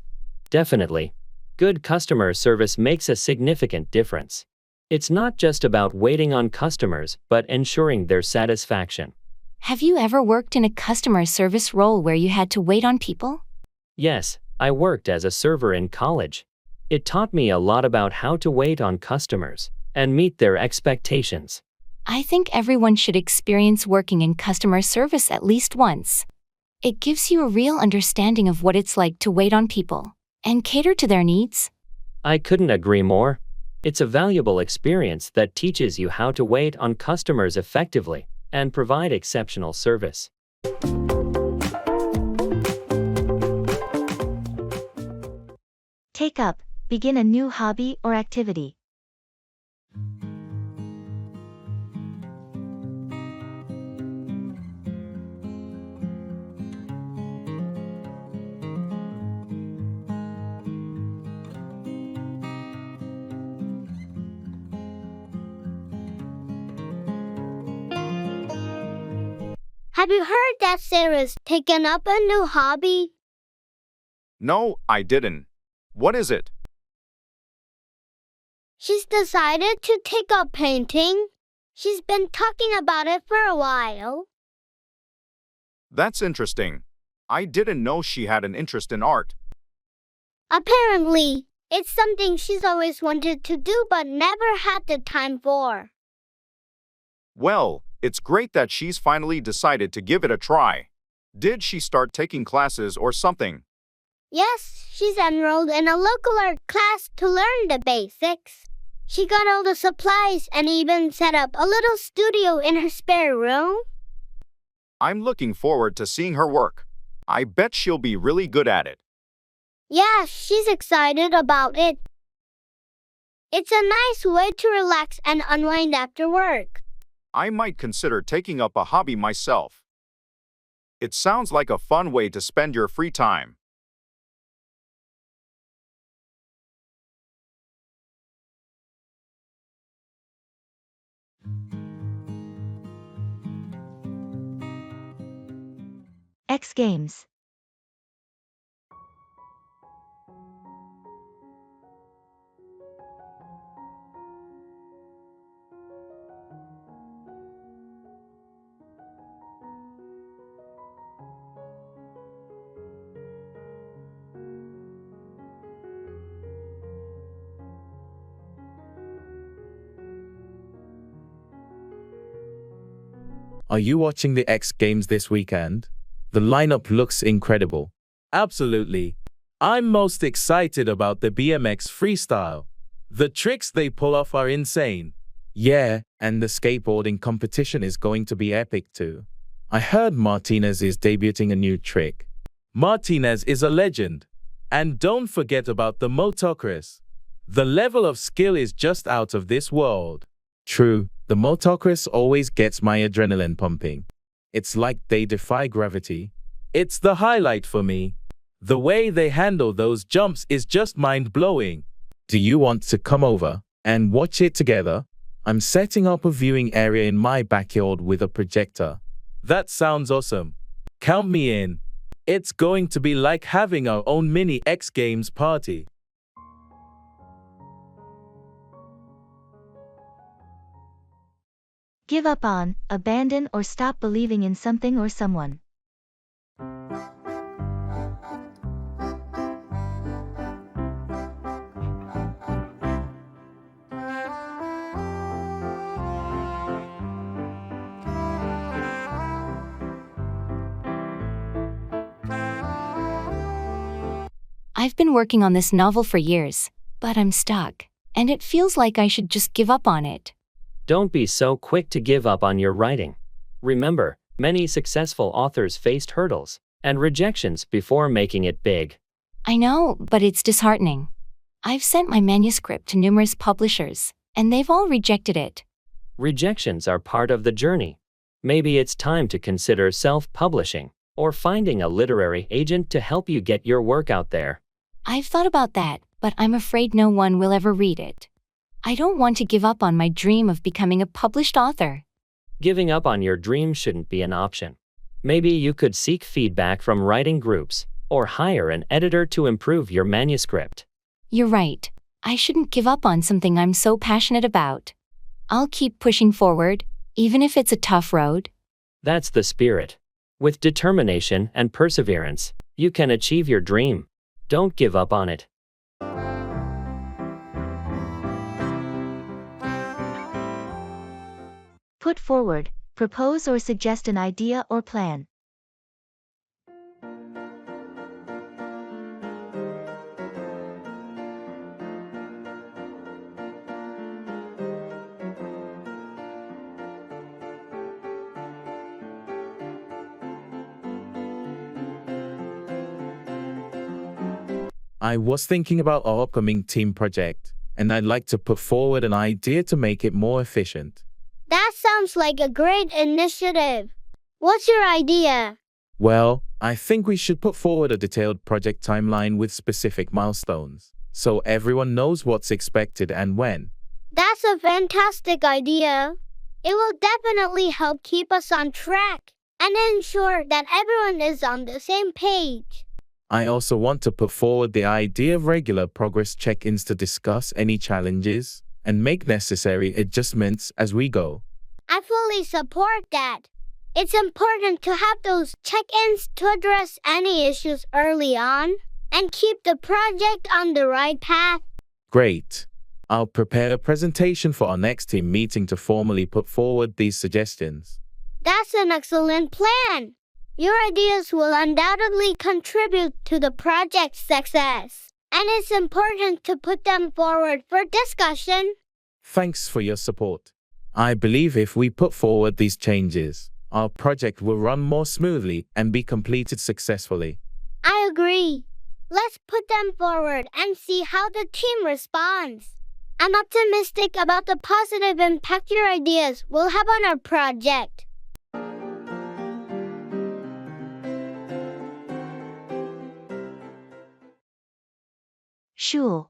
Definitely. Good customer service makes a significant difference. It's not just about waiting on customers, but ensuring their satisfaction.
Have you ever worked in a customer service role where you had to wait on people?
Yes, I worked as a server in college. It taught me a lot about how to wait on customers and meet their expectations.
I think everyone should experience working in customer service at least once. It gives you a real understanding of what it's like to wait on people and cater to their needs.
I couldn't agree more. It's a valuable experience that teaches you how to wait on customers effectively and provide exceptional service.
Take up, begin a new hobby or activity.
Have you heard that Sarah's taken up a new hobby?
No, I didn't. What is it?
She's decided to take up painting. She's been talking about it for a while.
That's interesting. I didn't know she had an interest in art.
Apparently, it's something she's always wanted to do but never had the time for.
Well, it's great that she's finally decided to give it a try. Did she start taking classes or something?
Yes, she's enrolled in a local art class to learn the basics. She got all the supplies and even set up a little studio in her spare room.
I'm looking forward to seeing her work. I bet she'll be really good at it.
Yeah, she's excited about it. It's a nice way to relax and unwind after work.
I might consider taking up a hobby myself. It sounds like a fun way to spend your free time.
X Games.
Are you watching the X Games this weekend? The lineup looks incredible. Absolutely. I'm most excited about the BMX freestyle. The tricks they pull off are insane. Yeah, and the skateboarding competition is going to be epic too. I heard Martinez is debuting a new trick. Martinez is a legend. And don't forget about the motocross. The level of skill is just out of this world. True, the motocross always gets my adrenaline pumping. It's like they defy gravity. It's the highlight for me. The way they handle those jumps is just mind-blowing. Do you want to come over and watch it together? I'm setting up a viewing area in my backyard with a projector. That sounds awesome. Count me in. It's going to be like having our own mini X Games party.
Give up on, abandon or stop believing in something or someone.
I've been working on this novel for years, but I'm stuck, and it feels like I should just give up on it.
Don't be so quick to give up on your writing. Remember, many successful authors faced hurdles and rejections before making it big.
I know, but it's disheartening. I've sent my manuscript to numerous publishers, and they've all rejected it.
Rejections are part of the journey. Maybe it's time to consider self-publishing or finding a literary agent to help you get your work out there.
I've thought about that, but I'm afraid no one will ever read it. I don't want to give up on my dream of becoming a published author.
Giving up on your dream shouldn't be an option. Maybe you could seek feedback from writing groups or hire an editor to improve your manuscript.
You're right. I shouldn't give up on something I'm so passionate about. I'll keep pushing forward, even if it's a tough road.
That's the spirit. With determination and perseverance, you can achieve your dream. Don't give up on it.
Put forward, propose or suggest an idea or plan.
I was thinking about our upcoming team project, and I'd like to put forward an idea to make it more efficient.
That sounds like a great initiative. What's your idea?
Well, I think we should put forward a detailed project timeline with specific milestones, so everyone knows what's expected and when.
That's a fantastic idea. It will definitely help keep us on track and ensure that everyone is on the same page.
I also want to put forward the idea of regular progress check-ins to discuss any challenges and make necessary adjustments as we go.
I fully support that. It's important to have those check-ins to address any issues early on and keep the project on the right path.
Great. I'll prepare a presentation for our next team meeting to formally put forward these suggestions.
That's an excellent plan. Your ideas will undoubtedly contribute to the project's success, and it's important to put them forward for discussion.
Thanks for your support. I believe if we put forward these changes, our project will run more smoothly and be completed successfully.
I agree. Let's put them forward and see how the team responds. I'm optimistic about the positive impact your ideas will have on our project.
Sure.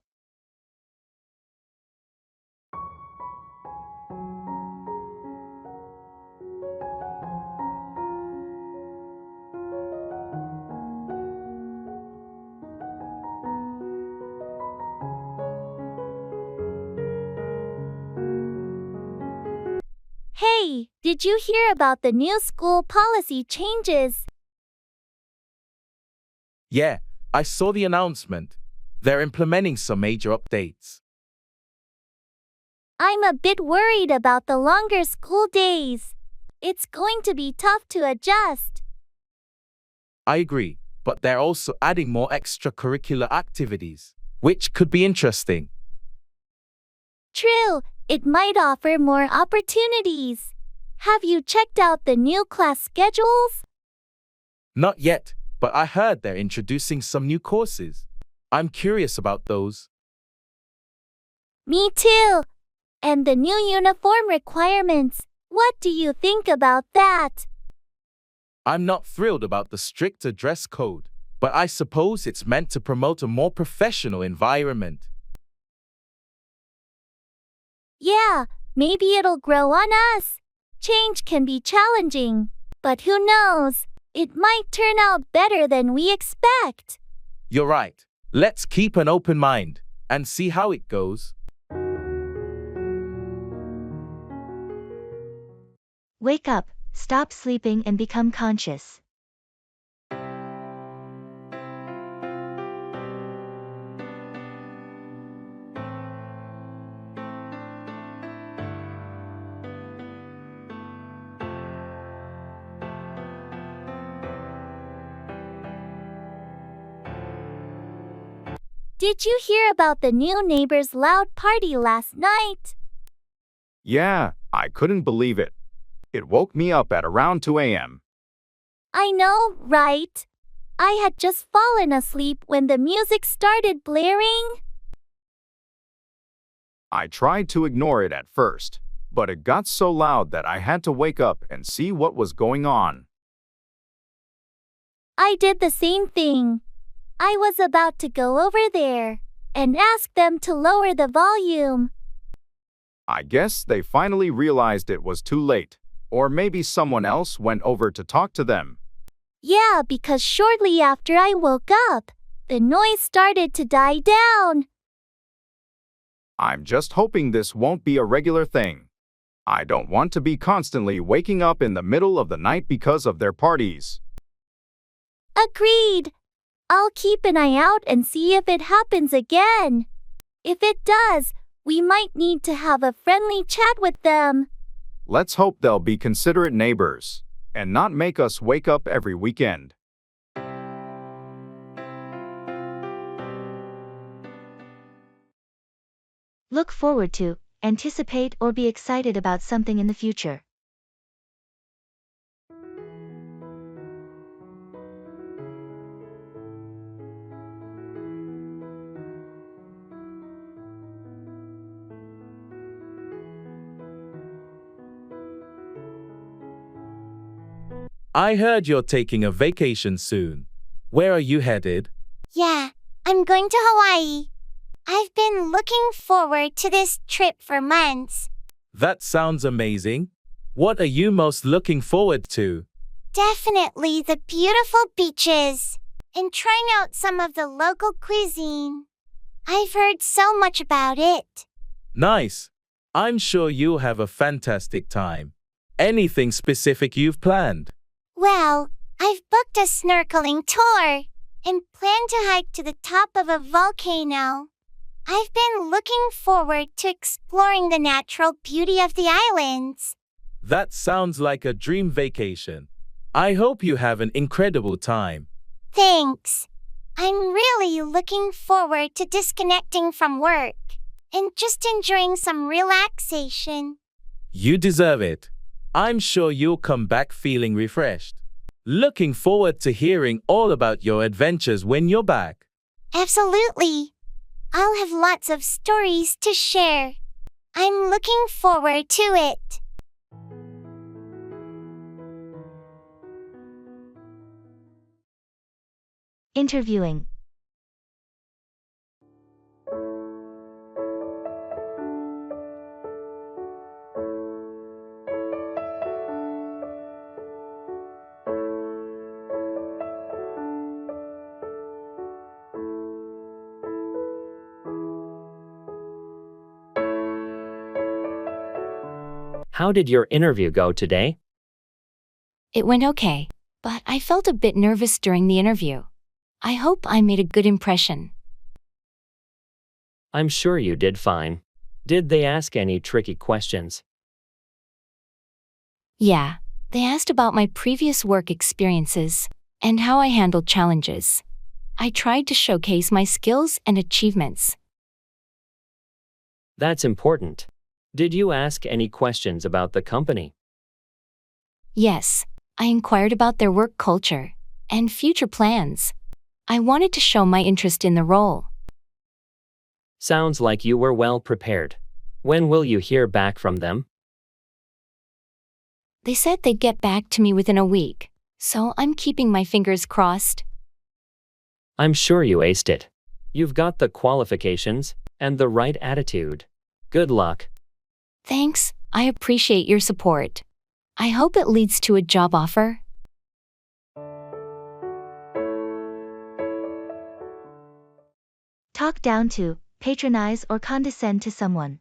Hey, did you hear about the new school policy changes?
Yeah, I saw the announcement. They're implementing some major updates.
I'm a bit worried about the longer school days. It's going to be tough to adjust.
I agree, but they're also adding more extracurricular activities, which could be interesting.
True, it might offer more opportunities. Have you checked out the new class schedules?
Not yet, but I heard they're introducing some new courses. I'm curious about those.
Me too. And the new uniform requirements. What do you think about that?
I'm not thrilled about the stricter dress code, but I suppose it's meant to promote a more professional environment.
Yeah, maybe it'll grow on us. Change can be challenging, but who knows? It might turn out better than we expect.
You're right. Let's keep an open mind and see how it goes.
Wake up, stop sleeping and become conscious.
Did you hear about the new neighbor's loud party last night?
Yeah, I couldn't believe it. It woke me up at around 2 a.m.
I know, right? I had just fallen asleep when the music started blaring.
I tried to ignore it at first, but it got so loud that I had to wake up and see what was going on.
I did the same thing. I was about to go over there and ask them to lower the volume.
I guess they finally realized it was too late, or maybe someone else went over to talk to them.
Yeah, because shortly after I woke up, the noise started to die down.
I'm just hoping this won't be a regular thing. I don't want to be constantly waking up in the middle of the night because of their parties.
Agreed. I'll keep an eye out and see if it happens again. If it does, we might need to have a friendly chat with them.
Let's hope they'll be considerate neighbors and not make us wake up every weekend.
Look forward to, anticipate or be excited about something in the future.
I heard you're taking a vacation soon. Where are you headed?
Yeah, I'm going to Hawaii. I've been looking forward to this trip for months.
That sounds amazing. What are you most looking forward to?
Definitely the beautiful beaches and trying out some of the local cuisine. I've heard so much about it.
Nice. I'm sure you'll have a fantastic time. Anything specific you've planned?
Well, I've booked a snorkeling tour and plan to hike to the top of a volcano. I've been looking forward to exploring the natural beauty of the islands.
That sounds like a dream vacation. I hope you have an incredible time.
Thanks. I'm really looking forward to disconnecting from work and just enjoying some relaxation.
You deserve it. I'm sure you'll come back feeling refreshed. Looking forward to hearing all about your adventures when you're back.
Absolutely. I'll have lots of stories to share. I'm looking forward to it.
Interviewing.
How did your interview go today?
It went okay, but I felt a bit nervous during the interview. I hope I made a good impression.
I'm sure you did fine. Did they ask any tricky questions?
Yeah, they asked about my previous work experiences and how I handled challenges. I tried to showcase my skills and achievements.
That's important. Did you ask any questions about the company?
Yes, I inquired about their work culture and future plans. I wanted to show my interest in the role.
Sounds like you were well prepared. When will you hear back from them?
They said they'd get back to me within a week, so I'm keeping my fingers crossed.
I'm sure you aced it. You've got the qualifications and the right attitude. Good luck.
Thanks, I appreciate your support. I hope it leads to a job offer.
Talk down to, patronize or condescend to someone.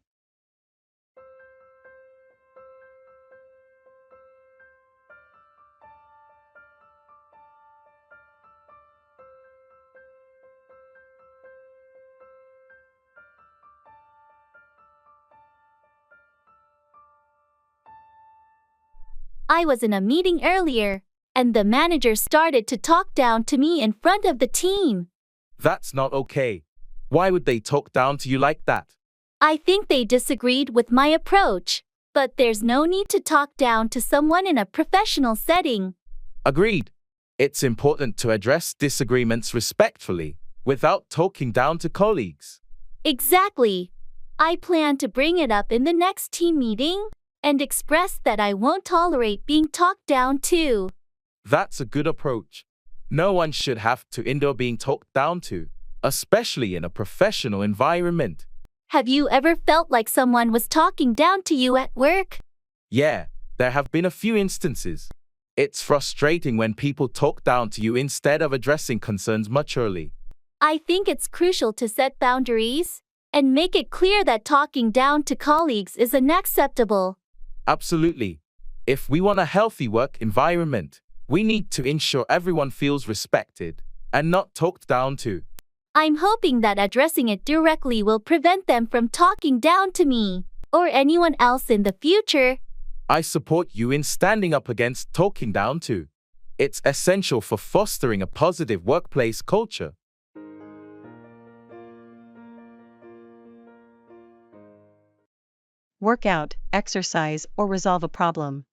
I was in a meeting earlier, and the manager started to talk down to me in front of the team.
That's not okay. Why would they talk down to you like that?
I think they disagreed with my approach, but there's no need to talk down to someone in a professional setting.
Agreed. It's important to address disagreements respectfully, without talking down to colleagues.
Exactly. I plan to bring it up in the next team meeting and express that I won't tolerate being talked down to.
That's a good approach. No one should have to endure being talked down to, especially in a professional environment.
Have you ever felt like someone was talking down to you at work?
Yeah, there have been a few instances. It's frustrating when people talk down to you instead of addressing concerns maturely.
I think it's crucial to set boundaries and make it clear that talking down to colleagues is unacceptable.
Absolutely. If we want a healthy work environment, we need to ensure everyone feels respected and not talked down to.
I'm hoping that addressing it directly will prevent them from talking down to me or anyone else in the future.
I support you in standing up against talking down to. It's essential for fostering a positive workplace culture.
Work out, exercise, or resolve a problem.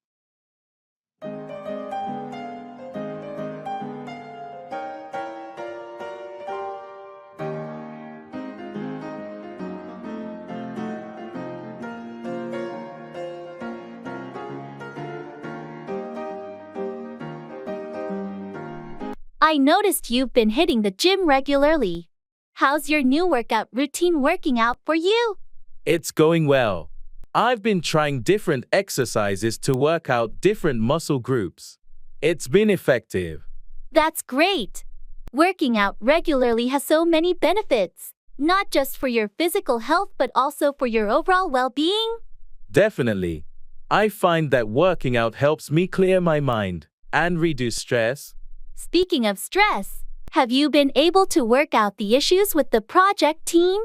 I noticed you've been hitting the gym regularly. How's your new workout routine working out for you?
It's going well. I've been trying different exercises to work out different muscle groups. It's been effective.
That's great. Working out regularly has so many benefits, not just for your physical health but also for your overall well-being.
Definitely. I find that working out helps me clear my mind and reduce stress.
Speaking of stress, have you been able to work out the issues with the project team?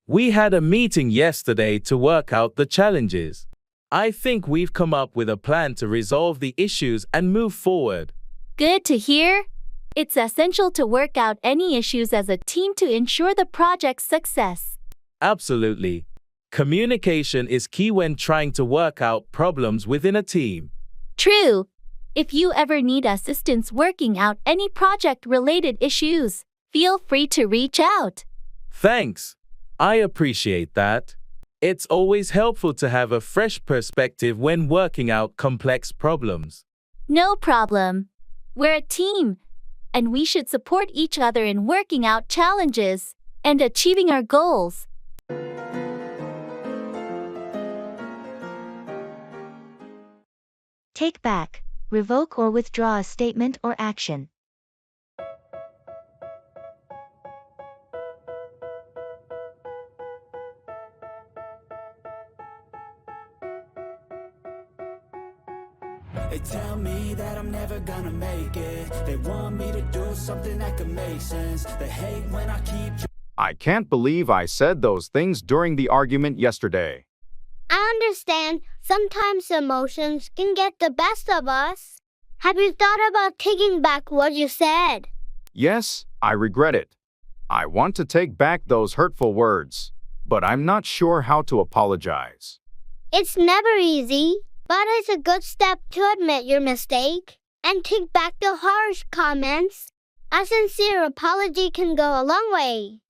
We had a meeting yesterday to work out the challenges. I think we've come up with a plan to resolve the issues and move forward.
Good to hear. It's essential to work out any issues as a team to ensure the project's success.
Absolutely. Communication is key when trying to work out problems within a team.
True. If you ever need assistance working out any project-related issues, feel free to reach out.
Thanks. I appreciate that. It's always helpful to have a fresh perspective when working out complex problems.
No problem. We're a team, and we should support each other in working out challenges and achieving our goals.
Take back, revoke or withdraw a statement or action.
They tell me that I'm never gonna make it. They want me to do something that could make sense. They hate when I keep
I can't believe I said those things during the argument yesterday.
I understand sometimes emotions can get the best of us. Have you thought about taking back what you said?
Yes, I regret it. I want to take back those hurtful words, but I'm not sure how to apologize.
It's never easy, but it's a good step to admit your mistake and take back the harsh comments. A sincere apology can go a long way.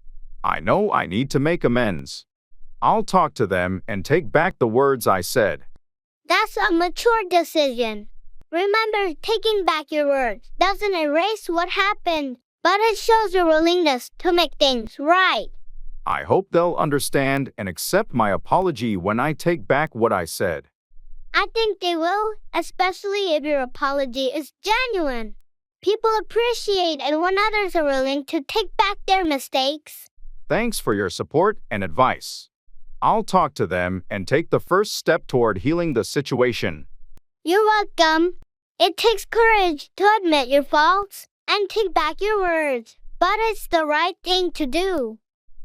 I know I need to make amends. I'll talk to them and take back the words I said.
That's a mature decision. Remember, taking back your words doesn't erase what happened, but it shows your willingness to make things right.
I hope they'll understand and accept my apology when I take back what I said.
I think they will, especially if your apology is genuine. People appreciate it when others are willing to take back their mistakes.
Thanks for your support and advice. I'll talk to them and take the first step toward healing the situation.
You're welcome. It takes courage to admit your faults and take back your words, but it's the right thing to do.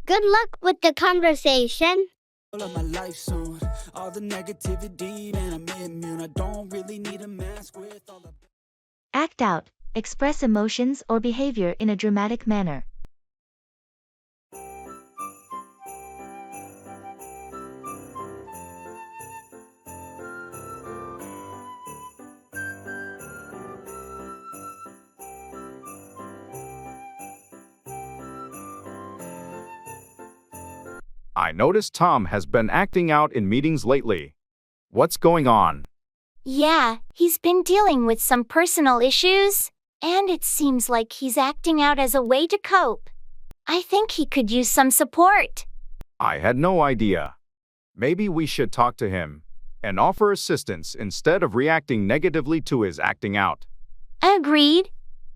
Good luck with the conversation.
all of my life soon. All the negativity, man, I'm immune. I don't really need a mask with all the...
Act out. Express emotions or behavior in a dramatic manner.
I noticed Tom has been acting out in meetings lately. What's going on?
Yeah, he's been dealing with some personal issues, and it seems like he's acting out as a way to cope. I think he could use some support.
I had no idea. Maybe we should talk to him and offer assistance instead of reacting negatively to his acting out.
Agreed.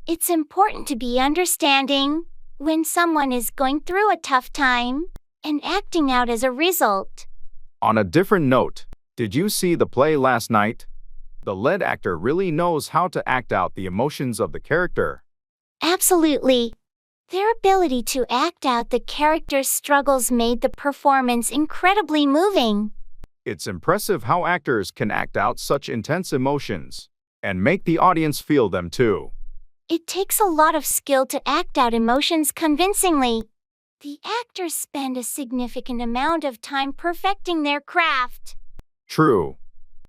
It's important to be understanding when someone is going through a tough time and acting out as a result.
On a different note, did you see the play last night? The lead actor really knows how to act out the emotions of the character.
Absolutely. Their ability to act out the character's struggles made the performance incredibly moving.
It's impressive how actors can act out such intense emotions and make the audience feel them too.
It takes a lot of skill to act out emotions convincingly. The actors spend a significant amount of time perfecting their craft.
True.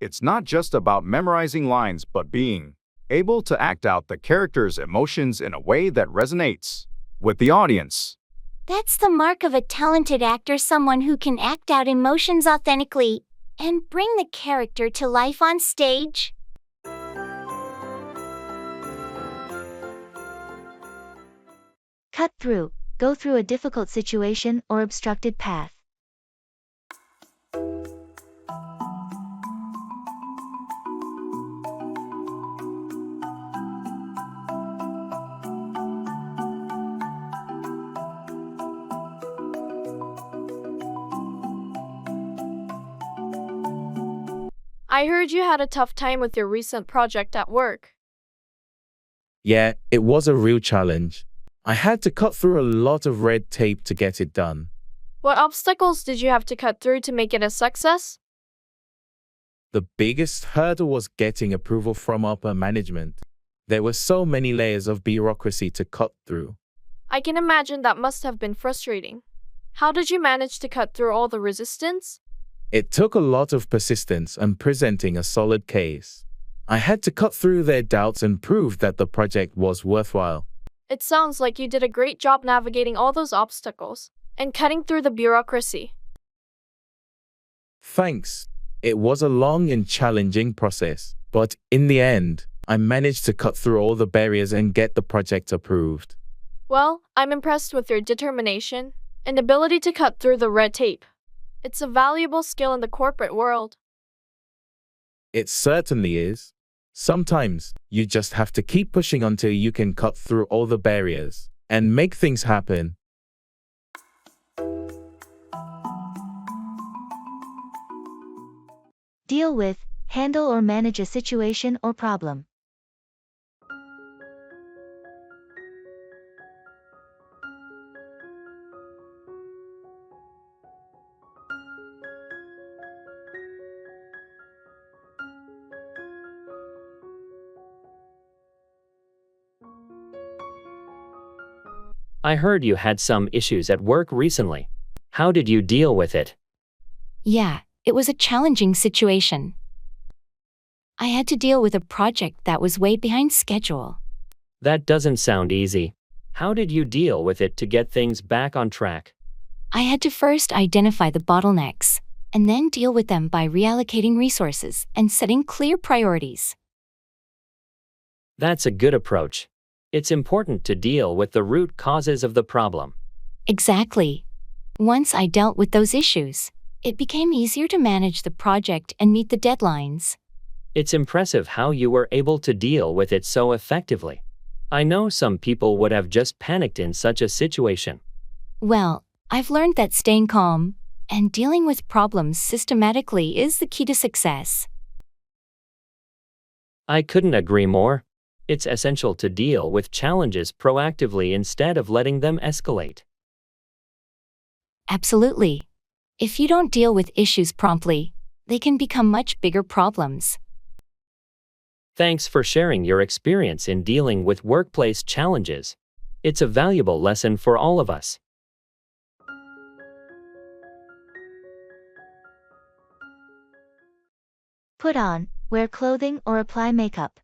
It's not just about memorizing lines but being able to act out the character's emotions in a way that resonates with the audience.
That's the mark of a talented actor, someone who can act out emotions authentically and bring the character to life on stage.
Cut through. Go through a difficult situation or obstructed path.
I heard you had a tough time with your recent project at work.
Yeah, it was a real challenge. I had to cut through a lot of red tape to get it done.
What obstacles did you have to cut through to make it a success?
The biggest hurdle was getting approval from upper management. There were so many layers of bureaucracy to cut through.
I can imagine that must have been frustrating. How did you manage to cut through all the resistance?
It took a lot of persistence and presenting a solid case. I had to cut through their doubts and prove that the project was worthwhile.
It sounds like you did a great job navigating all those obstacles and cutting through the bureaucracy.
Thanks. It was a long and challenging process, but in the end, I managed to cut through all the barriers and get the project approved.
Well, I'm impressed with your determination and ability to cut through the red tape. It's a valuable skill in the corporate world.
It certainly is. Sometimes, you just have to keep pushing until you can cut through all the barriers and make things happen.
Deal with Handle or manage a situation or problem.
I heard you had some issues at work recently. How did you deal with it?
Yeah, it was a challenging situation. I had to deal with a project that was way behind schedule.
That doesn't sound easy. How did you deal with it to get things back on track?
I had to first identify the bottlenecks, and then deal with them by reallocating resources and setting clear priorities.
That's a good approach. It's important to deal with the root causes of the problem.
Exactly. Once I dealt with those issues, it became easier to manage the project and meet the deadlines.
It's impressive how you were able to deal with it so effectively. I know some people would have just panicked in such a situation.
Well, I've learned that staying calm and dealing with problems systematically is the key to success.
I couldn't agree more. It's essential to deal with challenges proactively instead of letting them escalate.
Absolutely. If you don't deal with issues promptly, they can become much bigger problems.
Thanks for sharing your experience in dealing with workplace challenges. It's a valuable lesson for all of us.
Put on, wear clothing or apply makeup.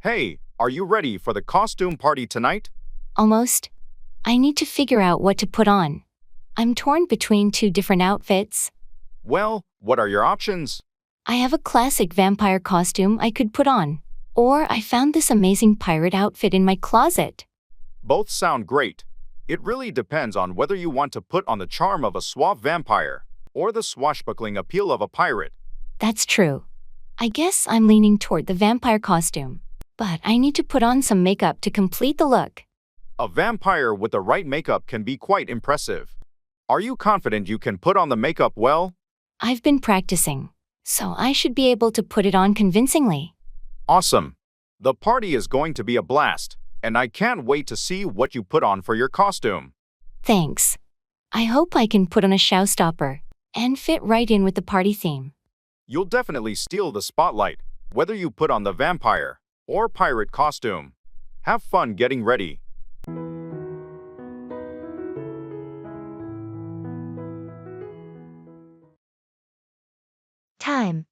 Hey, are you ready for the costume party tonight?
Almost. I need to figure out what to put on. I'm torn between two different outfits.
Well, what are your options?
I have a classic vampire costume I could put on. Or I found this amazing pirate outfit in my closet.
Both sound great. It really depends on whether you want to put on the charm of a suave vampire or the swashbuckling appeal of a pirate.
That's true. I guess I'm leaning toward the vampire costume. But I need to put on some makeup to complete the look.
A vampire with the right makeup can be quite impressive. Are you confident you can put on the makeup well?
I've been practicing, so I should be able to put it on convincingly.
Awesome. The party is going to be a blast, and I can't wait to see what you put on for your costume.
Thanks. I hope I can put on a showstopper and fit right in with the party theme.
You'll definitely steal the spotlight, whether you put on the vampire or pirate costume. Have fun getting ready.
Time.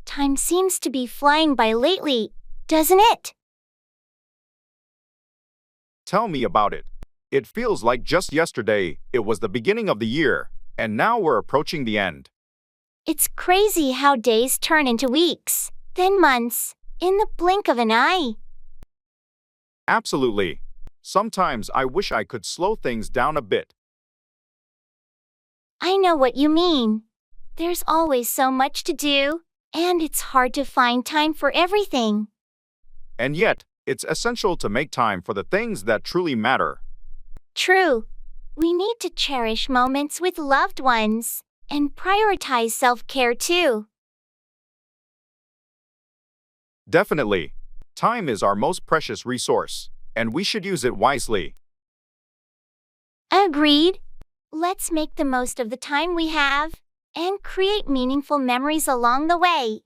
Time seems to be flying by lately, doesn't it?
Tell me about it. It feels like just yesterday it was the beginning of the year, and now we're approaching the end.
It's crazy how days turn into weeks, then months, in the blink of an eye.
Absolutely. Sometimes I wish I could slow things down a bit.
I know what you mean. There's always so much to do, and it's hard to find time for everything.
And yet, it's essential to make time for the things that truly matter.
True. We need to cherish moments with loved ones and prioritize self-care too.
Definitely. Time is our most precious resource, and we should use it wisely.
Agreed. Let's make the most of the time we have and create meaningful memories along the way.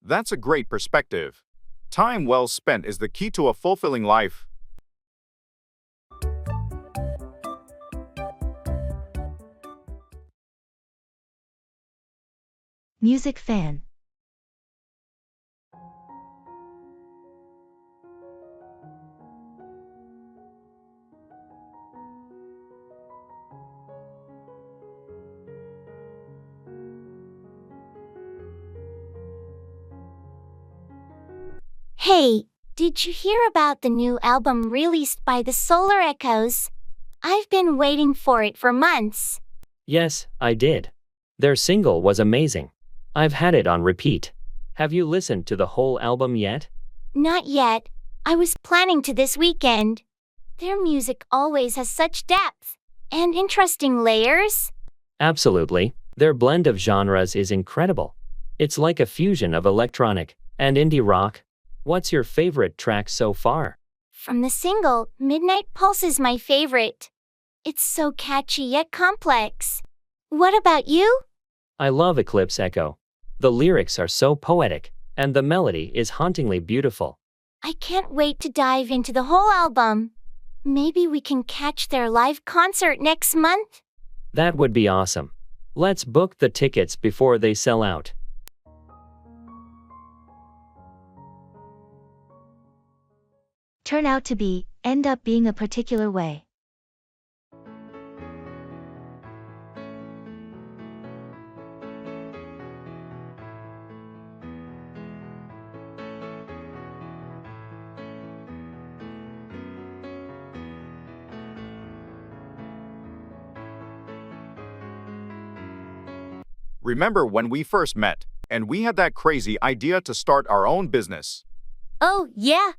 That's a great perspective. Time well spent is the key to a fulfilling life.
Music fan.
Hey, did you hear about the new album released by the Solar Echoes? I've been waiting for it for months.
Yes, I did. Their single was amazing. I've had it on repeat. Have you listened to the whole album yet?
Not yet. I was planning to this weekend. Their music always has such depth and interesting layers.
Absolutely. Their blend of genres is incredible. It's like a fusion of electronic and indie rock. What's your favorite track so far?
From the single, Midnight Pulse is my favorite. It's so catchy yet complex. What about you?
I love Eclipse Echo. The lyrics are so poetic, and the melody is hauntingly beautiful.
I can't wait to dive into the whole album. Maybe we can catch their live concert next month?
That would be awesome. Let's book the tickets before they sell out.
Turn out to be, end up being a particular way.
Remember when we first met, and we had that crazy idea to start our own business?
Oh, yeah.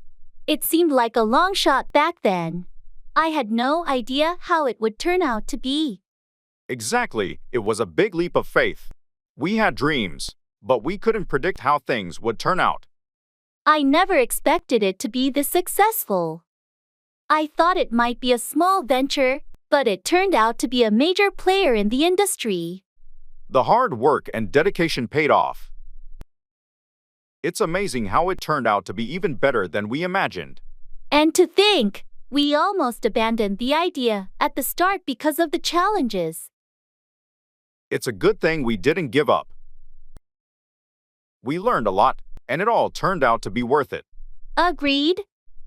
It seemed like a long shot back then. I had no idea how it would turn out to be.
Exactly, it was a big leap of faith. We had dreams, but we couldn't predict how things would turn out.
I never expected it to be this successful. I thought it might be a small venture, but it turned out to be a major player in the industry.
The hard work and dedication paid off. It's amazing how it turned out to be even better than we imagined.
And to think, we almost abandoned the idea at the start because of the challenges.
It's a good thing we didn't give up. We learned a lot, and it all turned out to be worth it.
Agreed.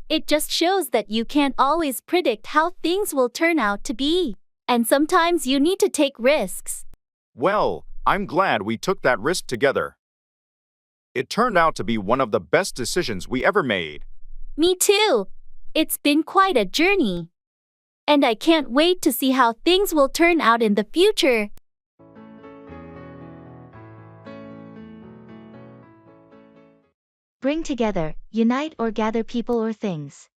It just shows that you can't always predict how things will turn out to be. And sometimes you need to take risks.
Well, I'm glad we took that risk together. It turned out to be one of the best decisions we ever made.
Me too. It's been quite a journey. And I can't wait to see how things will turn out in the future.
Bring together, unite or gather people or things.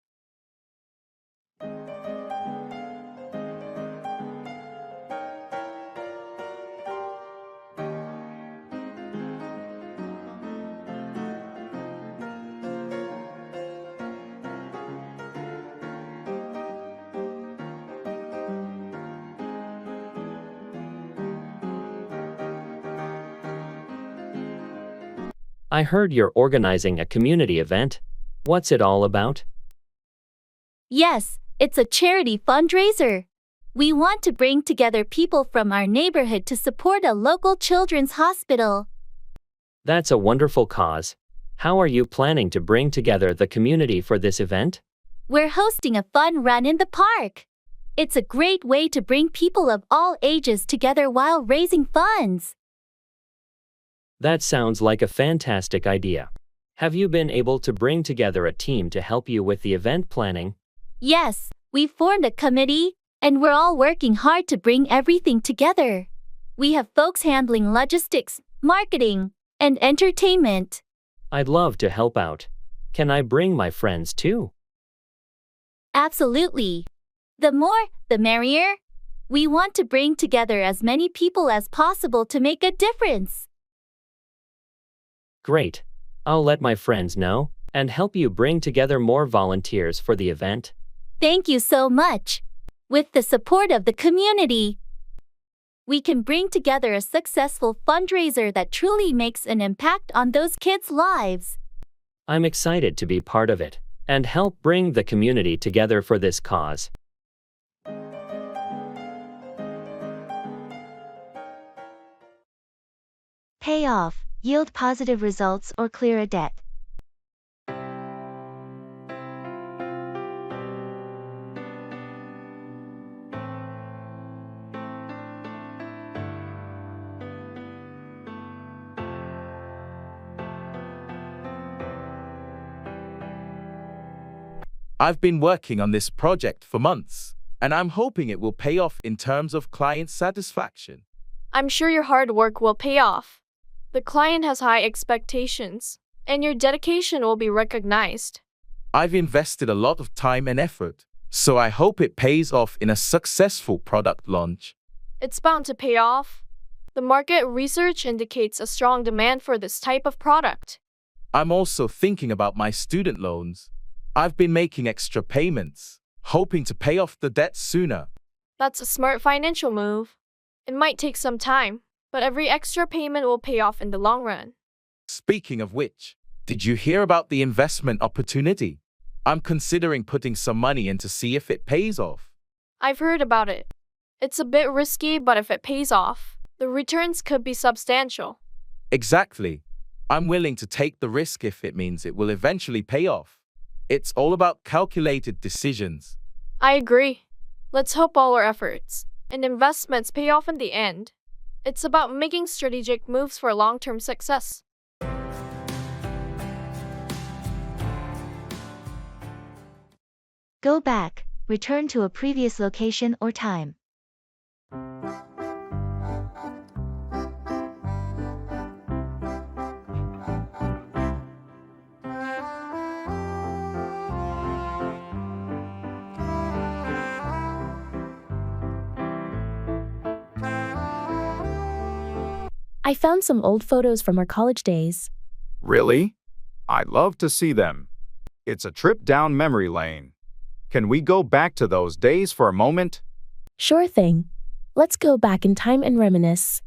I heard you're organizing a community event. What's it all about?
Yes, it's a charity fundraiser. We want to bring together people from our neighborhood to support a local children's hospital.
That's a wonderful cause. How are you planning to bring together the community for this event?
We're hosting a fun run in the park. It's a great way to bring people of all ages together while raising funds.
That sounds like a fantastic idea. Have you been able to bring together a team to help you with the event planning?
Yes, we've formed a committee, and we're all working hard to bring everything together. We have folks handling logistics, marketing, and entertainment.
I'd love to help out. Can I bring my friends too?
Absolutely. The more, the merrier. We want to bring together as many people as possible to make a difference.
Great. I'll let my friends know and help you bring together more volunteers for the event.
Thank you so much. With the support of the community, we can bring together a successful fundraiser that truly makes an impact on those kids' lives.
I'm excited to be part of it and help bring the community together for this cause.
Pay off, yield positive results or clear a debt.
I've been working on this project for months, and I'm hoping it will pay off in terms of client satisfaction.
I'm sure your hard work will pay off. The client has high expectations, and your dedication will be recognized.
I've invested a lot of time and effort, so I hope it pays off in a successful product launch.
It's bound to pay off. The market research indicates a strong demand for this type of product.
I'm also thinking about my student loans. I've been making extra payments, hoping to pay off the debt sooner.
That's a smart financial move. It might take some time, but every extra payment will pay off in the long run.
Speaking of which, did you hear about the investment opportunity? I'm considering putting some money in to see if it pays off.
I've heard about it. It's a bit risky, but if it pays off, the returns could be substantial.
Exactly. I'm willing to take the risk if it means it will eventually pay off. It's all about calculated decisions.
I agree. Let's hope all our efforts and investments pay off in the end. It's about making strategic moves for long-term success.
Go back, return to a previous location or time.
I found some old photos from our college days.
Really? I'd love to see them. It's a trip down memory lane. Can we go back to those days for a moment?
Sure thing. Let's go back in time and reminisce.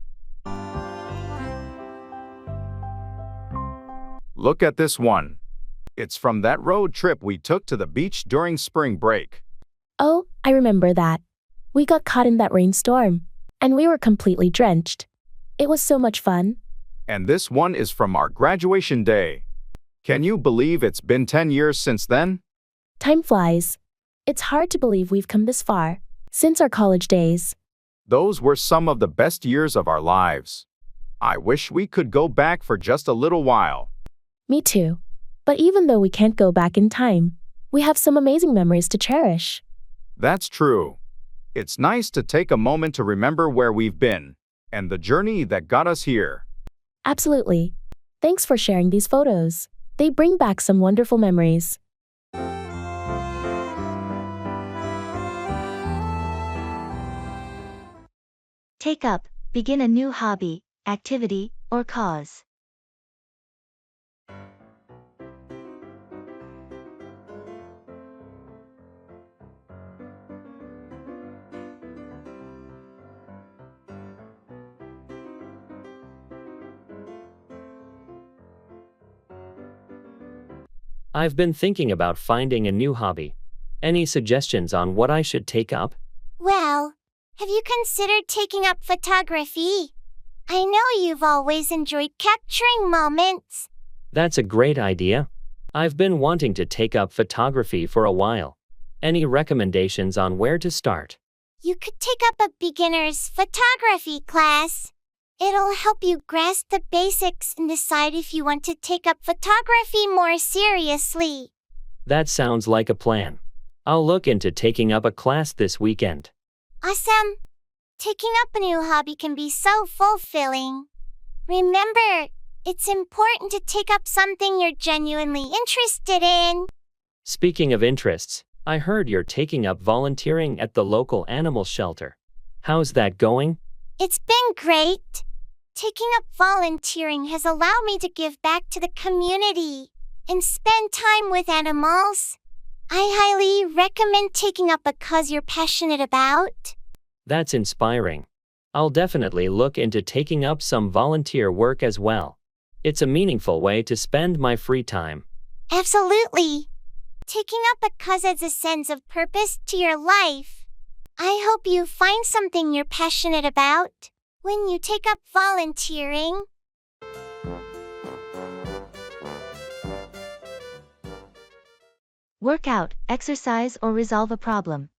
Look at this one. It's from that road trip we took to the beach during spring break.
Oh, I remember that. We got caught in that rainstorm, and we were completely drenched. It was so much fun.
And this one is from our graduation day. Can you believe it's been 10 years since then?
Time flies. It's hard to believe we've come this far since our college days.
Those were some of the best years of our lives. I wish we could go back for just a little while.
Me too. But even though we can't go back in time, we have some amazing memories to cherish.
That's true. It's nice to take a moment to remember where we've been and the journey that got us here.
Absolutely. Thanks for sharing these photos. They bring back some wonderful memories.
Take up, begin a new hobby, activity, or cause.
I've been thinking about finding a new hobby. Any suggestions on what I should take up?
Well, have you considered taking up photography? I know you've always enjoyed capturing moments.
That's a great idea. I've been wanting to take up photography for a while. Any recommendations on where to start?
You could take up a beginner's photography class. It'll help you grasp the basics and decide if you want to take up photography more seriously.
That sounds like a plan. I'll look into taking up a class this weekend.
Awesome! Taking up a new hobby can be so fulfilling. Remember, it's important to take up something you're genuinely interested in.
Speaking of interests, I heard you're taking up volunteering at the local animal shelter. How's that going?
It's been great. Taking up volunteering has allowed me to give back to the community and spend time with animals. I highly recommend taking up a cause you're passionate about.
That's inspiring. I'll definitely look into taking up some volunteer work as well. It's a meaningful way to spend my free time.
Absolutely. Taking up a cause adds a sense of purpose to your life. I hope you find something you're passionate about when you take up volunteering.
Work out, exercise, or resolve a problem.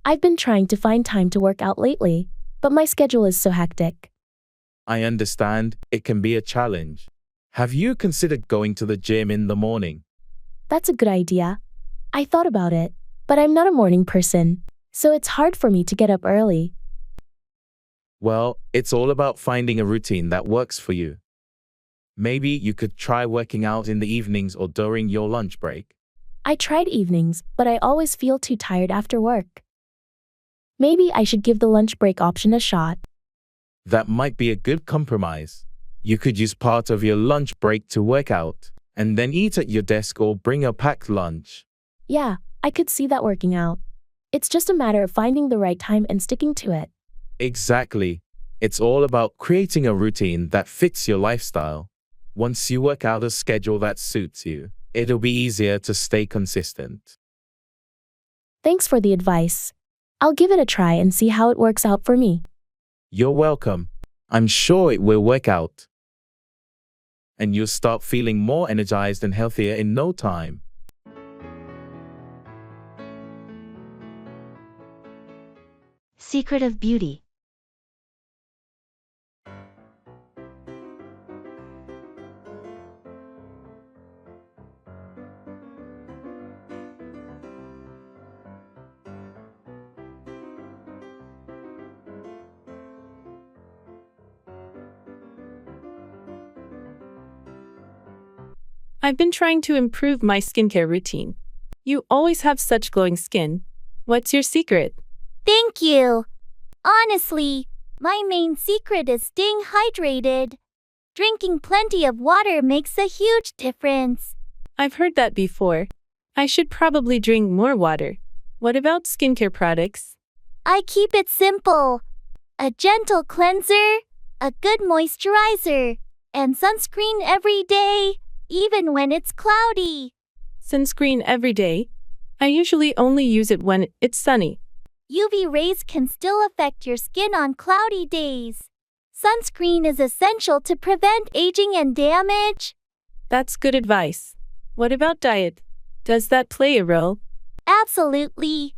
I've been trying to find time to work out lately, but my schedule is so hectic.
I understand it can be a challenge. Have you considered going to the gym in the morning?
That's a good idea. I thought about it, but I'm not a morning person, so it's hard for me to get up early.
Well, it's all about finding a routine that works for you. Maybe you could try working out in the evenings or during your lunch break.
I tried evenings, but I always feel too tired after work. Maybe I should give the lunch break option a shot.
That might be a good compromise. You could use part of your lunch break to work out, and then eat at your desk or bring a packed lunch.
Yeah, I could see that working out. It's just a matter of finding the right time and sticking to it.
Exactly. It's all about creating a routine that fits your lifestyle. Once you work out a schedule that suits you, it'll be easier to stay consistent.
Thanks for the advice. I'll give it a try and see how it works out for me.
You're welcome. I'm sure it will work out. And you'll start feeling more energized and healthier in no time.
Secret of beauty.
I've been trying to improve my skincare routine. You always have such glowing skin. What's your secret?
Thank you. Honestly, my main secret is staying hydrated. Drinking plenty of water makes a huge difference.
I've heard that before. I should probably drink more water. What about skincare products?
I keep it simple. A gentle cleanser, a good moisturizer, and sunscreen every day, even when it's cloudy.
Sunscreen every day? I usually only use it when it's sunny.
UV rays can still affect your skin on cloudy days. Sunscreen is essential to prevent aging and damage.
That's good advice. What about diet? Does that play a role?
Absolutely.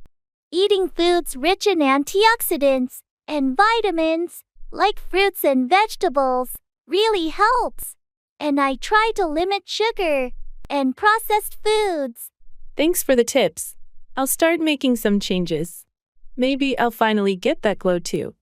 Eating foods rich in antioxidants and vitamins, like fruits and vegetables, really helps. And I try to limit sugar and processed foods.
Thanks for the tips. I'll start making some changes. Maybe I'll finally get that glow too.